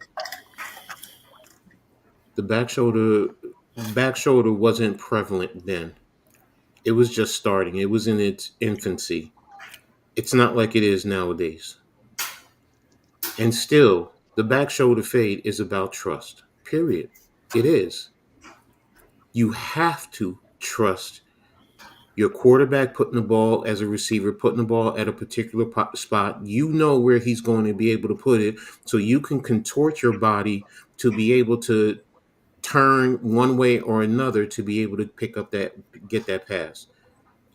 [SPEAKER 3] the back shoulder wasn't prevalent then. It was just starting. It was in its infancy. It's not like it is nowadays. And still, the back shoulder fade is about trust. Period. It is. You have to trust your quarterback putting the ball as a receiver, putting the ball at a particular spot. You know where he's going to be able to put it, so you can contort your body to be able to turn one way or another to be able to get that pass.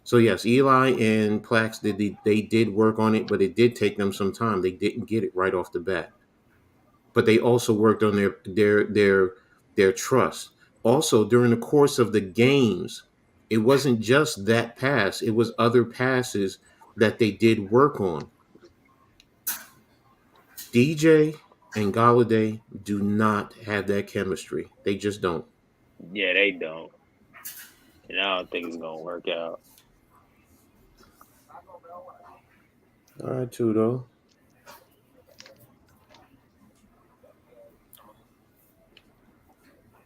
[SPEAKER 3] So yes, Eli and Plax they did work on it, but it did take them some time. They didn't get it right off the bat, but they also worked on their trust. Also, during the course of the games, it wasn't just that pass; it was other passes that they did work on. DJ and Galladay do not have that chemistry. They just don't.
[SPEAKER 2] Yeah, they don't. And I don't think it's gonna work out.
[SPEAKER 3] All right, Tudo.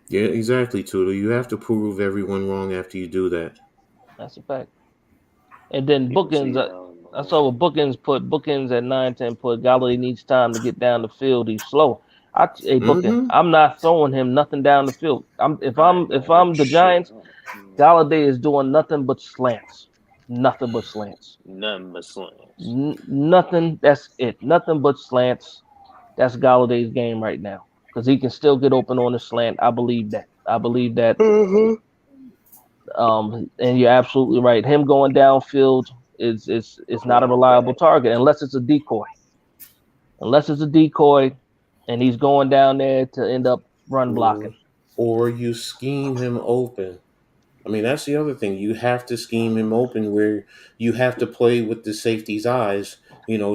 [SPEAKER 3] Yeah, exactly, Tudo. You have to prove everyone wrong after you do that.
[SPEAKER 5] That's a fact. And then
[SPEAKER 2] People
[SPEAKER 5] Bookends,
[SPEAKER 2] see
[SPEAKER 5] I saw what Bookends at 9-10 put Galladay needs time to get down the field. He's slow. Hey Bookend,
[SPEAKER 3] Mm-hmm.
[SPEAKER 5] I'm not throwing him nothing down the field. If I'm the Giants, Galladay is doing nothing but slants. Nothing but slants.
[SPEAKER 2] Nothing but slants.
[SPEAKER 5] Nothing. That's it. Nothing but slants. That's Galladay's game right now, because he can still get open on the slant. I believe that. And you're absolutely right. Him going downfield is not a reliable target unless it's a decoy. And he's going down there to end up run blocking.
[SPEAKER 3] Or you scheme him open. I mean, that's the other thing. You have to scheme him open where you have to play with the safety's eyes,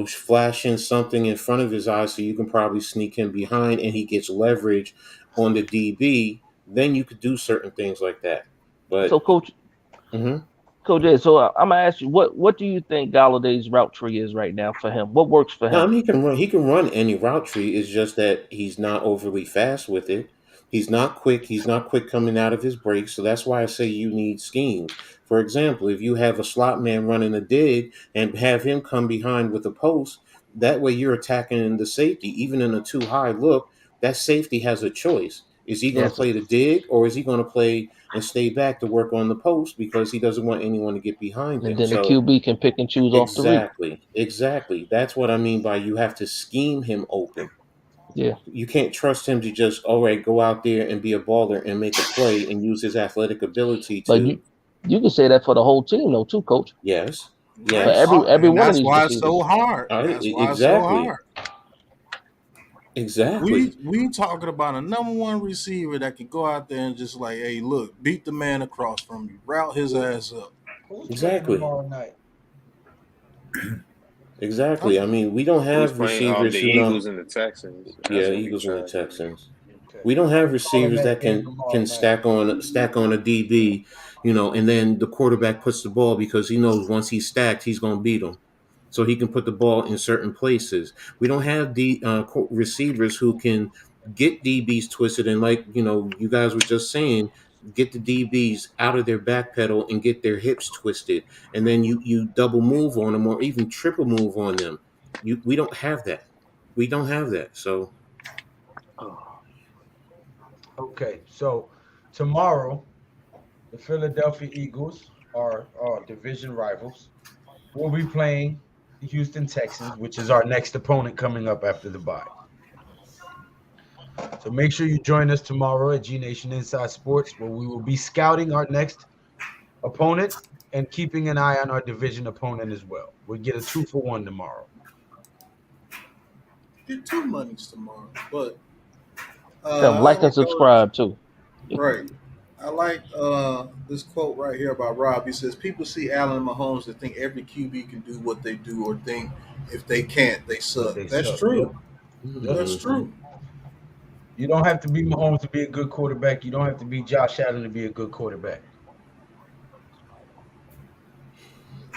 [SPEAKER 3] flashing something in front of his eyes so you can probably sneak him behind and he gets leverage on the DB. Then you could do certain things like that. But
[SPEAKER 5] so, Coach,
[SPEAKER 3] mm-hmm.
[SPEAKER 5] Coach Ed, so I'm gonna ask you, what do you think Galladay's route tree is right now for him? What works for him?
[SPEAKER 3] No, I mean, he can run any route tree. It's just that he's not overly fast with it. He's not quick. He's not quick coming out of his breaks. So that's why I say you need schemes. For example, if you have a slot man running a dig and have him come behind with a post, that way you're attacking the safety. Even in a too high look, that safety has a choice. Is he going to play the dig, or is he going to play and stay back to work on the post because he doesn't want anyone to get behind him?
[SPEAKER 5] And then the QB can pick and choose off the read.
[SPEAKER 3] Exactly. That's what I mean by you have to scheme him open.
[SPEAKER 5] Yeah.
[SPEAKER 3] You can't trust him to just, all right, go out there and be a baller and make a play and use his athletic ability to.
[SPEAKER 5] But you can say that for the whole team, though, too, Coach.
[SPEAKER 3] Yes.
[SPEAKER 5] For every one of these
[SPEAKER 1] why
[SPEAKER 5] receivers.
[SPEAKER 1] it's so hard. That's why it's so hard.
[SPEAKER 3] Exactly.
[SPEAKER 1] We talking about a number one receiver that can go out there and just like, hey, look, beat the man across from you, route his ass up.
[SPEAKER 3] Exactly. Exactly. I mean, we don't have receivers
[SPEAKER 2] the
[SPEAKER 3] who
[SPEAKER 2] Eagles
[SPEAKER 3] know.
[SPEAKER 2] and the Texans.
[SPEAKER 3] Yeah, Eagles and the Texans. We don't have receivers that can stack on a DB, and then the quarterback puts the ball because he knows once he's stacked, he's going to beat him. So he can put the ball in certain places. We don't have receivers who can get DBs twisted and, like, you guys were just saying, get the DBs out of their back pedal and get their hips twisted. And then you double move on them or even triple move on them. We don't have that. We don't have that. So.
[SPEAKER 4] Okay, so tomorrow, the Philadelphia Eagles, our division rivals, will be playing the Houston Texans, which is our next opponent coming up after the bye. So make sure you join us tomorrow at G Nation Inside Sports, where we will be scouting our next opponent and keeping an eye on our division opponent as well. We'll get a 2-for-1 tomorrow.
[SPEAKER 1] Get 2 monies tomorrow, but
[SPEAKER 5] Tell them like and subscribe too.
[SPEAKER 1] Right. I like this quote right here about Rob. He says, "People see Allen and Mahomes and think every QB can do what they do, or think if they can't, they suck." That's true.
[SPEAKER 4] Yeah.
[SPEAKER 1] That's true.
[SPEAKER 4] You don't have to be Mahomes to be a good quarterback. You don't have to be Josh Allen to be a good quarterback.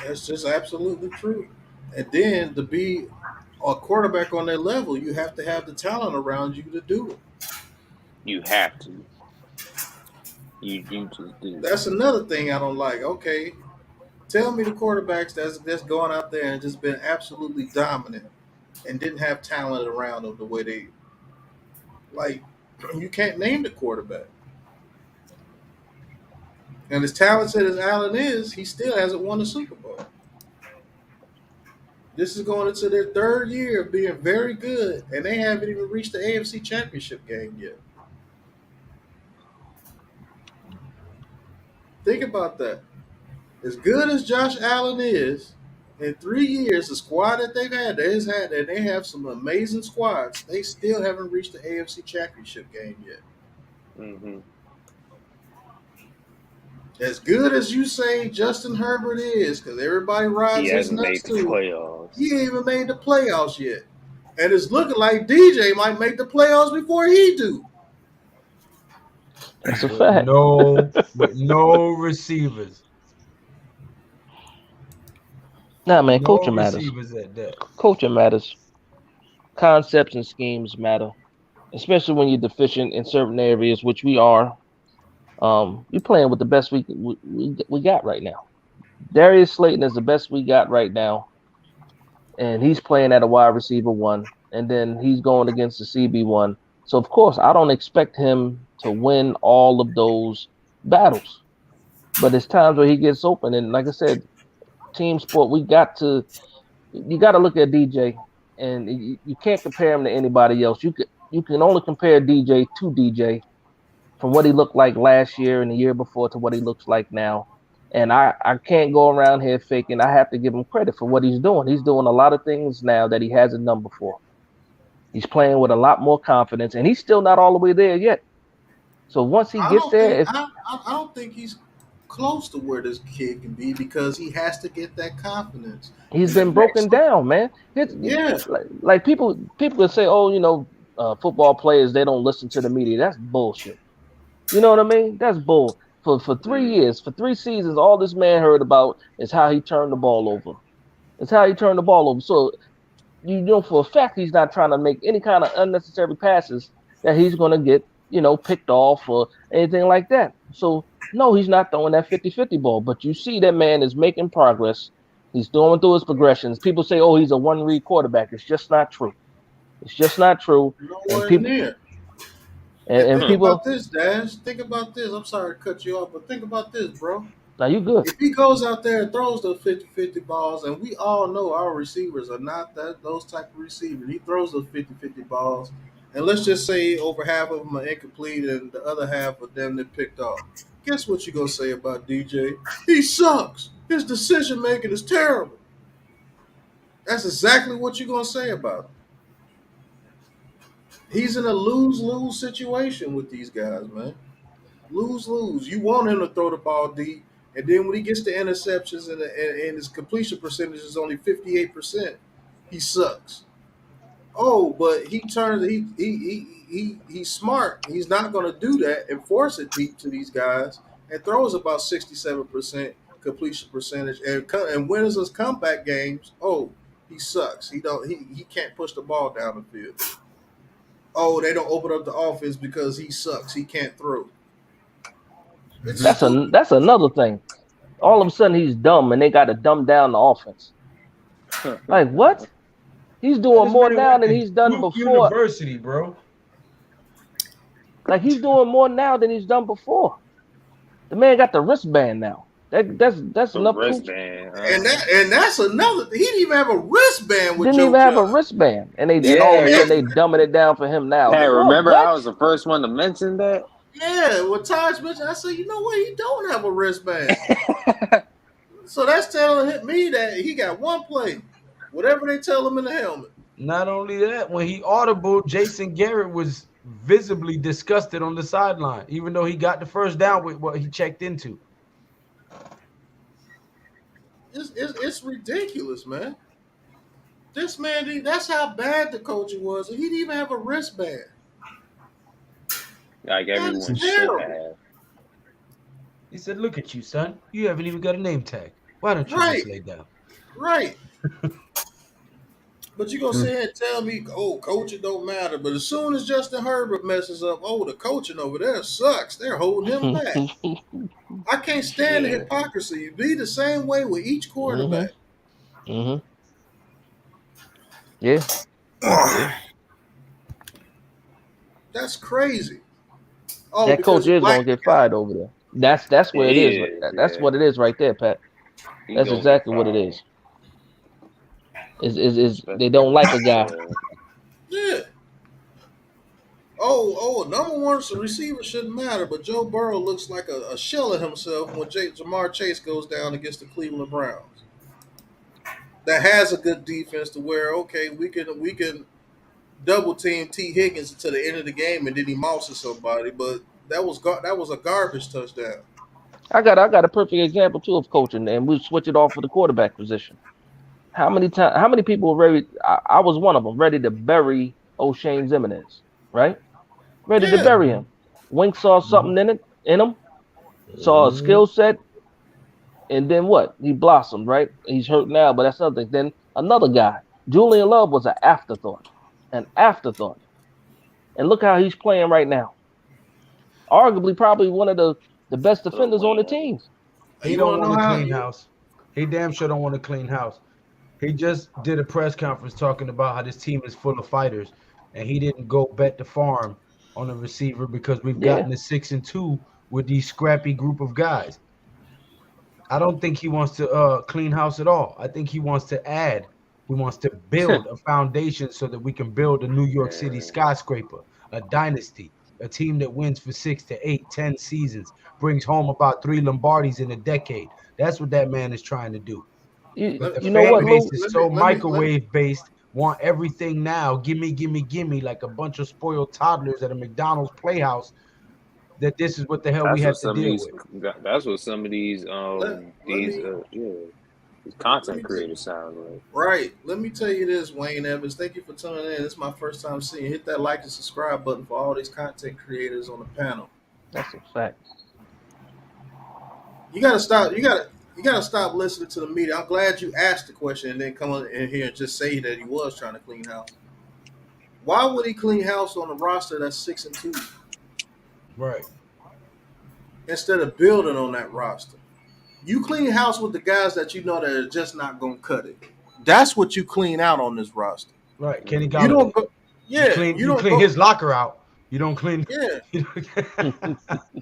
[SPEAKER 1] That's just absolutely true. And then to be a quarterback on that level, you have to have the talent around you to do it.
[SPEAKER 2] You have to. You just do.
[SPEAKER 1] That's another thing I don't like. Okay, tell me the quarterbacks that's going out there and just been absolutely dominant and didn't have talent around them the way they like. You can't name the quarterback. And as talented as Allen is, he still hasn't won a Super Bowl. This is going into their 3rd year of being very good, and they haven't even reached the AFC Championship game yet. Think about that. As good as Josh Allen is, in 3 years, the squad that they've had, and they have some amazing squads, they still haven't reached the AFC Championship game yet.
[SPEAKER 2] Mm-hmm.
[SPEAKER 1] As good as you say Justin Herbert is, because everybody rides his nuts too,
[SPEAKER 2] playoffs.
[SPEAKER 1] he ain't even made the playoffs yet. And it's looking like DJ might make the playoffs before he do.
[SPEAKER 5] That's a fact.
[SPEAKER 4] With no receivers.
[SPEAKER 5] Nah, man,
[SPEAKER 4] No
[SPEAKER 5] coaching matters.
[SPEAKER 4] receivers at that.
[SPEAKER 5] Coaching matters. Concepts and schemes matter, especially when you're deficient in certain areas, which we are. You're playing with the best we got right now. Darius Slayton is the best we got right now, and he's playing at a wide receiver 1, and then he's going against the CB1. So of course, I don't expect him to win all of those battles, but it's times where he gets open, and like I said, team sport, you got to look at DJ, and you can't compare him to anybody else. You can only compare DJ to DJ from what he looked like last year and the year before to what he looks like now. And I can't go around here faking. I have to give him credit for what he's doing. He's doing a lot of things now that he hasn't done before. He's playing with a lot more confidence, and he's still not all the way there yet. So once he gets there,
[SPEAKER 1] I don't think he's close to where this kid can be, because he has to get that confidence.
[SPEAKER 5] He's been broken down, man.
[SPEAKER 1] Yeah.
[SPEAKER 5] Like people can say, oh, football players, they don't listen to the media. That's bullshit. You know what I mean? That's bull. For 3 years, for 3 seasons, all this man heard about is how he turned the ball over. It's how he turned the ball over. So you know for a fact he's not trying to make any kind of unnecessary passes that he's going to get, picked off or anything like that. So no, he's not throwing that 50-50 ball. But you see that man is making progress. He's going through his progressions. People say, oh, he's a one-read quarterback. It's just not true. It's just not true. And people,
[SPEAKER 1] and think about this, Dash. Think about this. I'm sorry to cut you off, but think about this, bro.
[SPEAKER 5] Now you good.
[SPEAKER 1] If he goes out there and throws those 50-50 balls, and we all know our receivers are not those type of receivers. He throws those 50-50 balls, and let's just say over half of them are incomplete and the other half of them they're picked off. Guess what you're going to say about DJ? He sucks. His decision-making is terrible. That's exactly what you're going to say about him. He's in a lose-lose situation with these guys, man. Lose-lose. You want him to throw the ball deep, and then when he gets the interceptions and his completion percentage is only 58%, he sucks. Oh, but he's smart. He's not going to do that and force it deep to these guys, and throws about 67% completion percentage and wins his comeback games. Oh, he sucks. He can't push the ball down the field. Oh, they don't open up the offense because he sucks. He can't throw.
[SPEAKER 5] That's another thing. All of a sudden he's dumb, and they got to dumb down the offense. Like what? He's doing more now than he's done before.
[SPEAKER 4] University, bro.
[SPEAKER 5] Like he's doing more now than he's done before. The man got the wristband now. That's enough proof.
[SPEAKER 2] Wristband.
[SPEAKER 1] And that's another. He didn't even have a wristband with
[SPEAKER 5] Didn't
[SPEAKER 1] Joe
[SPEAKER 5] even have a
[SPEAKER 1] Judge.
[SPEAKER 5] wristband, and all of a
[SPEAKER 2] Yeah.
[SPEAKER 5] sudden they dumbing it down for him now.
[SPEAKER 2] Hey,
[SPEAKER 5] Look,
[SPEAKER 2] remember
[SPEAKER 5] what?
[SPEAKER 2] I was the first one to mention that?
[SPEAKER 1] Yeah, when Taj mentioned, I said, you know what? He don't have a wristband. So that's telling me that he got one play. Whatever they tell him in the helmet.
[SPEAKER 4] Not only that, when he audibled, Jason Garrett was visibly disgusted on the sideline, even though he got the first down with what he checked into.
[SPEAKER 1] It's ridiculous, man. This man, that's how bad the coaching was. He didn't even have a wristband.
[SPEAKER 2] Like everyone should have.
[SPEAKER 4] He said, "Look at you, son. You haven't even got a name tag. Why don't you just lay down?"
[SPEAKER 1] Right. But you gonna sit here and tell me, oh, coaching don't matter. But as soon as Justin Herbert messes up, oh, the coaching over there sucks. They're holding him back. I can't stand the hypocrisy. Be the same way with each quarterback.
[SPEAKER 5] Mm-hmm. Yeah.
[SPEAKER 1] That's crazy. Oh,
[SPEAKER 5] that coach is gonna get fired over there. That's what it is. That's what it is right there, Pat. That's exactly what it is. Is they don't like a guy.
[SPEAKER 1] Yeah. Oh, number one receiver shouldn't matter, but Joe Burrow looks like a shell of himself when Jamar Chase goes down against the Cleveland Browns. That has a good defense to where, okay, we can double team T. Higgins until the end of the game and then he mouses somebody, but that was a garbage touchdown.
[SPEAKER 5] I got a perfect example too of coaching, and we switch it off for the quarterback position. How many people were ready? I was one of them, ready to bury O'Shane Zimenez, right? Ready to bury him. Wink saw something in him, saw a skill set, and then what? He blossomed, right? He's hurt now, but that's nothing. Then another guy, Julian Love, was an afterthought. And look how he's playing right now. Arguably, probably one of the best defenders on the team.
[SPEAKER 4] He don't want to clean house. He damn sure don't want to clean house. He just did a press conference talking about how this team is full of fighters, and he didn't go bet the farm on a receiver because we've gotten to 6-2 with these scrappy group of guys. I don't think he wants to clean house at all. I think he wants to add. He wants to build a foundation so that we can build a New York City skyscraper, a dynasty, a team that wins for 6 to 8, 10 seasons, brings home about 3 Lombardis in a decade. That's what that man is trying to do. But the fan base is so microwave-based, want everything now, gimme, like a bunch of spoiled toddlers at a McDonald's playhouse, that this is what the hell we have to deal with.
[SPEAKER 2] That's what some of these content creators sound like.
[SPEAKER 1] Right. Let me tell you this, Wayne Evans. Thank you for tuning in. This is my first time seeing you. Hit that like and subscribe button for all these content creators on the panel.
[SPEAKER 5] That's a fact.
[SPEAKER 1] You gotta stop listening to the media. I'm glad you asked the question and then come in here and just say that he was trying to clean house. Why would he clean house on a roster that's 6-2?
[SPEAKER 4] Right.
[SPEAKER 1] Instead of building on that roster. You clean house with the guys that you know that are just not going to cut it. That's what you clean out on this roster.
[SPEAKER 4] Right. Kenny Galladay.
[SPEAKER 1] You don't go,
[SPEAKER 4] you clean his locker out. You don't clean.
[SPEAKER 1] Yeah.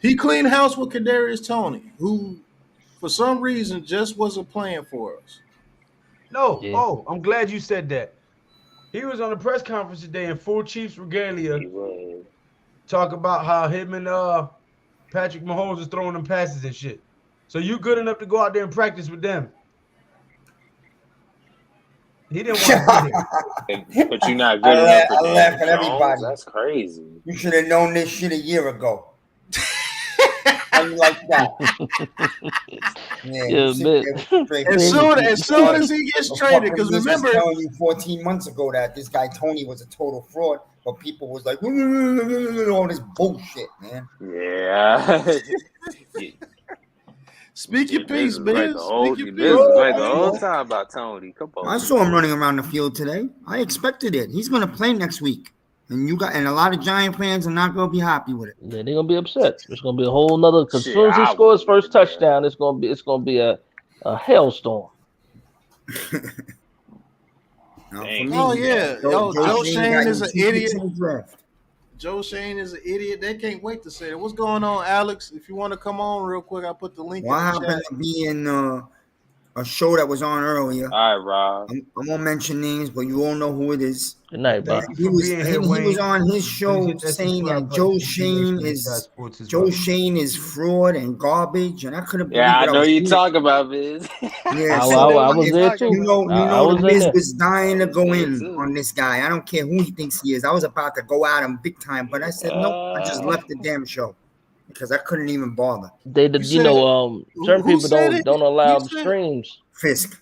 [SPEAKER 1] He cleaned house with Kadarius Toney, who for some reason just wasn't playing for us.
[SPEAKER 4] No. Yeah. Oh, I'm glad you said that. He was on a press conference today in full Chiefs regalia. Talk about how him and Patrick Mahomes is throwing them passes and shit. So you good enough to go out there and practice with them? He didn't want to be there.
[SPEAKER 2] But you're not good enough for
[SPEAKER 8] I laugh at everybody.
[SPEAKER 2] That's crazy.
[SPEAKER 8] You should have known this shit a year ago. How you like that?
[SPEAKER 1] As soon as he gets traded, because remember,
[SPEAKER 8] telling you 14 months ago that this guy Tony was a total fraud, but people was like, all this bullshit, man.
[SPEAKER 2] Yeah.
[SPEAKER 1] Speak your piece, man.
[SPEAKER 2] Like the whole time about Tony. Come on.
[SPEAKER 8] I saw him running around the field today. I expected it. He's going to play next week. And a lot of Giant fans are not going to be happy with it.
[SPEAKER 5] Yeah, they're going to be upset. It's going to be a whole nother. Because as soon as he scores his first touchdown, it's going to be a hailstorm.
[SPEAKER 1] Joe Schoen is an idiot. Joe Schoen is an idiot. They can't wait to say it. What's going on, Alex? If you want to come on real quick, I'll put the link
[SPEAKER 8] What
[SPEAKER 1] in the
[SPEAKER 8] happened
[SPEAKER 1] chat.
[SPEAKER 8] to be in a show that was on earlier?
[SPEAKER 2] All right, Rob.
[SPEAKER 8] I won't mention names, but you all know who it is.
[SPEAKER 5] Good night, bro.
[SPEAKER 4] Thank you for being here,
[SPEAKER 8] He was
[SPEAKER 4] Wayne.
[SPEAKER 8] on his
[SPEAKER 4] Please
[SPEAKER 8] show
[SPEAKER 4] hit that
[SPEAKER 8] saying that
[SPEAKER 4] subscribe button so you can make sure Sports as well.
[SPEAKER 8] Joe Schoen is fraud and garbage, and I couldn't believe
[SPEAKER 2] Yeah, I
[SPEAKER 8] what
[SPEAKER 2] know
[SPEAKER 8] was
[SPEAKER 2] you
[SPEAKER 8] reading.
[SPEAKER 2] talk about Biz.
[SPEAKER 8] Yeah,
[SPEAKER 5] I
[SPEAKER 8] so
[SPEAKER 5] was there too.
[SPEAKER 8] you know
[SPEAKER 5] I was
[SPEAKER 8] the
[SPEAKER 5] in
[SPEAKER 8] Miz
[SPEAKER 5] there.
[SPEAKER 8] was dying to go
[SPEAKER 2] Me
[SPEAKER 8] in
[SPEAKER 2] too.
[SPEAKER 8] on this guy. I don't care who he thinks he is. I was about to go at him big time, but I said no. I just left the damn show because I couldn't even bother.
[SPEAKER 5] They,
[SPEAKER 1] You
[SPEAKER 5] you
[SPEAKER 1] said-
[SPEAKER 5] know, certain
[SPEAKER 1] who
[SPEAKER 5] people
[SPEAKER 1] said it?
[SPEAKER 5] don't allow
[SPEAKER 1] You
[SPEAKER 5] the
[SPEAKER 1] said-
[SPEAKER 5] streams.
[SPEAKER 8] Fisk.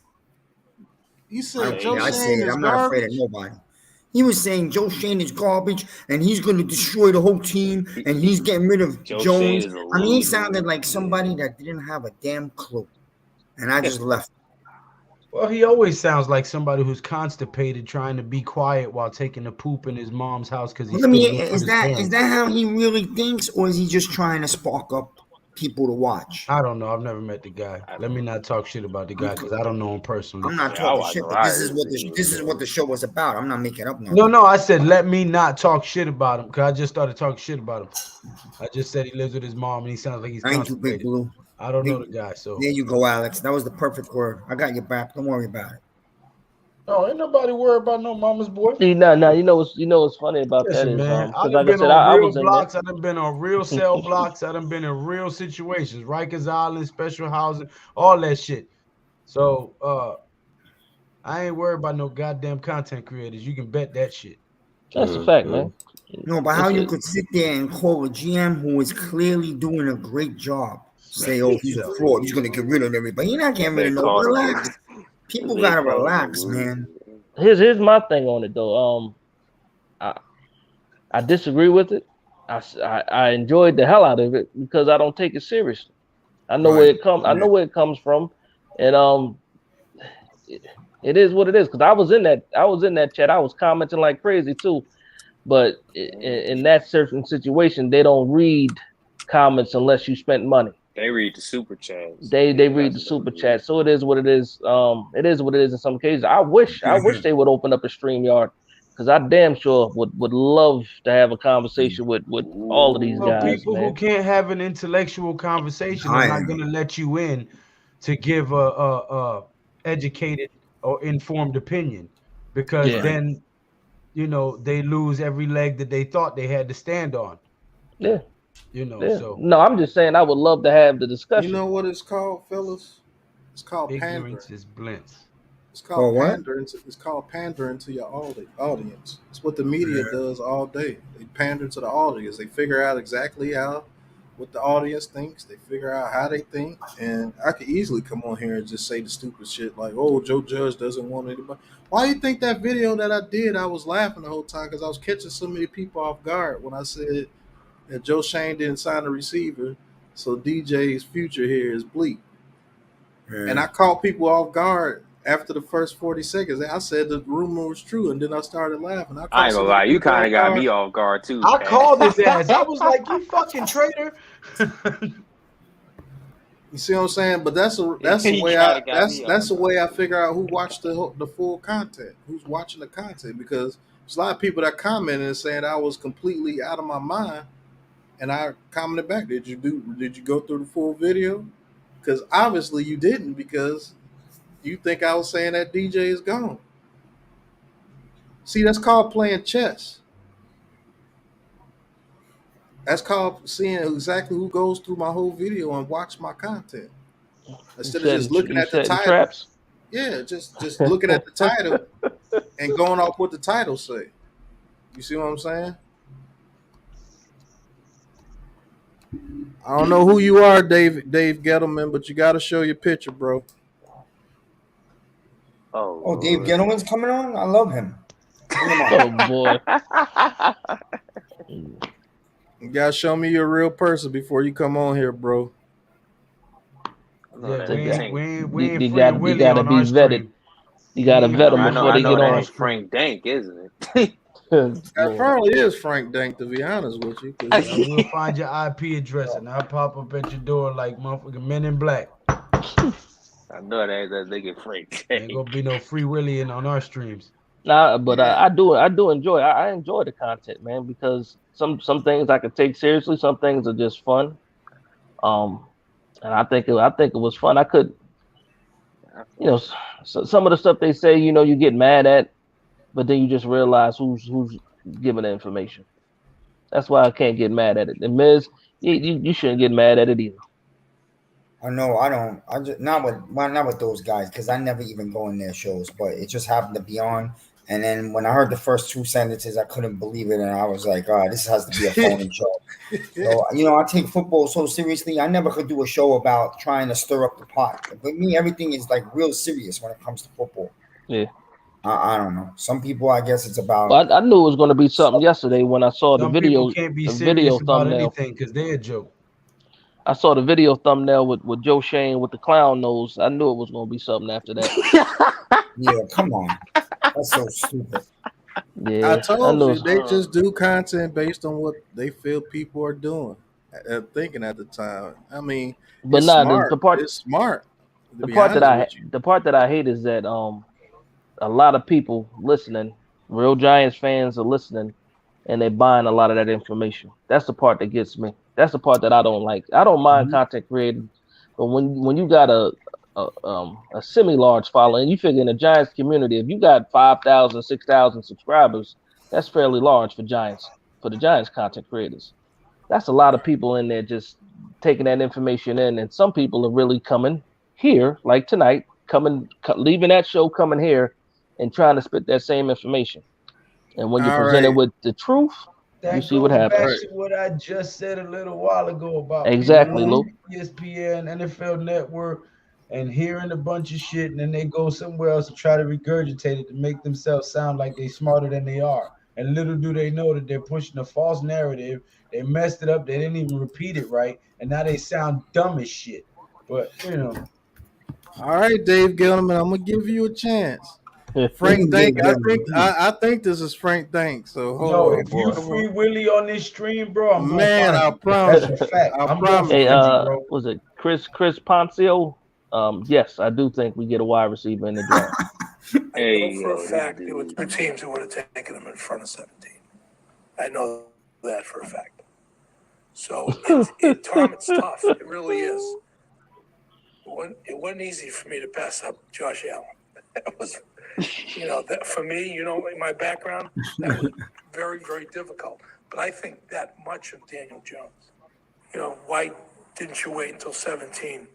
[SPEAKER 1] You
[SPEAKER 8] I
[SPEAKER 1] said
[SPEAKER 8] don't
[SPEAKER 1] Joe
[SPEAKER 8] care. I
[SPEAKER 1] Schoen
[SPEAKER 8] say it.
[SPEAKER 1] is
[SPEAKER 8] I'm not afraid
[SPEAKER 1] garbage.
[SPEAKER 8] of nobody. He was saying Joe Schoen is garbage and he's going to destroy the whole team and he's getting rid of
[SPEAKER 2] Joe
[SPEAKER 8] Jones.
[SPEAKER 2] Schoen is a
[SPEAKER 8] I mean, he
[SPEAKER 2] loser.
[SPEAKER 8] sounded like somebody that didn't have a damn clue. And I just left.
[SPEAKER 4] Well, he always sounds like somebody who's constipated, trying to be quiet while taking a poop in his mom's house because he's.
[SPEAKER 8] Well, is that how he really thinks, or is he just trying to spark up people to watch?
[SPEAKER 4] I don't know. I've never met the guy. Let me not talk shit about the guy because I don't know him personally.
[SPEAKER 8] I'm not talking shit, but this is what the show was about. I'm not making up nothing.
[SPEAKER 4] No. I said let me not talk shit about him because I just started talking shit about him. I just said he lives with his mom and he sounds like he's.
[SPEAKER 8] Thank you, Big Blue.
[SPEAKER 4] I don't know the guy, so
[SPEAKER 8] there you go, Alex. That was the perfect word. I got your back. Don't worry about it.
[SPEAKER 4] Oh, ain't nobody worried about no mama's boy.
[SPEAKER 5] No, you know what's funny about that is
[SPEAKER 4] man,
[SPEAKER 5] because
[SPEAKER 4] I've
[SPEAKER 5] like I
[SPEAKER 4] been
[SPEAKER 5] said,
[SPEAKER 4] on
[SPEAKER 5] I
[SPEAKER 4] real
[SPEAKER 5] was in
[SPEAKER 4] blocks.
[SPEAKER 5] there.
[SPEAKER 4] I've been on real cell blocks. I've been in real situations, Rikers Island, special housing, all that shit. So I ain't worried about no goddamn content creators. You can bet that shit.
[SPEAKER 5] That's a fact, man.
[SPEAKER 8] No, but how you could sit there and call a GM who is clearly doing a great job, say, oh, he's a fraud, he's gonna get rid of everybody. You're not getting rid of no. Relax. People gotta relax, man.
[SPEAKER 5] Here's my thing on it though. I disagree with it. I enjoyed the hell out of it because I don't take it seriously. I know where it comes. I know where it comes from, and it is what it is. Because I was in that chat. I was commenting like crazy too. But in that certain situation, they don't read comments unless you spent money.
[SPEAKER 2] They read the super chats.
[SPEAKER 5] They read the super chat. So it is what it is. It is what it is in some cases. I wish they would open up a StreamYard because I damn sure would love to have a conversation with all of these guys.
[SPEAKER 4] People who can't have an intellectual conversation are not going to let you in to give a educated or informed opinion because then. You know, they lose every leg that they thought they had to stand on.
[SPEAKER 5] Yeah.
[SPEAKER 4] You know, so.
[SPEAKER 5] No, I'm just saying I would love to have the discussion.
[SPEAKER 1] You know what it's called, fellas? It's called pandering.
[SPEAKER 4] Ignorance is bliss.
[SPEAKER 1] It's called pandering. It's called pandering to your audience. It's what the media does all day. They pander to the audience. They figure out exactly what the audience thinks. They figure out how they think. And I could easily come on here and just say the stupid shit like, oh, Joe Judge doesn't want anybody. Why do you think that video that I did, I was laughing the whole time because I was catching so many people off guard when I said that Joe Schoen didn't sign a receiver, so DJ's future here is bleak. And I caught people off guard after the first 40 seconds. I said the rumor was true, and then I started laughing.
[SPEAKER 2] I ain't gonna lie, you kind of got me off guard too.
[SPEAKER 4] I called his ass. I was like, "You fucking traitor!"
[SPEAKER 1] You see what I'm saying? But that's the way I figure out who watched the full content, who's watching the content, because there's a lot of people that commented and saying I was completely out of my mind, and I commented back, did you go through the full video? Because obviously you didn't, because you think I was saying that DJ is gone. See, that's called playing chess. That's called seeing exactly who goes through my whole video and watch my content. Instead of just looking at the title.
[SPEAKER 5] Traps?
[SPEAKER 1] Yeah, just looking at the title and going off what the title say. You see what I'm saying? I don't know who you are, Dave Gettleman, but you got to show your picture, bro.
[SPEAKER 8] Oh, Dave Gettleman's coming on? I love him.
[SPEAKER 5] Oh, boy.
[SPEAKER 1] You got to show me you're a real person before you come on here, bro.
[SPEAKER 4] Yeah, we ain't
[SPEAKER 5] you got to be vetted. You got to vet them before they get on.
[SPEAKER 2] That's Frank Dank, isn't it?
[SPEAKER 1] That probably is Frank Dank, to be honest with you.
[SPEAKER 4] We'll find your IP address and I'll pop up at your door like motherfucking Men in Black.
[SPEAKER 2] I know that they get Frank Dank.
[SPEAKER 4] Ain't gonna be no Free Willy on our streams.
[SPEAKER 5] Nah, but I do enjoy. I enjoy the content, man, because some things I could take seriously, some things are just fun. Um, and I think it was fun. I could, some of the stuff they say, you get mad at, but then you just realize who's giving the information. That's why I can't get mad at it. And Miz, you shouldn't get mad at it either.
[SPEAKER 8] No, I don't. I just not with those guys because I never even go in their shows. But it just happened to be on, and then when I heard the first two sentences, I couldn't believe it, and I was like, "Oh, this has to be a phony show." So I take football so seriously. I never could do a show about trying to stir up the pot. But me, everything is like real serious when it comes to football.
[SPEAKER 5] Yeah.
[SPEAKER 8] I don't know. Some people, I guess, it's about.
[SPEAKER 5] Well, I knew it was going to be something yesterday when I saw the video.
[SPEAKER 4] Can't be
[SPEAKER 5] the
[SPEAKER 4] serious
[SPEAKER 5] video
[SPEAKER 4] about
[SPEAKER 5] thumbnail
[SPEAKER 4] anything because they're a joke.
[SPEAKER 5] I saw the video thumbnail with Joe Schoen with the clown nose. I knew it was going to be something after that.
[SPEAKER 8] Yeah, come on. That's so stupid.
[SPEAKER 5] Yeah,
[SPEAKER 1] I told you, they just do content based on what they feel people are doing, thinking at the time. I mean,
[SPEAKER 5] but
[SPEAKER 1] it's smart. It's smart.
[SPEAKER 5] The part that I hate is that a lot of people listening, real Giants fans are listening, and they're buying a lot of that information. That's the part that gets me. That's the part that I don't like. I don't mind content creating, but when you got a semi-large following, you figure in the Giants community, if you got 5,000, 6,000 subscribers, that's fairly large for the Giants content creators. That's a lot of people in there just taking that information in, and some people are really coming here, like tonight, leaving that show, coming here, and trying to spit that same information. And when you present it with the truth, you see what happens.
[SPEAKER 4] Back to what I just said a little while ago about
[SPEAKER 5] exactly, Lou.
[SPEAKER 4] ESPN, NFL Network, and hearing a bunch of shit, and then they go somewhere else to try to regurgitate it to make themselves sound like they're smarter than they are. And little do they know that they're pushing a false narrative. They messed it up. They didn't even repeat it right, and now they sound dumb as shit. But
[SPEAKER 1] All right, Dave Gettleman, I'm gonna give you a chance. Frank Thank. I think this is Frank Thank. So hold on.
[SPEAKER 4] If you free Willie on this stream, bro,
[SPEAKER 1] I promise.
[SPEAKER 4] That's a fact.
[SPEAKER 1] I promise.
[SPEAKER 5] Hey, was it Chris Poncio? Yes, I do think we get a wide receiver in the draft.
[SPEAKER 9] I know for a fact there were two teams who would have taken him in front of 17. I know that for a fact. So, Tom, it's tough. It really is. It wasn't easy for me to pass up Josh Allen. It was, that for me, in my background, that was very, very difficult. But I think that much of Daniel Jones. Why didn't you wait until 17?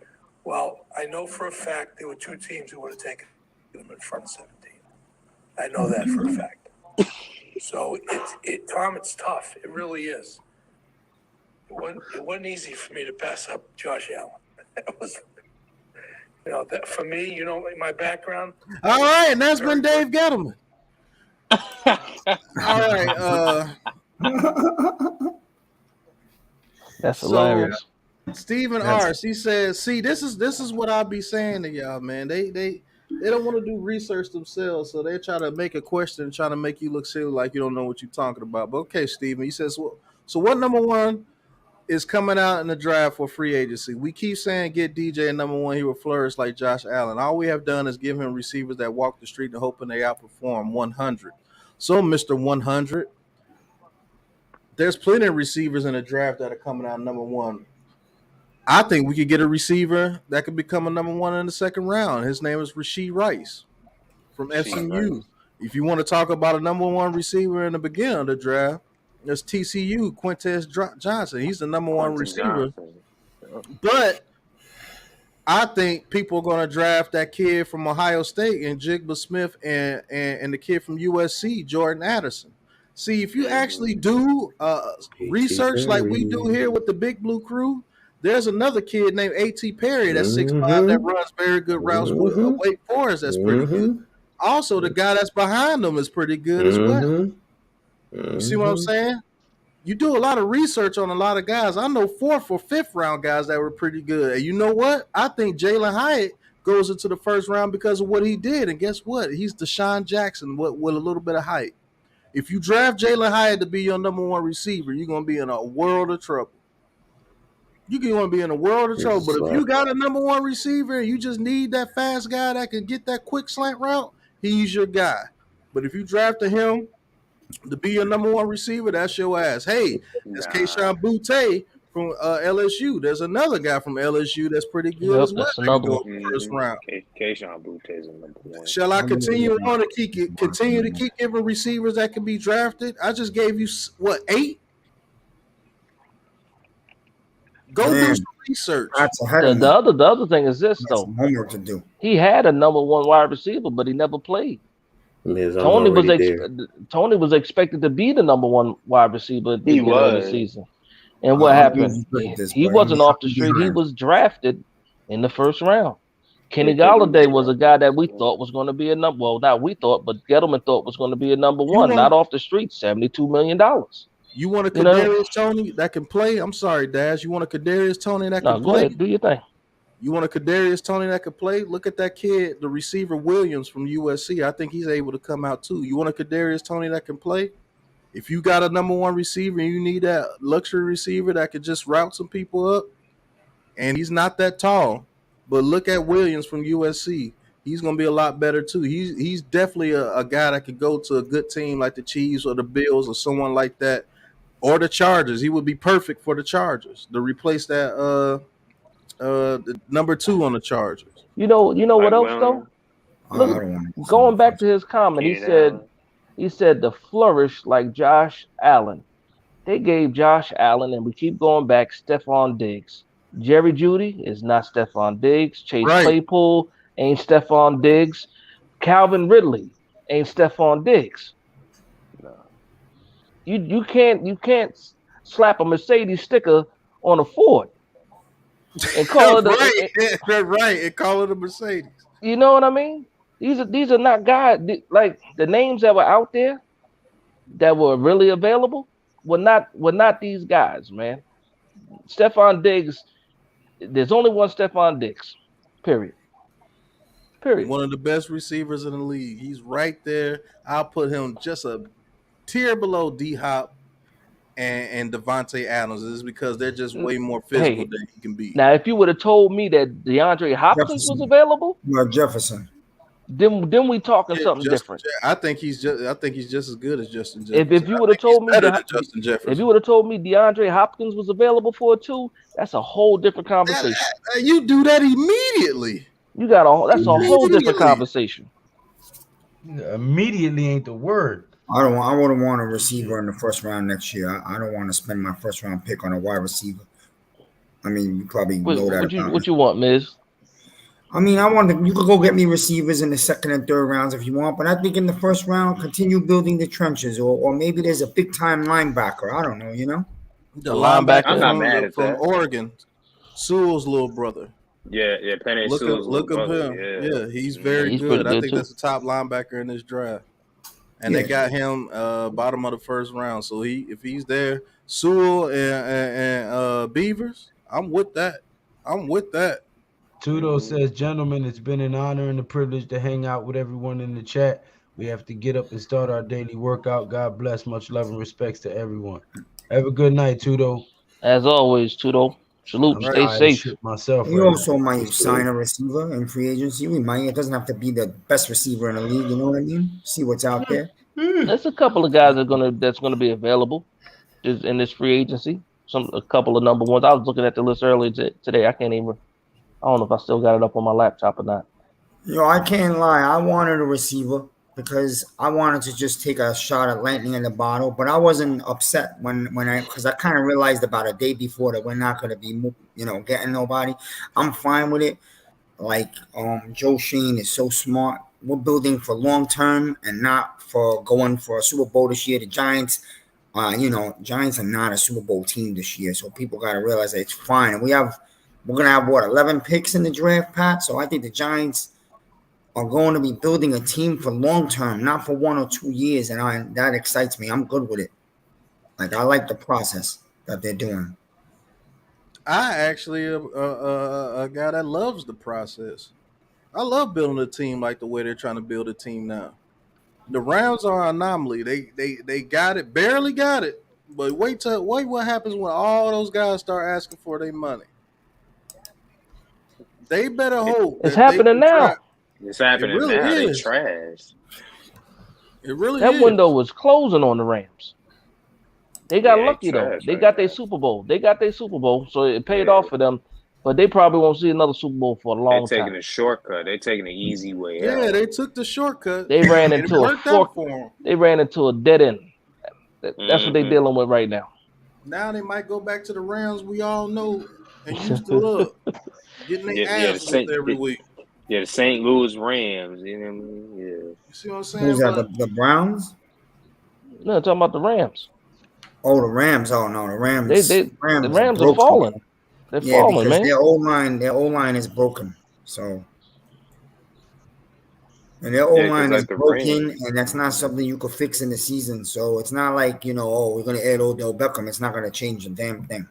[SPEAKER 9] Well, I know for a fact there were two teams who would have taken him in front of 17. I know that for a fact. So, Tom, it's tough. It really is. It wasn't easy for me to pass up Josh Allen. It was, that for me, in my background.
[SPEAKER 1] All right, and that's been Dave Gettleman. All right.
[SPEAKER 5] That's hilarious.
[SPEAKER 1] Stephen R. He says, "See, this is what I be saying to y'all, man. They don't want to do research themselves, so they try to make a question and try to make you look silly like you don't know what you're talking about." But okay, Stephen, he says, "Well, so what number one is coming out in the draft for free agency? We keep saying get DJ at number one. He will flourish like Josh Allen. All we have done is give him receivers that walk the street and hoping they outperform 100. So, Mr. 100, there's plenty of receivers in the draft that are coming out number one. I think we could get a receiver that could become a number one in the second round. His name is Rashee Rice from SMU. If you want to talk about a number one receiver in the beginning of the draft, there's TCU, Quintez Johnson. He's the number one receiver. But I think people are going to draft that kid from Ohio State and Jigba Smith and the kid from USC, Jordan Addison. See, if you actually do research like we do here with the Big Blue Crew, there's another kid named A.T. Perry that's 6'5", that runs very good routes with Wake Forest. That's pretty good. Also, the guy that's behind them is pretty good as well. You see what I'm saying? You do a lot of research on a lot of guys. I know 4th or 5th round guys that were pretty good. And you know what? I think Jalen Hyatt goes into the first round because of what he did. And guess what? He's Deshaun Jackson with a little bit of height. If you draft Jalen Hyatt to be your number one receiver, you're going to be in a world of trouble. You're going to be in a world of trouble. But if you got a number one receiver and you just need that fast guy that can get that quick slant route, he's your guy. But if you drafted him to be your number one receiver, that's your ass. Hey, that's Keyshawn Boutte from LSU. There's another guy from LSU that's pretty good
[SPEAKER 5] Yep,
[SPEAKER 1] as well.
[SPEAKER 5] that's
[SPEAKER 1] That could
[SPEAKER 5] another
[SPEAKER 1] go
[SPEAKER 5] one.
[SPEAKER 1] in the first round.
[SPEAKER 2] Keyshawn Boutte is number one.
[SPEAKER 1] Shall I continue on to continue to keep giving receivers that can be drafted? I just gave you what, 8? Go do some research.
[SPEAKER 8] That's ahead of me.
[SPEAKER 5] The other thing is this though.
[SPEAKER 8] Some homework to do.
[SPEAKER 5] He had a number one wide receiver, but he never played. Tony was expected to be the number one wide receiver at the beginning of the season. And what happened? He wasn't off the street. He was drafted in the first round. Kenny Golladay was a guy that we thought was going to be a number. Well, not we thought, but Gettleman thought was going to be a number one. Not off the street. $72 million.
[SPEAKER 1] You want a Kadarius Toney that can play? I'm sorry, Daz. You want a Kadarius Toney that can play?
[SPEAKER 5] Go ahead, do your thing.
[SPEAKER 1] You want a Kadarius Toney that can play? Look at that kid, the receiver Williams from USC. I think he's able to come out too. You want a Kadarius Toney that can play? If you got a number one receiver and you need that luxury receiver that could just route some people up, and he's not that tall, but look at Williams from USC. He's going to be a lot better too. He's definitely a guy that could go to a good team like the Chiefs or the Bills or someone like that, or the Chargers. He would be perfect for the Chargers to replace that the number 2 on the Chargers.
[SPEAKER 5] You know what else though? Look, going back to his comment, he said the flourish like Josh Allen. They gave Josh Allen, and we keep going back, Stephon Diggs. Jerry Jeudy is not Stephon Diggs. Chase Claypool ain't Stephon Diggs. Calvin Ridley ain't Stephon Diggs. No. You can't slap a Mercedes sticker on a Ford and call it
[SPEAKER 1] and call it a Mercedes.
[SPEAKER 5] You know what I mean? These are not guys like the names that were out there that were really available were not these guys, man. Stephon Diggs, there's only one Stephon Diggs. Period.
[SPEAKER 1] One of the best receivers in the league. He's right there. I'll put him just a tier below D-Hop and Devontae Adams. This is because they're just way more physical than he can be.
[SPEAKER 5] Now, if you would have told me that DeAndre Hopkins was available,
[SPEAKER 8] Jefferson,
[SPEAKER 5] then we talking something different.
[SPEAKER 1] I think he's just as good as Justin Jefferson.
[SPEAKER 5] If you would have told me if you would have told me DeAndre Hopkins was available for a 2, that's a whole different conversation.
[SPEAKER 1] You do that immediately.
[SPEAKER 5] That's a whole different conversation.
[SPEAKER 4] Immediately ain't the word.
[SPEAKER 8] I wouldn't want a receiver in the first round next year. I don't want to spend my first round pick on a wide receiver. I mean, you probably know that.
[SPEAKER 5] What you want, Miz?
[SPEAKER 8] I mean, you could go get me receivers in the second and third rounds if you want, but I think in the first round, continue building the trenches, or maybe there's a big time linebacker. I don't know,
[SPEAKER 1] The linebacker from Oregon, Sewell's little brother.
[SPEAKER 2] Yeah, Penny Sewell's
[SPEAKER 1] look at him. Yeah, he's very good. I think that's the top linebacker in this draft. And they got him bottom of the first round. So if he's there, Sewell and Beavers, I'm with that.
[SPEAKER 4] Tudo says, gentlemen, it's been an honor and a privilege to hang out with everyone in the chat. We have to get up and start our daily workout. God bless. Much love and respects to everyone. Have a good night, Tudo.
[SPEAKER 5] As always, Tudo. Salute. Stay safe.
[SPEAKER 8] You also might sign a receiver in free agency. It doesn't have to be the best receiver in the league. You know what I mean? See what's out there.
[SPEAKER 5] There's a couple of guys that's gonna be available in this free agency. A couple of number ones. I was looking at the list earlier today. I don't know if I still got it up on my laptop or not.
[SPEAKER 8] I can't lie. I wanted a receiver because I wanted to just take a shot at lightning in the bottle, but I wasn't upset because I kind of realized about a day before that we're not going to be, getting nobody. I'm fine with it. Like Joe Schoen is so smart. We're building for long term and not for going for a Super Bowl this year. The Giants, Giants are not a Super Bowl team this year, so people got to realize that it's fine. And we're going to have 11 picks in the draft, Pat. So I think the Giants are going to be building a team for long term, not for 1 or 2 years, and that excites me. I'm good with it. Like, I like the process that they're doing.
[SPEAKER 1] I actually a guy that loves the process. I love building a team like the way they're trying to build a team now. The Rams are an anomaly. They got it, barely got it, but wait what happens when all those guys start asking for their money. They better hope
[SPEAKER 5] it's happening now.
[SPEAKER 2] It's happening now. They trash.
[SPEAKER 1] It really
[SPEAKER 5] That
[SPEAKER 1] is.
[SPEAKER 5] window was closing on the Rams. They got lucky though. They got their Super Bowl. So it paid off for them. But they probably won't see another Super Bowl for a long
[SPEAKER 2] They're
[SPEAKER 5] time.
[SPEAKER 2] taking a shortcut. They're taking the easy way out.
[SPEAKER 1] Yeah, they took the shortcut.
[SPEAKER 5] They ran
[SPEAKER 1] and it
[SPEAKER 5] into a
[SPEAKER 1] worked out
[SPEAKER 5] fork.
[SPEAKER 1] for them.
[SPEAKER 5] They ran into a dead end. That's what they're dealing with right now.
[SPEAKER 1] Now they might go back to the Rams we all know and used to love. Getting their ass whooped every week.
[SPEAKER 2] Yeah, the St. Louis Rams. You know what I mean? Yeah.
[SPEAKER 1] You see what I'm saying?
[SPEAKER 8] Who's that? The Browns?
[SPEAKER 5] No, I'm talking about the Rams.
[SPEAKER 8] Oh, the Rams. Oh no, the Rams.
[SPEAKER 5] The Rams are falling. They're falling,
[SPEAKER 8] because
[SPEAKER 5] man.
[SPEAKER 8] their O line is broken. So, and their O line is broken, and that's not something you could fix in the season. So it's not like we're gonna add Odell Beckham. It's not gonna change the damn thing.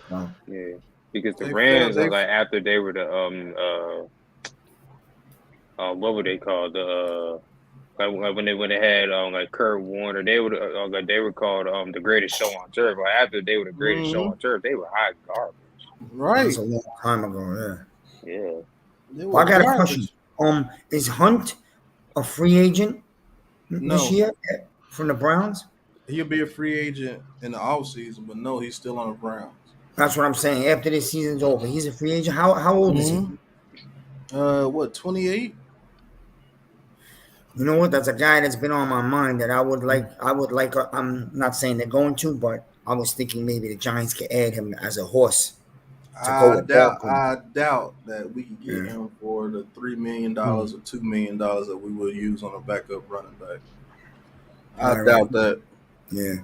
[SPEAKER 8] No.
[SPEAKER 2] Yeah, because the Rams are like after they were the what were they called like when they had like Kurt Warner, they were called the greatest show on turf. Like after they were the greatest show on turf, they were hot garbage.
[SPEAKER 1] Right.
[SPEAKER 8] That's a long time ago.
[SPEAKER 2] Yeah.
[SPEAKER 8] Well, I got a question. Is Hunt a free agent this year from the Browns?
[SPEAKER 1] He'll be a free agent in the offseason, but no, he's still on the Browns.
[SPEAKER 8] That's what I'm saying. After this season's over, he's a free agent. How old is he?
[SPEAKER 1] 28?
[SPEAKER 8] You know what? That's a guy that's been on my mind that I would like. I'm not saying they're going to, but I was thinking maybe the Giants could add him as a horse.
[SPEAKER 1] I doubt that we can get him for the $3 million or $2 million that we will use on a backup running back. I doubt that.
[SPEAKER 8] Yeah.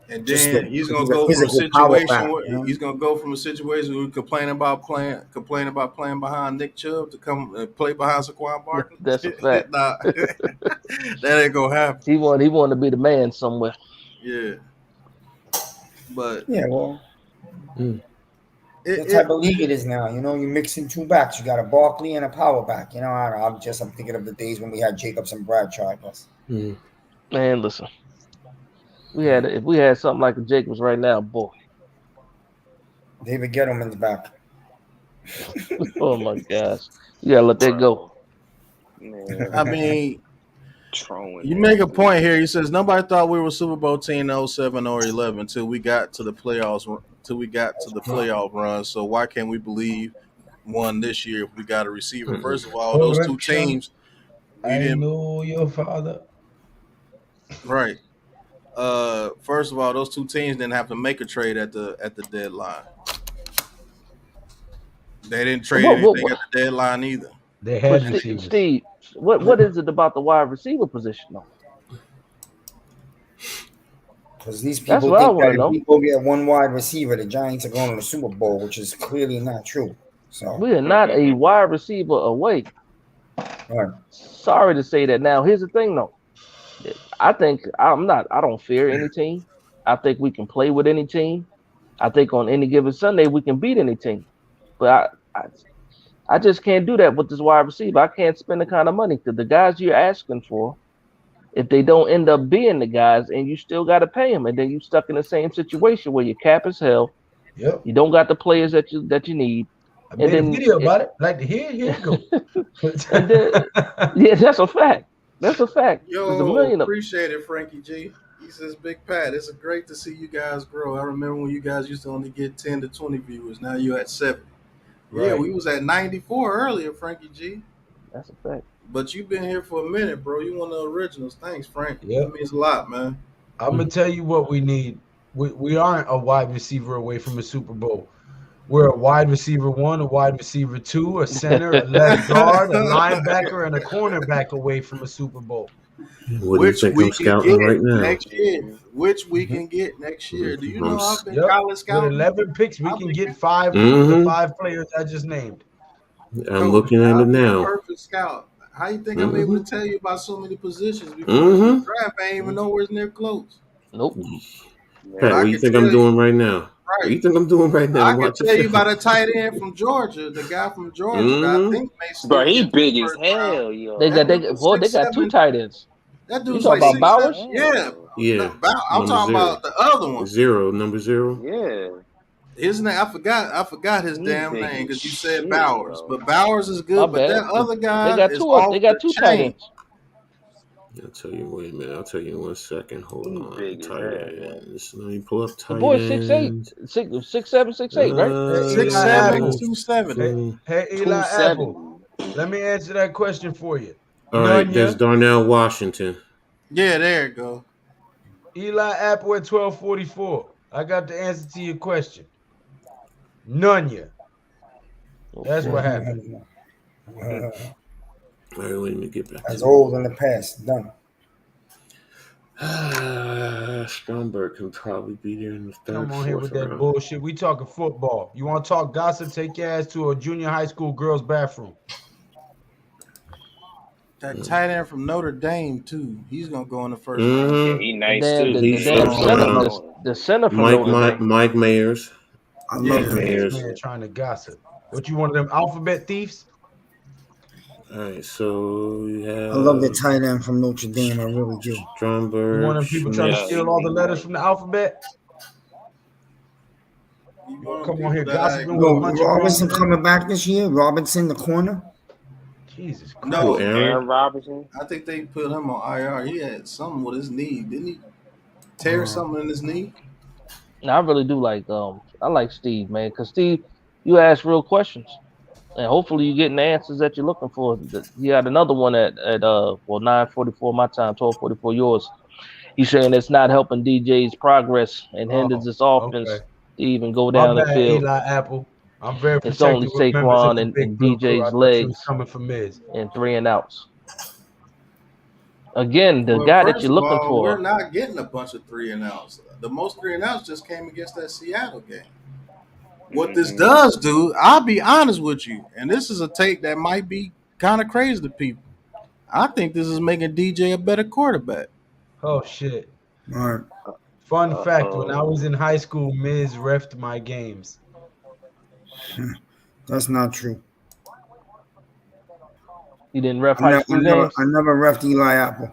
[SPEAKER 1] And then he's gonna go from a situation where he's gonna go from a situation where we complain about playing behind Nick Chubb to come and play behind Saquon Barkley.
[SPEAKER 5] That's a fact.
[SPEAKER 1] Nah, that ain't gonna happen.
[SPEAKER 5] He wanted to be the man somewhere.
[SPEAKER 1] Yeah. But
[SPEAKER 8] the type of league it is now. You're mixing two backs. You got a Barkley and a power back. I'm thinking of the days when we had Jacobs and Bradshaw, I guess.
[SPEAKER 5] Man, listen. If we had something like a Jacobs right now, boy.
[SPEAKER 8] David Gettleman's back.
[SPEAKER 5] Oh my gosh. You gotta let that go.
[SPEAKER 1] I mean, you make a point here. He says nobody thought we were a Super Bowl team in 07 or 11 until we got to the playoffs. Playoff run. So why can't we believe one this year if we got a receiver? First of all, those two teams.
[SPEAKER 4] I know your father.
[SPEAKER 1] Right. First of all, those two teams didn't have to make a trade at the deadline. They didn't trade anything at the deadline either.
[SPEAKER 4] They had receivers.
[SPEAKER 5] Steve, what is it about the wide receiver position though?
[SPEAKER 8] Because these people think that if we go get one wide receiver, the Giants are going to the Super Bowl, which is clearly not true. So
[SPEAKER 5] we are not a wide receiver away.
[SPEAKER 8] Right.
[SPEAKER 5] Sorry to say that. Now, here's the thing though. I don't fear any team. I think we can play with any team. I think on any given Sunday we can beat any team. But I just can't do that with this wide receiver. I can't spend the kind of money because the guys you're asking for, if they don't end up being the guys, and you still got to pay them, and then you're stuck in the same situation where your cap is hell.
[SPEAKER 4] Yep.
[SPEAKER 5] You don't got the players that you need.
[SPEAKER 4] I made a video about it. Like to hear, here you go.
[SPEAKER 5] Yeah, that's a fact. That's a fact.
[SPEAKER 1] Yo, appreciate it, Frankie G. He says, Big Pat, it's great to see you guys grow. I remember when you guys used to only get 10 to 20 viewers. Now you're at 7. Right. Yeah, we was at 94 earlier, Frankie G.
[SPEAKER 5] That's a fact.
[SPEAKER 1] But you've been here for a minute, bro. You one of the originals. Thanks, Frank.
[SPEAKER 4] Yep.
[SPEAKER 1] That means a lot, man.
[SPEAKER 4] I'm going to tell you what we need. We aren't a wide receiver away from a Super Bowl. We're a wide receiver 1, a wide receiver 2, a center, a left guard, a linebacker, and a cornerback away from a Super Bowl.
[SPEAKER 3] Which we can get right now.
[SPEAKER 1] Next year. Which we can get next year. Do you know I've been college scouting?
[SPEAKER 4] With 11 picks, we can get 5 of the 5 players I just named.
[SPEAKER 3] I'm looking at it now.
[SPEAKER 1] Perfect scout. How you think I'm able to tell you about so many positions before the draft? I ain't even nowhere near close.
[SPEAKER 5] Nope.
[SPEAKER 3] Pat, what do you think I'm doing right now? Right. What do you think I'm doing right now?
[SPEAKER 1] I can tell you about a tight end from Georgia, the guy from Georgia. I think
[SPEAKER 2] bro, he big as hell, yo.
[SPEAKER 5] They got 2 tight ends.
[SPEAKER 1] That dude's
[SPEAKER 5] like
[SPEAKER 1] about
[SPEAKER 5] Bowers?
[SPEAKER 1] Yeah. I'm talking about the other one.
[SPEAKER 3] Number 0.
[SPEAKER 2] Yeah.
[SPEAKER 1] His name, I forgot his damn name because you said Bowers. But Bowers is good, but that other guy
[SPEAKER 5] they got 2 tight ends.
[SPEAKER 3] I'll tell you. Wait a minute. I'll tell you in 1 second. Hold
[SPEAKER 2] He's
[SPEAKER 3] on.
[SPEAKER 2] big as
[SPEAKER 3] Tight
[SPEAKER 2] hell, man.
[SPEAKER 3] ends. Let me pull up
[SPEAKER 5] The
[SPEAKER 3] tight
[SPEAKER 5] boy 6'8",
[SPEAKER 3] ends.
[SPEAKER 5] 6'7", 6'8", right?
[SPEAKER 4] Hey, Eli
[SPEAKER 1] 6'7",
[SPEAKER 4] Apple.
[SPEAKER 1] 270.
[SPEAKER 4] Hey, Eli Apple. Let me answer that question for you.
[SPEAKER 3] All right, that's
[SPEAKER 4] Nunya.
[SPEAKER 3] Darnell Washington.
[SPEAKER 1] Yeah, there you go.
[SPEAKER 4] Eli Apple at 1244. I got the answer to your question. Nunya. That's what happened.
[SPEAKER 3] All right, let me get back.
[SPEAKER 8] That's old in the past. Done.
[SPEAKER 3] Stromberg can probably be there in the third.
[SPEAKER 4] Come on here with that
[SPEAKER 3] round.
[SPEAKER 4] bullshit. We talking football. You want to talk gossip? Take your ass to a junior high school girls' bathroom.
[SPEAKER 1] That tight end from Notre Dame too. He's gonna go in the first
[SPEAKER 3] Mm-hmm.
[SPEAKER 1] round.
[SPEAKER 2] Yeah, he nice
[SPEAKER 5] Then
[SPEAKER 2] too.
[SPEAKER 5] the damn center, the center from Notre Dame.
[SPEAKER 3] Mike Mayers.
[SPEAKER 8] I
[SPEAKER 4] Yeah,
[SPEAKER 8] love
[SPEAKER 4] this
[SPEAKER 8] that.
[SPEAKER 4] man trying to gossip. What, you one of them alphabet thieves?
[SPEAKER 3] All right, so we have.
[SPEAKER 8] I love the tight end from Notre Dame. I really do.
[SPEAKER 3] Stromberg.
[SPEAKER 4] You want them people trying to steal all the letters from the alphabet? Come on here gossiping with a bunch of
[SPEAKER 8] Robinson
[SPEAKER 4] grown men?
[SPEAKER 8] coming back this year. Robinson, the corner.
[SPEAKER 4] Jesus Christ.
[SPEAKER 1] No,
[SPEAKER 2] Aaron Robinson.
[SPEAKER 1] I think they put him on IR. He had something with his knee. Didn't he tear something in his knee?
[SPEAKER 5] Now, I really do like I like Steve, man, because Steve, you ask real questions, and hopefully you're getting the answers that you're looking for. He had another one at 9:44 my time, 12:44 yours. He's saying it's not helping DJ's progress and hinders his offense to even go
[SPEAKER 4] My
[SPEAKER 5] down the
[SPEAKER 4] bad,
[SPEAKER 5] field.
[SPEAKER 4] Eli Apple. I'm very
[SPEAKER 5] It's only
[SPEAKER 4] protective of members of
[SPEAKER 5] Saquon
[SPEAKER 4] the
[SPEAKER 5] and
[SPEAKER 4] Big Blue Crew. I
[SPEAKER 5] DJ's
[SPEAKER 4] thought you was
[SPEAKER 5] legs
[SPEAKER 4] coming for Miz.
[SPEAKER 5] and 3 and outs. Again, the
[SPEAKER 1] Well,
[SPEAKER 5] guy that
[SPEAKER 1] first
[SPEAKER 5] you're
[SPEAKER 1] of
[SPEAKER 5] looking
[SPEAKER 1] all,
[SPEAKER 5] for.
[SPEAKER 1] we're not getting a bunch of 3 and outs. The most 3 and outs just came against that Seattle game. What this does do, I'll be honest with you, and this is a take that might be kind of crazy to people. I think this is making DJ a better quarterback.
[SPEAKER 4] Oh shit!
[SPEAKER 8] All right.
[SPEAKER 4] Fun fact: when I was in high school, Miz reffed my games.
[SPEAKER 8] That's not true.
[SPEAKER 5] You didn't ref high school games?
[SPEAKER 8] I never reffed Eli Apple.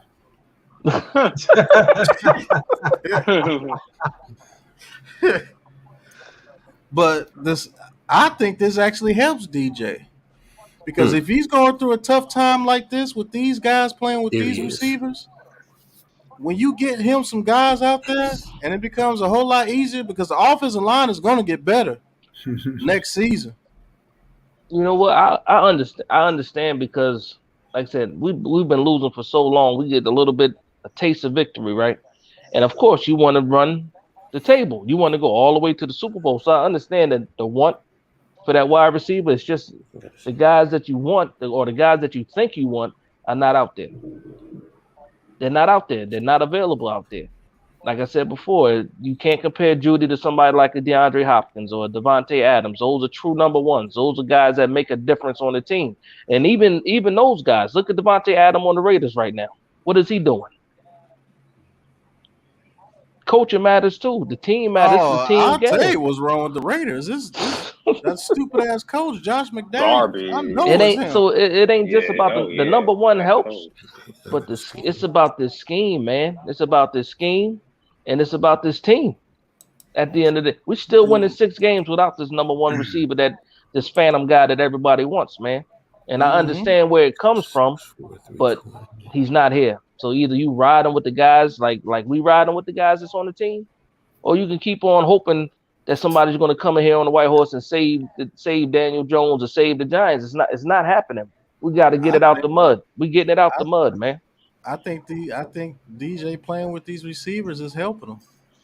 [SPEAKER 1] But I think this actually helps DJ. Because if he's going through a tough time like this with these guys playing with these receivers, when you get him some guys out there, and it becomes a whole lot easier because the offensive line is going to get better next season.
[SPEAKER 5] You know what? I understand. I understand because, like I said, we've been losing for so long. We get a taste of victory, right? And of course, you want to run the table. You want to go all the way to the Super Bowl. So I understand that the want for that wide receiver is just the guys that you want or the guys that you think you want are not out there. They're not out there. They're not available out there. Like I said before, you can't compare Judy to somebody like a DeAndre Hopkins or a Devontae Adams. Those are true number ones. Those are guys that make a difference on the team. And even those guys, look at Devontae Adams on the Raiders right now. What is he doing? Coaching matters too. The team matters. The team
[SPEAKER 1] I'll
[SPEAKER 5] game.
[SPEAKER 1] tell you what's wrong with the Raiders. That stupid ass coach, Josh McDaniels.
[SPEAKER 2] Garbage.
[SPEAKER 1] I know
[SPEAKER 5] it ain't
[SPEAKER 1] him.
[SPEAKER 5] so. It ain't just about the number one helps, but it's about this scheme, man. It's about this scheme, and it's about this team. At the end of the day, we're still winning 6 games without this number one receiver, this phantom guy that everybody wants, man. And I understand where it comes from, but he's not here. So either you riding with the guys like we riding with the guys that's on the team, or you can keep on hoping that somebody's going to come in here on the white horse and save Daniel Jones or save the Giants. It's not happening. We got to get it out the mud. We getting it out the mud, man.
[SPEAKER 1] I think DJ playing with these receivers is helping him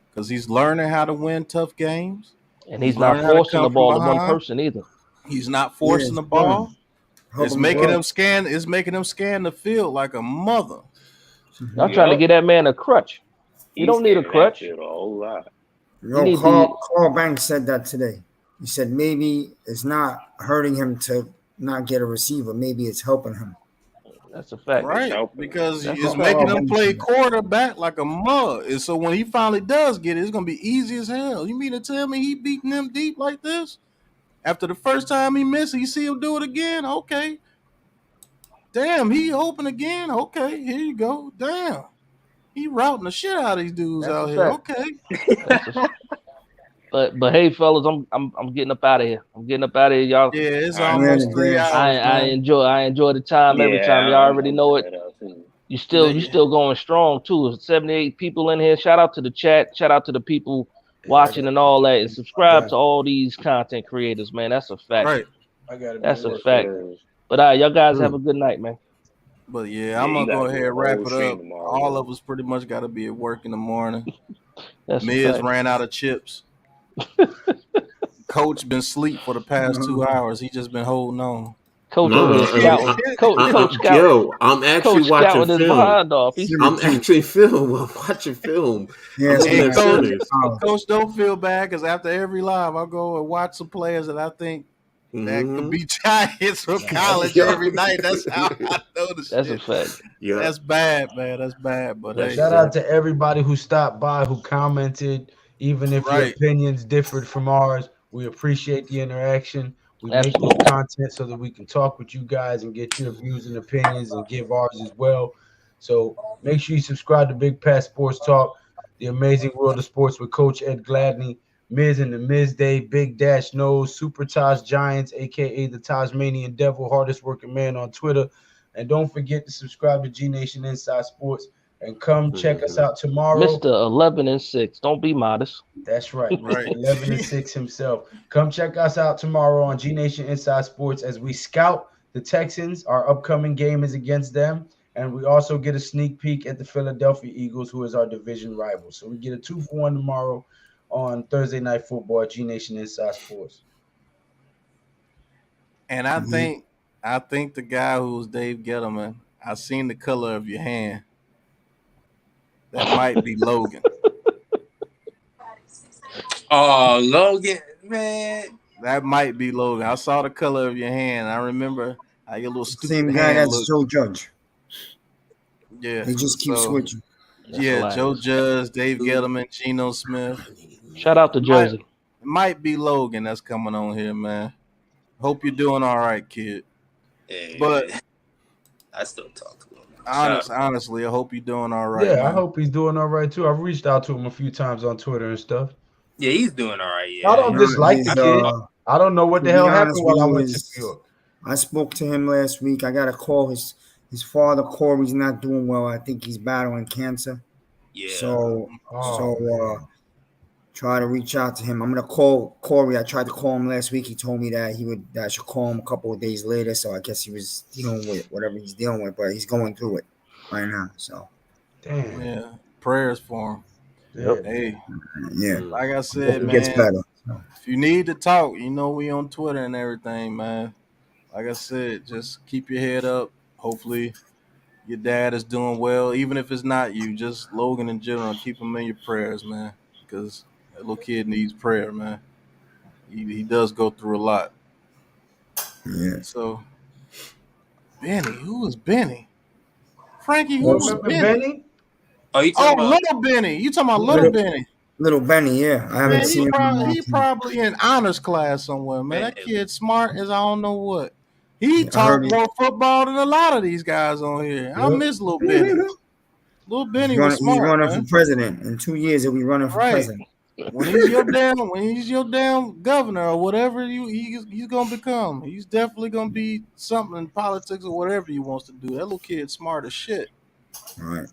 [SPEAKER 1] because he's learning how to win tough games,
[SPEAKER 5] and he's not forcing the ball to one person either.
[SPEAKER 1] He's not forcing the ball. It's making him scan. It's making him scan the field like a mother.
[SPEAKER 5] I'm trying to get that man a crutch. You don't need a crutch.
[SPEAKER 2] A whole lot.
[SPEAKER 8] Carl Banks said that today. He said maybe it's not hurting him to not get a receiver. Maybe it's helping him.
[SPEAKER 5] That's a fact.
[SPEAKER 1] Right, because it's making him play quarterback like a mug. And so when he finally does get it, it's going to be easy as hell. You mean to tell me he beating them deep like this? After the first time he missed, you see him do it again? Okay. Damn, he open again? Okay, here you go. Damn. He routing the shit out of these dudes out here. Okay.
[SPEAKER 5] But hey, fellas, I'm getting up out of here. I'm getting up out of here, y'all.
[SPEAKER 1] Yeah, it's almost 3 hours.
[SPEAKER 5] I enjoy the time every time. Y'all already know it. You still going strong too. 78 people in here. Shout out to the chat. Shout out to the people watching and all that. And subscribe to all these content creators, man. That's a fact.
[SPEAKER 1] Right.
[SPEAKER 5] That's a fact. But y'all guys have a good night, man.
[SPEAKER 1] But yeah, I'm gonna go ahead and wrap it up. All of us pretty much got to be at work in the morning. Miz ran out of chips. Coach been asleep for the past 2 hours. He just been holding on.
[SPEAKER 5] Coach over there scouting. Coach scouting.
[SPEAKER 3] Yo, I'm actually watching film. I'm actually watching film.
[SPEAKER 1] Yes, Coach, don't feel bad because after every live, I'll go and watch some players that I think that could be Giants from college every night. That's how I know the shit.
[SPEAKER 5] That's a fact.
[SPEAKER 1] Yeah, that's bad, man. That's bad. But hey,
[SPEAKER 4] shout out to everybody who stopped by, who commented, even if your opinions differed from ours. We appreciate the interaction. We make this content so that we can talk with you guys and get your views and opinions and give ours as well. So make sure you subscribe to Big Pat Sports Talk, the amazing world of sports with Coach Ed Gladney, Miz and the Miz Day, Big Dash Nose, Super Taj Giants, aka the Tasmanian Devil, hardest working man on Twitter. And don't forget to subscribe to G Nation Inside Sports and come check us out tomorrow.
[SPEAKER 5] Mr. 11-6. Don't be modest.
[SPEAKER 4] That's right. 11-6 himself. Come check us out tomorrow on G Nation Inside Sports as we scout the Texans. Our upcoming game is against them. And we also get a sneak peek at the Philadelphia Eagles, who is our division rival. So we get a 2-for-1 tomorrow on Thursday Night Football at G Nation Inside Sports.
[SPEAKER 1] And I think the guy who was Dave Gettleman, I seen the color of your hand. That might be Logan.
[SPEAKER 7] Oh, Logan, man.
[SPEAKER 1] That might be Logan. I saw the color of your hand. I remember how your little stupid
[SPEAKER 8] same guy
[SPEAKER 1] hand
[SPEAKER 8] that's
[SPEAKER 1] looked.
[SPEAKER 8] Joe Judge.
[SPEAKER 1] Yeah.
[SPEAKER 8] They just keep switching.
[SPEAKER 1] That's Joe Judge, Dave Gettleman, Geno Smith.
[SPEAKER 5] Shout out to Jersey.
[SPEAKER 1] It might be Logan that's coming on here, man. Hope you're doing all right, kid.
[SPEAKER 7] Yeah,
[SPEAKER 1] but
[SPEAKER 7] I still talk to him.
[SPEAKER 1] Honestly, I hope you're doing all right.
[SPEAKER 4] Yeah,
[SPEAKER 1] man.
[SPEAKER 4] I hope he's doing all right too. I've reached out to him a few times on Twitter and stuff.
[SPEAKER 7] Yeah, he's doing all right. Yeah.
[SPEAKER 4] I don't dislike the kid. I don't know what the hell happened while I went to New York.
[SPEAKER 8] I spoke to him last week. I got a call. His father, Corey's not doing well. I think he's battling cancer.
[SPEAKER 7] Yeah.
[SPEAKER 8] So try to reach out to him. I'm gonna call Corey. I tried to call him last week. He told me that I should call him a couple of days later. So I guess he was dealing with whatever he's dealing with, but he's going through it right now. So
[SPEAKER 4] damn.
[SPEAKER 1] Yeah. Prayers for him.
[SPEAKER 4] Yep.
[SPEAKER 1] Hey.
[SPEAKER 8] Yeah.
[SPEAKER 1] Like I said, man.
[SPEAKER 8] It gets better.
[SPEAKER 1] If you need to talk, you know we on Twitter and everything, man. Like I said, just keep your head up. Hopefully your dad is doing well. Even if it's not you, just Logan in general, keep him in your prayers, man. Because that little kid needs prayer, man. He does go through a lot.
[SPEAKER 8] Yeah.
[SPEAKER 1] So, Benny, who was Benny? Frankie, who was Benny?
[SPEAKER 7] Oh,
[SPEAKER 1] Little Benny. You talking about Little Benny?
[SPEAKER 8] Little Benny, yeah. I haven't seen him.
[SPEAKER 1] He probably in honors class somewhere, man. That kid's smart as I don't know what. He talked more football than a lot of these guys on here. I miss Little Benny. Little Benny was smart.
[SPEAKER 8] He's running for president. In 2 years, he'll be running for president.
[SPEAKER 1] When he's your damn governor or whatever he's gonna become, he's definitely gonna be something in politics or whatever he wants to do. That little kid's smart as shit.
[SPEAKER 8] All right.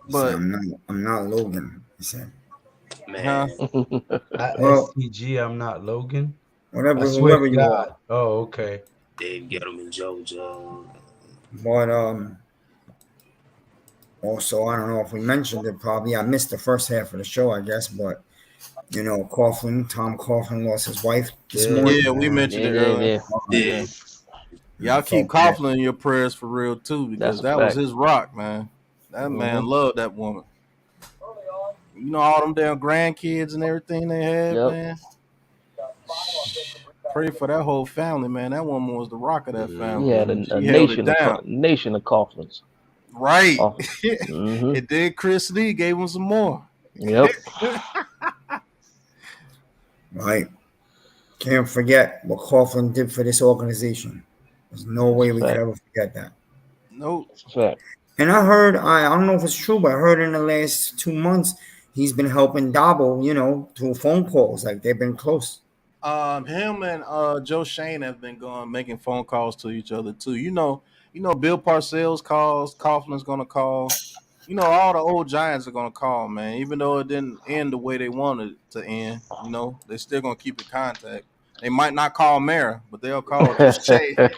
[SPEAKER 1] But
[SPEAKER 8] I'm not Logan. He said,
[SPEAKER 7] man.
[SPEAKER 4] STG, I'm not Logan.
[SPEAKER 8] Whoever you are.
[SPEAKER 4] Oh, okay.
[SPEAKER 7] Dave Gettleman, Joe.
[SPEAKER 8] But also, I don't know if we mentioned it. Probably I missed the first half of the show, I guess. But Tom Coughlin lost his wife this morning.
[SPEAKER 1] Yeah, we mentioned it earlier. Yeah. Y'all keep Coughlin in your prayers for real too, because that was his rock, man. That man loved that woman. You know all them damn grandkids and everything they had, man. Pray for that whole family, man. That woman was the rock of that family.
[SPEAKER 5] Yeah, a nation of Coughlins.
[SPEAKER 1] Right. And then Chris Lee gave him some more.
[SPEAKER 5] Yep.
[SPEAKER 8] Right. Can't forget what Coughlin did for this organization. There's no way we could ever forget that.
[SPEAKER 1] Nope.
[SPEAKER 8] And I heard, I don't know if it's true, but I heard in the last 2 months, he's been helping Dabo, through phone calls. Like they've been close.
[SPEAKER 1] Him and Joe Schoen have been making phone calls to each other too. Bill Parcells calls. Coughlin's gonna call. All the old Giants are gonna call, man. Even though it didn't end the way they wanted it to end, they're still gonna keep in contact. They might not call Mara, but they'll call Touche and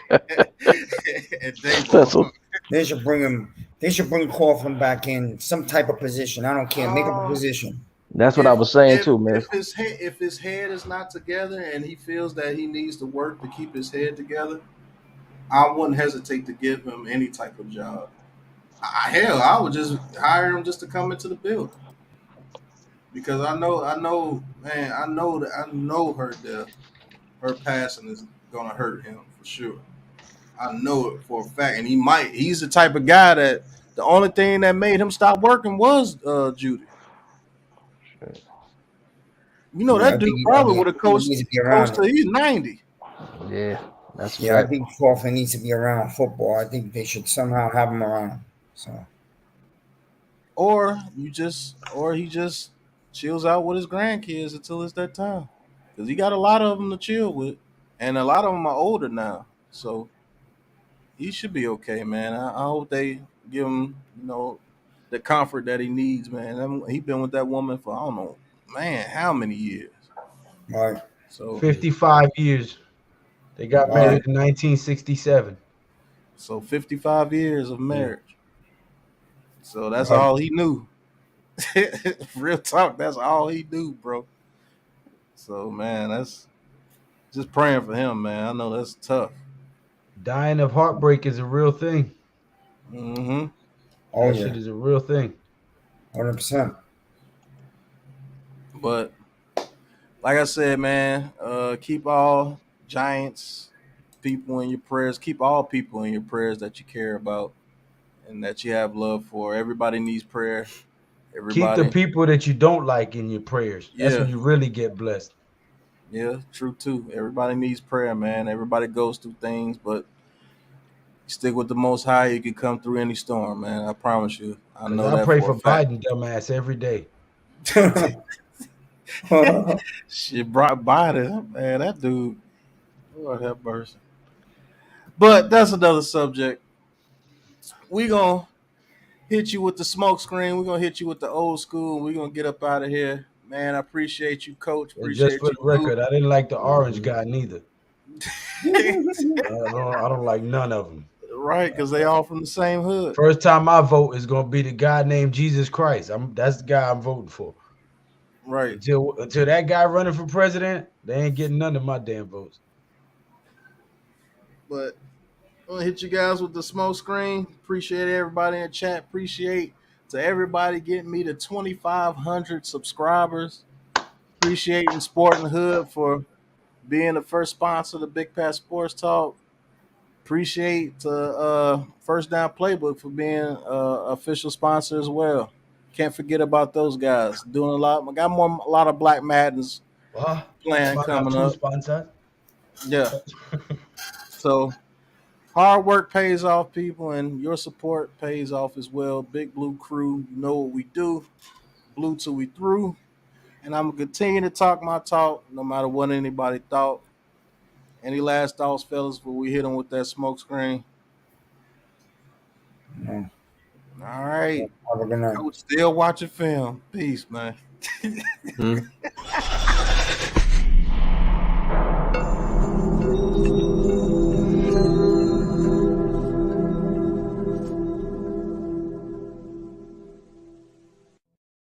[SPEAKER 1] Dabo.
[SPEAKER 8] They should bring him. They should bring Coughlin back in some type of position. I don't care. Make up a position.
[SPEAKER 5] That's what I was saying too, man.
[SPEAKER 1] If his head is not together and he feels that he needs to work to keep his head together, I wouldn't hesitate to give him any type of job. Hell, I would just hire him just to come into the building because I know, man, I know her passing is gonna hurt him for sure. I know it for a fact, and he's the type of guy that the only thing that made him stop working was Judy. That dude probably would have coached till he's 90.
[SPEAKER 5] Yeah, that's
[SPEAKER 8] I think Coughlin needs to be around football. I think they should somehow have him around. So,
[SPEAKER 1] or he just chills out with his grandkids until it's that time, because he got a lot of them to chill with, and a lot of them are older now, so he should be okay, man. I hope they give him, the comfort that he needs, man. He's been with that woman for I don't know, man, how many years?
[SPEAKER 8] Right.
[SPEAKER 1] So
[SPEAKER 4] 55 years. They got married in 1967.
[SPEAKER 1] So 55 years of marriage. So that's all he knew. Real talk, that's all he knew, bro. So, man, that's just praying for him, man. I know that's tough.
[SPEAKER 4] Dying of heartbreak is a real thing.
[SPEAKER 1] Mm-hmm.
[SPEAKER 4] That shit is a real thing.
[SPEAKER 8] 100%.
[SPEAKER 1] But like I said, man, keep all Giants people in your prayers. Keep all people in your prayers that you care about and that you have love for. Everybody needs prayer.
[SPEAKER 4] Keep the people that you don't like in your prayers. That's when you really get blessed.
[SPEAKER 1] Yeah, true too. Everybody needs prayer, man. Everybody goes through things, but stick with the Most High. You can come through any storm, man. I promise you. I know that.
[SPEAKER 4] I pray for Biden, dumbass, every day.
[SPEAKER 1] Shit, brought Biden, man. That dude, Lord have mercy. But that's another subject. We gonna hit you with the smoke screen. We're gonna hit you with the old school. We're gonna get up out of here. Man, I appreciate you, Coach. Appreciate
[SPEAKER 4] just for the record, I didn't like the orange guy neither. I don't like none of them.
[SPEAKER 1] Right, because they all from the same hood.
[SPEAKER 4] First time I vote is gonna be the guy named Jesus Christ. That's the guy I'm voting for.
[SPEAKER 1] Right.
[SPEAKER 4] Until that guy running for president, they ain't getting none of my damn votes.
[SPEAKER 1] But I'm gonna hit you guys with the smoke screen. Appreciate everybody in the chat. Appreciate to everybody getting me to 2,500 subscribers. Appreciating Sporting Hood for being the first sponsor of the Big Pat Sports Talk. Appreciate First Down Playbook for being official sponsor as well. Can't forget about those guys doing a lot. I got a lot of Black Maddens playing coming up.
[SPEAKER 4] Sponsors?
[SPEAKER 1] Yeah. So hard work pays off, people, and your support pays off as well. Big Blue Crew, you know what we do. Blue till we through. And I'm going to continue to talk my talk no matter what anybody thought. Any last thoughts, fellas, before we hit them with that smoke screen?
[SPEAKER 8] No.
[SPEAKER 1] All right.
[SPEAKER 8] Have a good night.
[SPEAKER 1] I was still watching film. Peace, man.